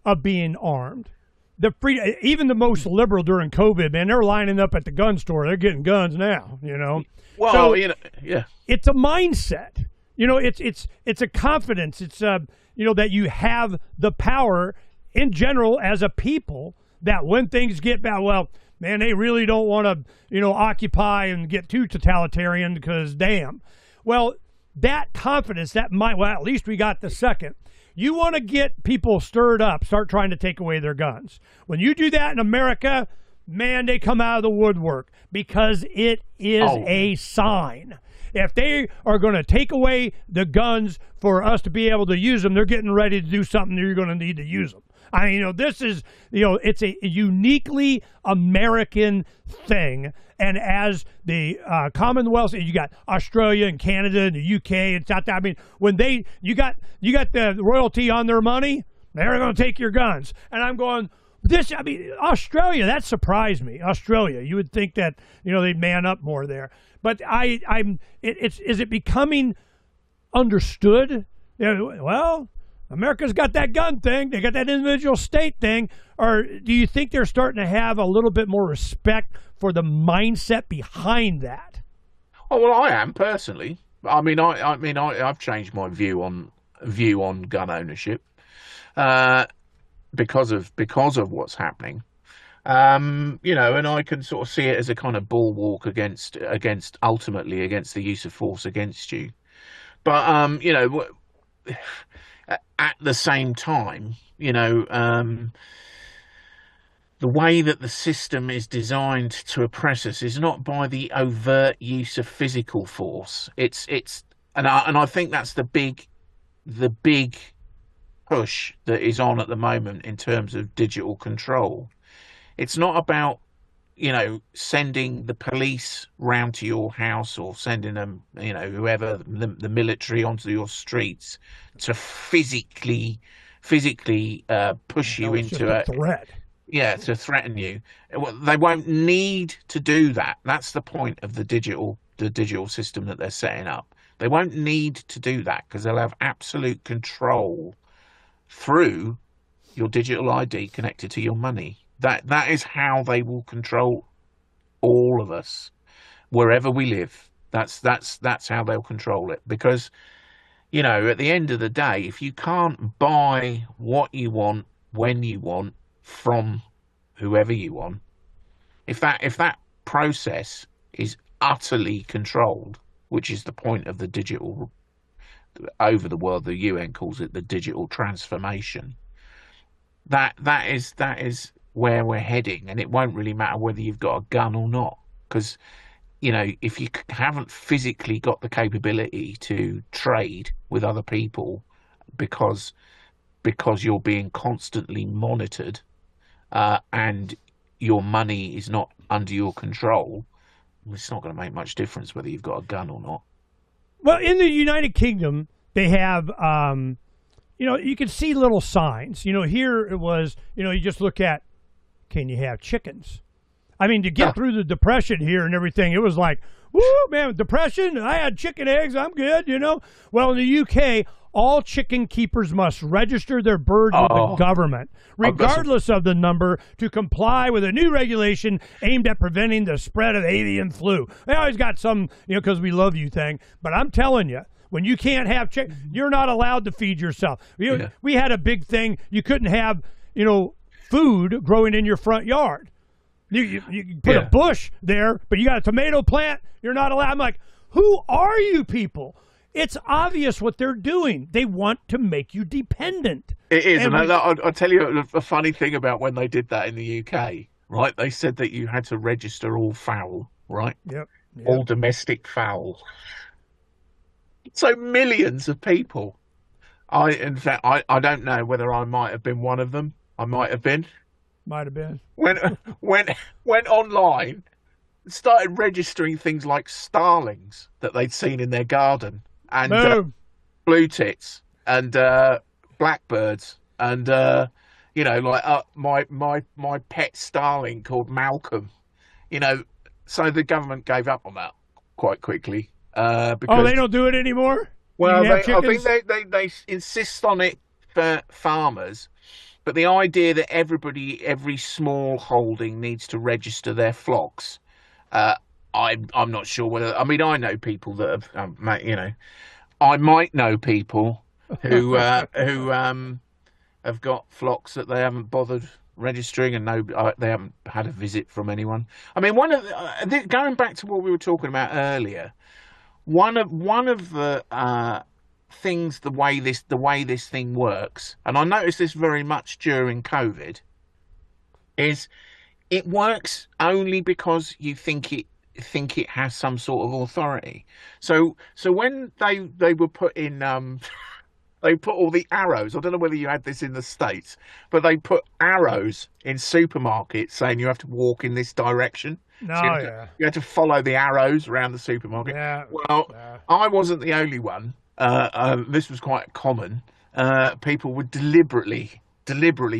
of being armed the free, even the most liberal during COVID, man, they're lining up at the gun store. They're getting guns now, you know. Well, so yeah. It's a mindset. You know, it's a confidence. It's you know, that you have the power in general as a people, that when things get bad, well, man, they really don't want to, you know, occupy and get too totalitarian because damn. Well, that confidence, that might, well, at least we got the second. You want to get people stirred up, start trying to take away their guns. When you do that in America, man, they come out of the woodwork because it is a sign. If they are going to take away the guns for us to be able to use them, they're getting ready to do something, you're going to need to use them. I mean, you know, this is, you know, it's a uniquely American thing. And as the Commonwealth, you got Australia and Canada and the UK and South. I mean, when you got the royalty on their money, they're going to take your guns. And I'm going, Australia, that surprised me. Australia, you would think that, you know, they'd man up more there. But is it becoming understood? You know, well, America's got that gun thing. They got that individual state thing. Or do you think they're starting to have a little bit more respect for the mindset behind that? Oh, well, I am personally. I mean, I've changed my view on gun ownership because of what's happening. You know, and I can sort of see it as a kind of bulwark against ultimately against the use of force against you. But you know, at the same time, you know, the way that the system is designed to oppress us is not by the overt use of physical force. And I think that's the big push that is on at the moment in terms of digital control. It's not about, you know, sending the police round to your house or sending them, you know, whoever, the military onto your streets to physically push you into a threat. Yeah, to threaten you. They won't need to do that. That's the point of the digital system that they're setting up. They won't need to do that because they'll have absolute control through your digital ID connected to your money. That is how they will control all of us, wherever we live. That's how they'll control it. Because, you know, at the end of the day, if you can't buy what you want when you want from whoever you want, if that process is utterly controlled, which is the point of the digital over the world, the UN calls it the digital transformation. That is where we're heading, and it won't really matter whether you've got a gun or not, because, you know, if you haven't physically got the capability to trade with other people because you're being constantly monitored and your money is not under your control, it's not going to make much difference whether you've got a gun or not. Well, in the United Kingdom, they have, you know, you can see little signs. You know, here it was, you know, you just look at, can you have chickens? I mean, to get through the depression here and everything, it was like, woo, man, depression, I had chicken eggs, I'm good, you know. Well, in the UK, all chicken keepers must register their birds with the government, regardless of the number, to comply with a new regulation aimed at preventing the spread of avian flu. They always got some, you know, because we love you thing. But I'm telling you, when you can't have chicken, you're not allowed to feed yourself. We had a big thing. You couldn't have, you know, food growing in your front yard. You put a bush there, but you got a tomato plant, you're not allowed. I'm like, who are you people? It's obvious what they're doing. They want to make you dependent. It is. And I'll tell you a funny thing about when they did that in the UK, right? They said that you had to register all fowl, right? Yep. All domestic fowl. So millions of people. In fact, I don't know whether I might have been one of them. I might have been. Might have been. Went online, started registering things like starlings that they'd seen in their garden, and blue tits, and blackbirds, and you know, like my pet starling called Malcolm. You know, so the government gave up on that quite quickly. Because, they don't do it anymore? Well, I think they insist on it for farmers, But the idea that every small holding needs to register their flocks, I'm not sure whether. I mean, I know people that have, I might know people who have got flocks that they haven't bothered registering, and they haven't had a visit from anyone. I mean, going back to what we were talking about earlier, one of the things, the way this thing works, and I noticed this very much during COVID, is it works only because you think it has some sort of authority. So when they were putting they put all the arrows. I don't know whether you had this in the States, but they put arrows in supermarkets saying you have to walk in this direction. No, so you had to follow the arrows around the supermarket. Yeah. Well, I wasn't the only one. This was quite common. People would deliberately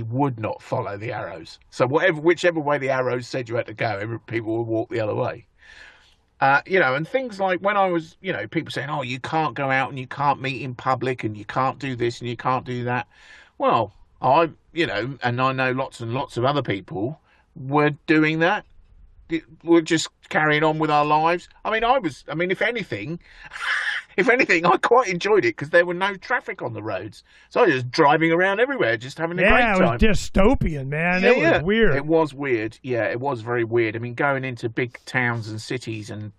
would not follow the arrows. So whichever way the arrows said you had to go, people would walk the other way. And things like when I was, people saying, oh, you can't go out and you can't meet in public and you can't do this and you can't do that. Well, and I know lots and lots of other people were doing that. We're just carrying on with our lives. I mean, if anything, I quite enjoyed it because there were no traffic on the roads. So I was just driving around everywhere, just having a great time. Yeah, it was dystopian, man. It was weird. It was weird. Yeah, it was very weird. I mean, going into big towns and cities and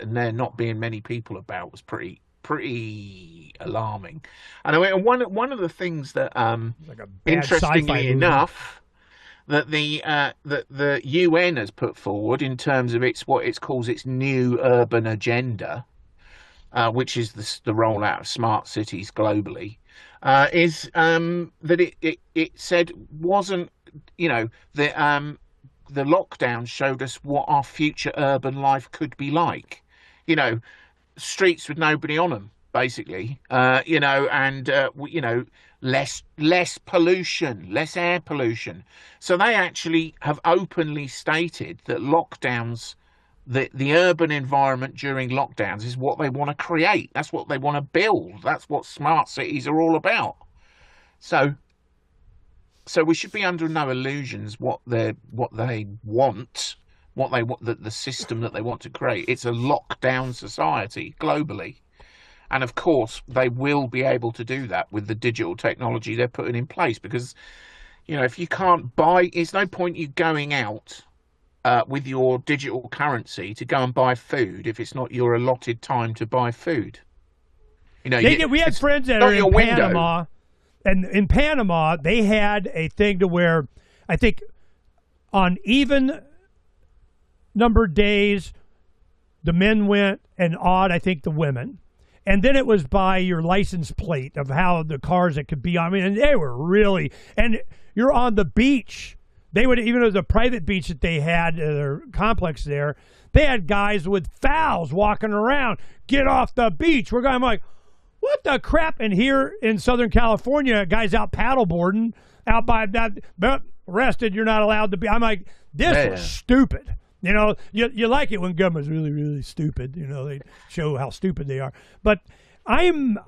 there not being many people about was pretty alarming. And I mean, one of the things that, interestingly enough, that the UN has put forward in terms of what it calls its new urban agenda, which is the rollout of smart cities globally, is that it said wasn't, the lockdown showed us what our future urban life could be like, streets with nobody on them, basically, less pollution, less air pollution. So they actually have openly stated that lockdowns, the urban environment during lockdowns is what they want to create. That's what they want to build. That's what smart cities are all about. So we should be under no illusions what they want, the system that they want to create. It's a lockdown society globally. And of course, they will be able to do that with the digital technology they're putting in place, because, if you can't buy, it's no point you going out with your digital currency to go and buy food if it's not your allotted time to buy food. We had friends that are in Panama, and in Panama, they had a thing to where, I think, on even numbered days, the men went, and odd, I think, the women. And then it was by your license plate of how the cars it could be on. I mean, and they were really, and you're on the beach. They would, even though the private beach that they had, their complex there, they had guys with fouls walking around. Get off the beach. I'm like, what the crap? And here in Southern California, guys out paddleboarding, out by that, arrested, you're not allowed to be. I'm like, this is stupid. You like it when government's really, really stupid. They show how stupid they are. But I'm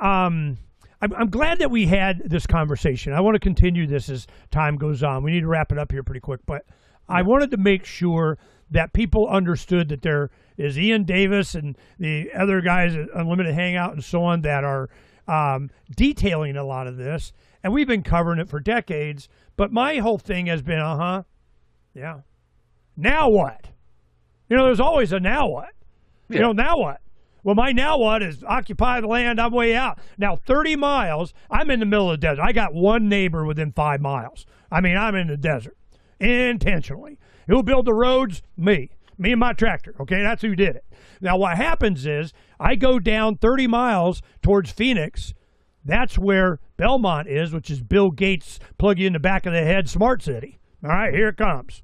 glad that we had this conversation. I want to continue this as time goes on. We need to wrap it up here pretty quick. But I wanted to make sure that people understood that there is Iain Davis and the other guys at Unlimited Hangout and so on that are detailing a lot of this. And we've been covering it for decades. But my whole thing has been, yeah. Now what? There's always a now what. Yeah. Now what? Well, my now what is occupy the land, I'm way out. Now, 30 miles, I'm in the middle of the desert. I got one neighbor within 5 miles. I mean, I'm in the desert intentionally. Who'll build the roads? Me and my tractor. Okay, that's who did it. Now, what happens is I go down 30 miles towards Phoenix. That's where Belmont is, which is Bill Gates' plug you in the back of the head smart city. All right, here it comes.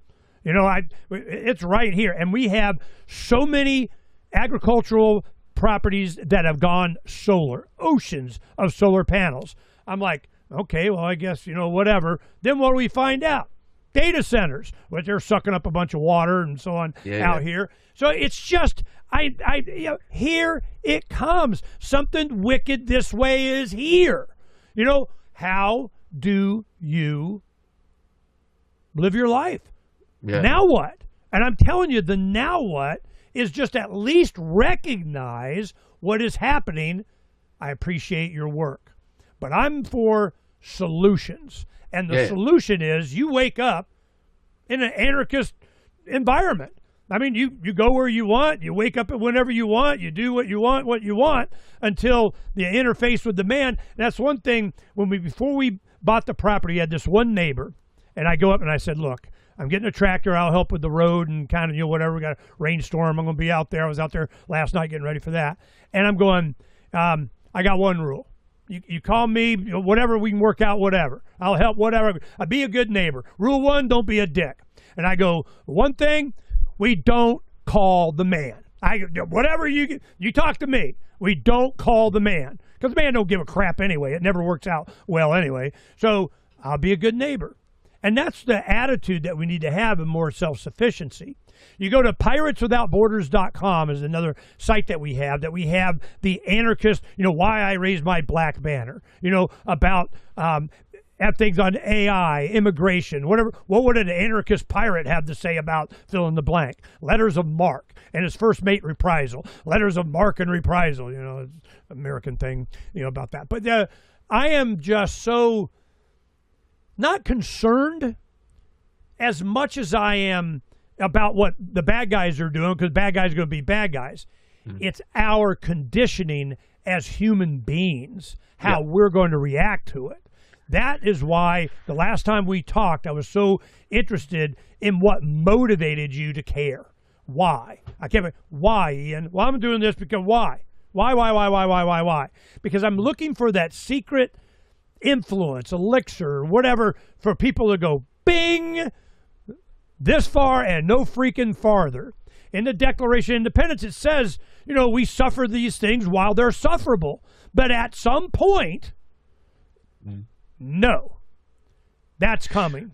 It's right here. And we have so many agricultural properties that have gone solar, oceans of solar panels. I'm like, okay, well, I guess, whatever. Then what do we find out? Data centers, which they're sucking up a bunch of water and so on out here. So it's just, here it comes. Something wicked this way is here. How do you live your life. Yeah. Now what? And I'm telling you, the now what is just at least recognize what is happening. I appreciate your work, but I'm for solutions. And the solution is you wake up in an anarchist environment. I mean, you go where you want, you wake up whenever you want, you do what you want until the interface with the man. And that's one thing, before we bought the property, I had this one neighbor, and I go up and I said, look, I'm getting a tractor, I'll help with the road and kind of, whatever, we got a rainstorm, I'm going to be out there. I was out there last night getting ready for that. And I'm going, I got one rule. You call me, whatever, we can work out whatever. I'll help, whatever. I'll be a good neighbor. Rule 1, don't be a dick. And I go, one thing, we don't call the man. Whatever you talk to me, we don't call the man. Because the man don't give a crap anyway. It never works out well anyway. So I'll be a good neighbor. And that's the attitude that we need to have in more self-sufficiency. You go to pirateswithoutborders.com is another site that we have the anarchist, why I raised my black banner, about have things on AI, immigration, whatever. What would an anarchist pirate have to say about fill in the blank? Letters of marque and his first mate reprisal. Letters of marque and reprisal, it's an American thing, about that. But I am just so not concerned as much as I am about what the bad guys are doing, because bad guys are going to be bad guys. It's our conditioning as human beings, how we're going to react to it. That is why the last time we talked, I was so interested in what motivated you to care. Why? I can't. Why, Ian? Well, I'm doing this because why? Why? Because I'm looking for that secret influence, elixir, whatever, for people to go, bing, this far and no freaking farther. In the Declaration of Independence, it says, we suffer these things while they're sufferable. But at some point, no, that's coming.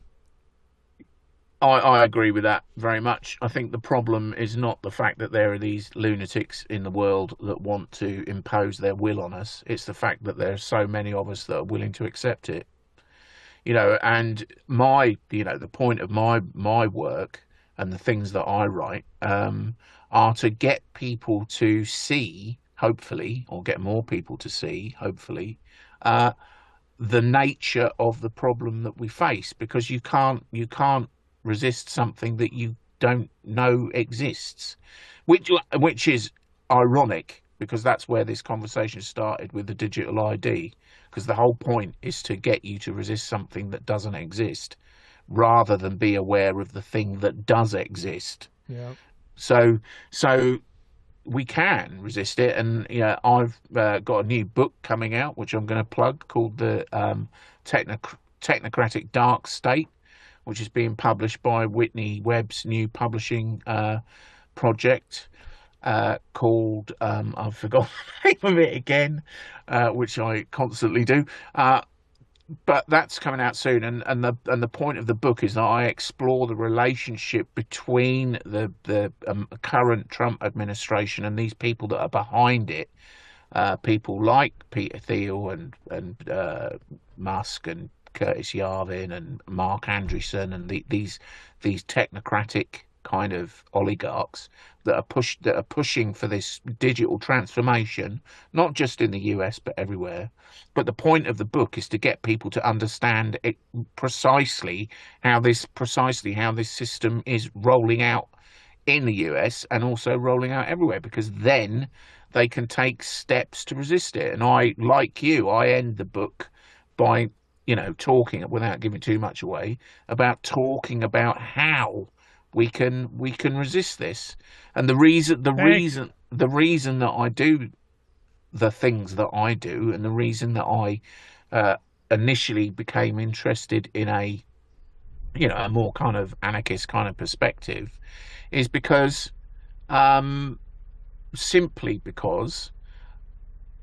I agree with that very much. I think the problem is not the fact that there are these lunatics in the world that want to impose their will on us. It's the fact that there are so many of us that are willing to accept it. And the point of my work and the things that I write are to get people to see, hopefully, or get more people to see, hopefully, the nature of the problem that we face, because you can't resist something that you don't know exists, which is ironic, because that's where this conversation started with the digital ID, because the whole point is to get you to resist something that doesn't exist rather than be aware of the thing that does exist. Yeah. So we can resist it, and I've got a new book coming out which I'm going to plug, called the Technocratic Dark State, which is being published by Whitney Webb's new publishing project, called I've forgotten the name of it again, which I constantly do. But that's coming out soon, and the point of the book is that I explore the relationship between the current Trump administration and these people that are behind it, people like Peter Thiel and Musk and Curtis Yarvin and Mark Andreessen and these technocratic kind of oligarchs that are pushing for this digital transformation, not just in the US but everywhere. But the point of the book is to get people to understand it precisely how this system is rolling out in the US and also rolling out everywhere, because then they can take steps to resist it. And I, like you, I end the book by talking, without giving too much away, about talking about how we can resist this. And the reason that I do the things that I do, and the reason that I initially became interested in a more kind of anarchist kind of perspective, is because simply because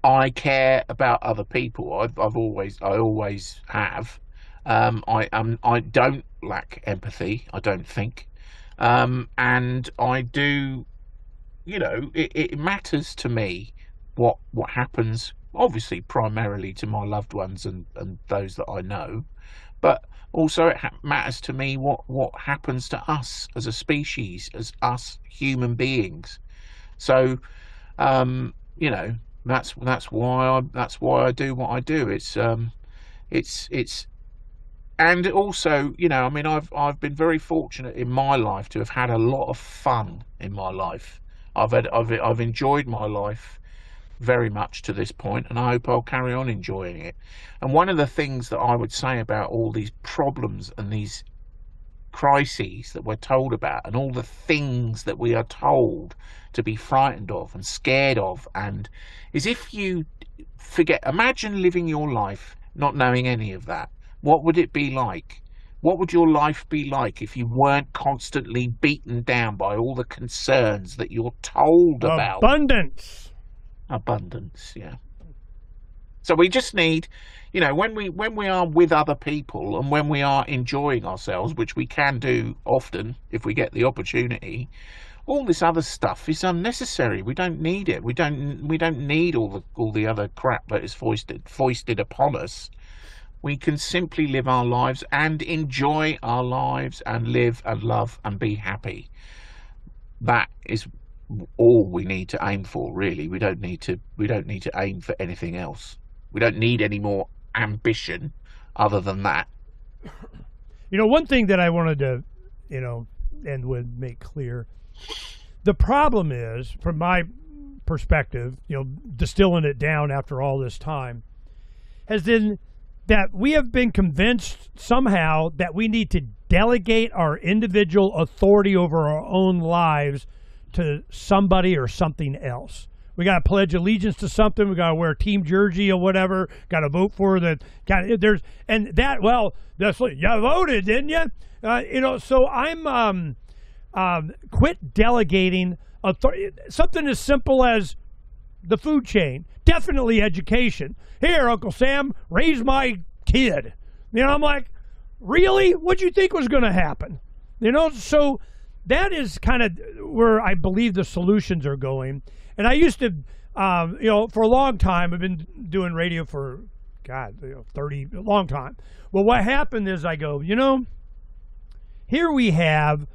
I care about other people. I always have. I don't lack empathy, I don't think, and I do. It matters to me what happens. Obviously, primarily to my loved ones and those that I know, but also it matters to me what happens to us as a species, as us human beings. So, you know, that's why I do what I do. It's and also, you know, I mean, I've been very fortunate in my life to have had a lot of fun in my life. I've enjoyed my life very much to this point, and I hope I'll carry on enjoying it. And one of the things that I would say about all these problems and these crises that we're told about, and all the things that we are told to be frightened of and scared of, and is, if you imagine living your life not knowing any of that. What would it be like? What would your life be like if you weren't constantly beaten down by all the concerns that you're told about? Abundance, yeah. So we just need, you know, when we are with other people and when we are enjoying ourselves, which we can do often if we get the opportunity, all this other stuff is unnecessary. We don't need it. We don't need all the other crap that is foisted upon us. We can simply live our lives and enjoy our lives and live and love and be happy. That is all we need to aim for, really. We don't need to aim for anything else. We don't need any more ambition other than that. You know, one thing that I wanted to, you know, and would make clear, the problem is, from my perspective, you know, distilling it down after all this time, has been that we have been convinced somehow that we need to delegate our individual authority over our own lives to somebody or something else. We got to pledge allegiance to something. We got to wear a team jersey or whatever. Got to vote for the. That's what you voted, didn't you? You know, so I'm quit delegating authority. Something as simple as the food chain. Definitely education. Here, Uncle Sam, raise my kid. You know, I'm like, really? What'd you think was going to happen? You know, so that is kind of where I believe the solutions are going. And I used to, you know, for a long time, I've been doing radio for, God, you know, 30, a long time. Well, what happened is I go, you know, here we have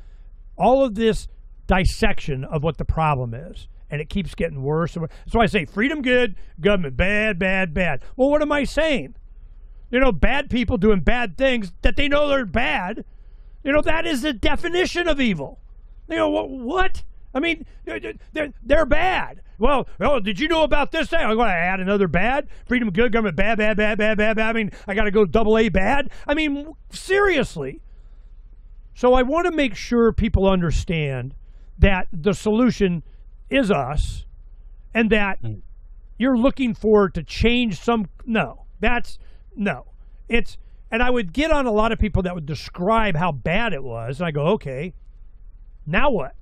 all of this dissection of what the problem is. And it keeps getting worse. So I say, freedom good, government bad, bad, bad. Well, what am I saying? You know, bad people doing bad things that they know they're bad. You know, that is the definition of evil. You know, what? I mean, they're bad. Well, oh, did you know about this thing? I'm going to add another bad? Freedom good, government bad, bad, bad, bad, bad, bad. I mean, I got to go double A bad? I mean, seriously. So I want to make sure people understand that the solution is us, and that you're looking for to change some. No, it's, and I would get on a lot of people that would describe how bad it was, and I go, okay, now what?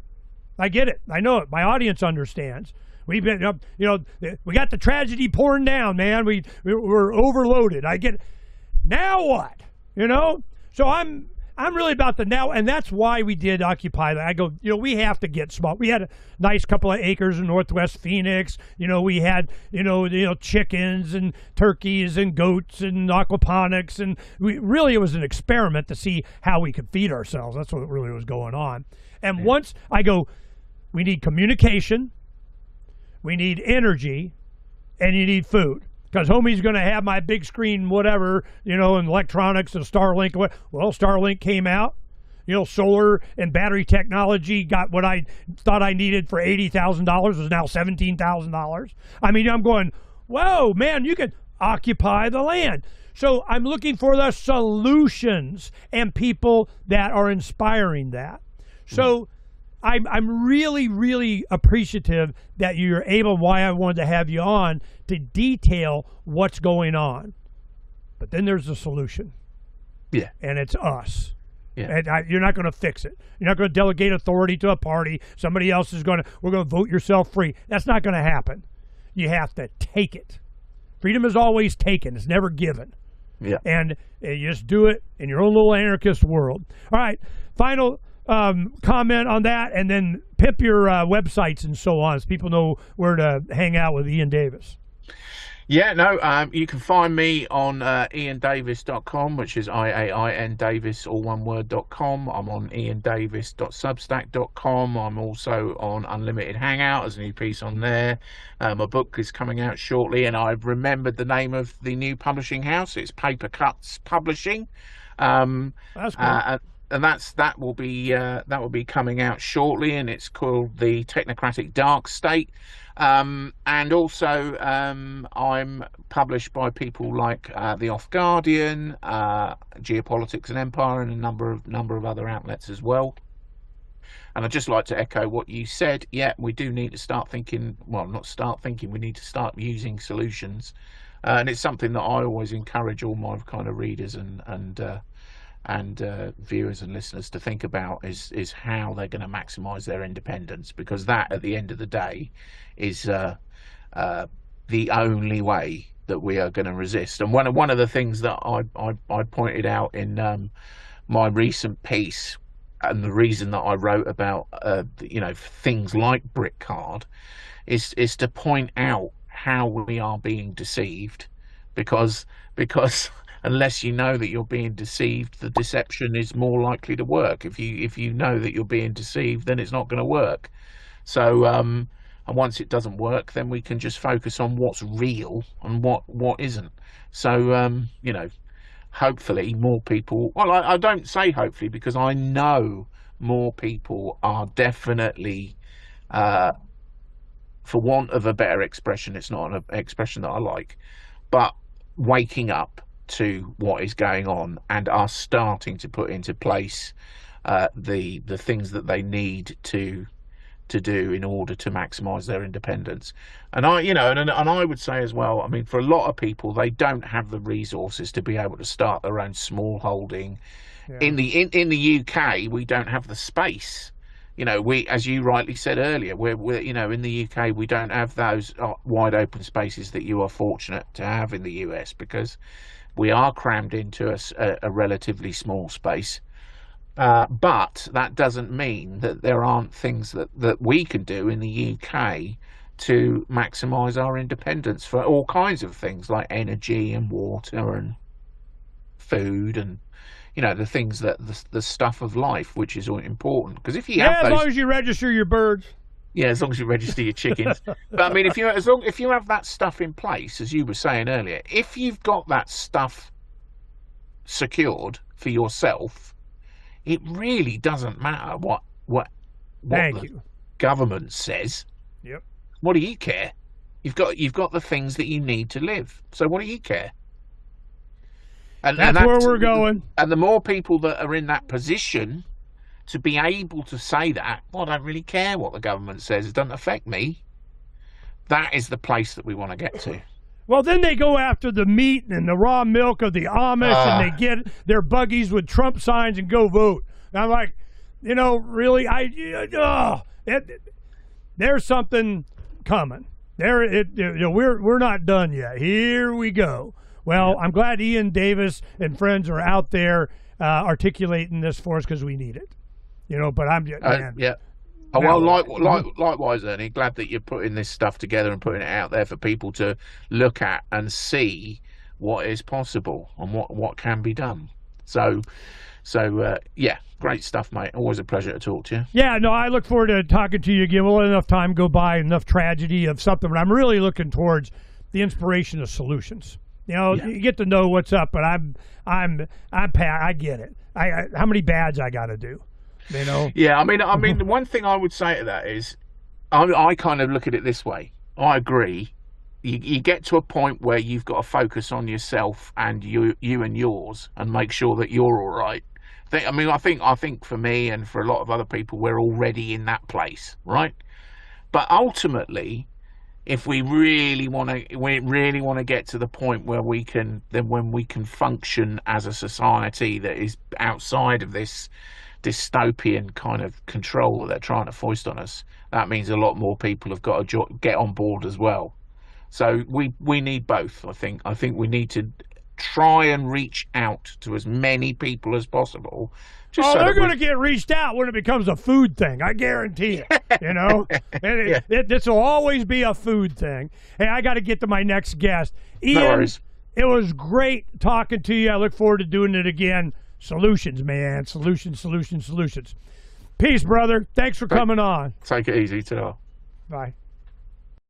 I get it. I know it. My audience understands. We've been, you know, we got the tragedy pouring down, man. We're overloaded. I get it. Now what? You know? So I'm really about the now, and that's why we did Occupy. I go, you know, we have to get small. We had a nice couple of acres in Northwest Phoenix. You know, we had, you know, chickens and turkeys and goats and aquaponics, and it was an experiment to see how we could feed ourselves. That's what really was going on. And once I go, we need communication, we need energy, and you need food. Because homie's going to have my big screen, whatever, you know, and electronics and Starlink. Well, Starlink came out. You know, solar and battery technology got what I thought I needed for $80,000 is now $17,000. I mean, I'm going, whoa, man, you can occupy the land. So I'm looking for the solutions and people that are inspiring that. So I'm really, really appreciative that you're able, why I wanted to have you on, to detail what's going on. But then there's the solution. Yeah. And it's us. Yeah. And you're not going to fix it. You're not going to delegate authority to a party. Somebody else is we're going to vote yourself free. That's not going to happen. You have to take it. Freedom is always taken. It's never given. Yeah. And you just do it in your own little anarchist world. All right. Final comment on that, and then pip your websites and so on, so people know where to hang out with Iain Davis. Yeah, no, you can find me on iaindavis.com, which is IAIN Davis, all one word.com. I'm on iaindavis.substack.com. I'm also on Unlimited Hangout. There's a new piece on there. My book is coming out shortly, and I've remembered the name of the new publishing house. It's Paper Cuts Publishing. That's cool. And that will be coming out shortly, and it's called The Technocratic Dark State. And also I'm published by people like the Off Guardian, Geopolitics and Empire, and a number of other outlets as well. And I'd just like to echo what you said. Yeah, we do need to start thinking. Well, not start thinking. We need to start using solutions, and it's something that I always encourage all my kind of readers and viewers and listeners to think about is how they're going to maximize their independence, because that, at the end of the day, is the only way that we are going to resist. And one of the things that I pointed out in my recent piece, and the reason that I wrote about things like BritCard, is to point out how we are being deceived, because unless you know that you're being deceived, the deception is more likely to work. If you know that you're being deceived, then it's not going to work. So and once it doesn't work, then we can just focus on what's real and what isn't. So hopefully more people, well, I don't say hopefully, because I know more people are definitely, for want of a better expression, it's not an expression that I like, but waking up to what is going on and are starting to put into place the things that they need to do in order to maximize their independence. And I would say as well, I mean, for a lot of people, they don't have the resources to be able to start their own small holding. Yeah. In the UK, we don't have the space. We, as you rightly said earlier, we're in the UK, we don't have those wide open spaces that you are fortunate to have in the US, because we are crammed into a relatively small space. But that doesn't mean that there aren't things that we can do in the UK to maximise our independence for all kinds of things like energy and water and food and the things that the stuff of life, which is important. Because if you have as long as you register your birds. Yeah, as long as you register your chickens. But I mean, if you have that stuff in place, as you were saying earlier, if you've got that stuff secured for yourself, it really doesn't matter what the government says. Yep. What do you care? You've got the things that you need to live. So what do you care? And that's where we're going. And the more people that are in that position to be able to say that, well, I don't really care what the government says, it doesn't affect me. That is the place that we want to get to. Well, then they go after the meat and the raw milk of the Amish, and they get their buggies with Trump signs and go vote. And I'm like, really, there's something coming. We're not done yet. Here we go. Well, I'm glad Iain Davis and friends are out there articulating this for us, because we need it. But I'm just yeah. Oh, well, likewise, Ernie. Glad that you're putting this stuff together and putting it out there for people to look at and see what is possible and what can be done. So yeah, great stuff, mate. Always a pleasure to talk to you. Yeah, no, I look forward to talking to you again. We'll let enough time go by, enough tragedy of something, but I'm really looking towards the inspiration of solutions. You get to know what's up, but I get it. How many bads I got to do? Yeah, I mean, the one thing I would say to that is, I kind of look at it this way. I agree. You get to a point where you've got to focus on yourself and you and yours, and make sure that you're all right. I think for me and for a lot of other people, we're already in that place, right? But ultimately, if we really want to get to the point where we can function as a society that is outside of this dystopian kind of control that they're trying to foist on us, that means a lot more people have got to get on board as well. So we need both. I think we need to try and reach out to as many people as possible. Oh, they're going to get reached out when it becomes a food thing. I guarantee it. You know, and this will always be a food thing. Hey, I got to get to my next guest, Iain. No worries. It was great talking to you. I look forward to doing it again. Solutions, man. Solutions. Peace, brother. Thanks for coming on. Take it easy. Ta-ra. Bye.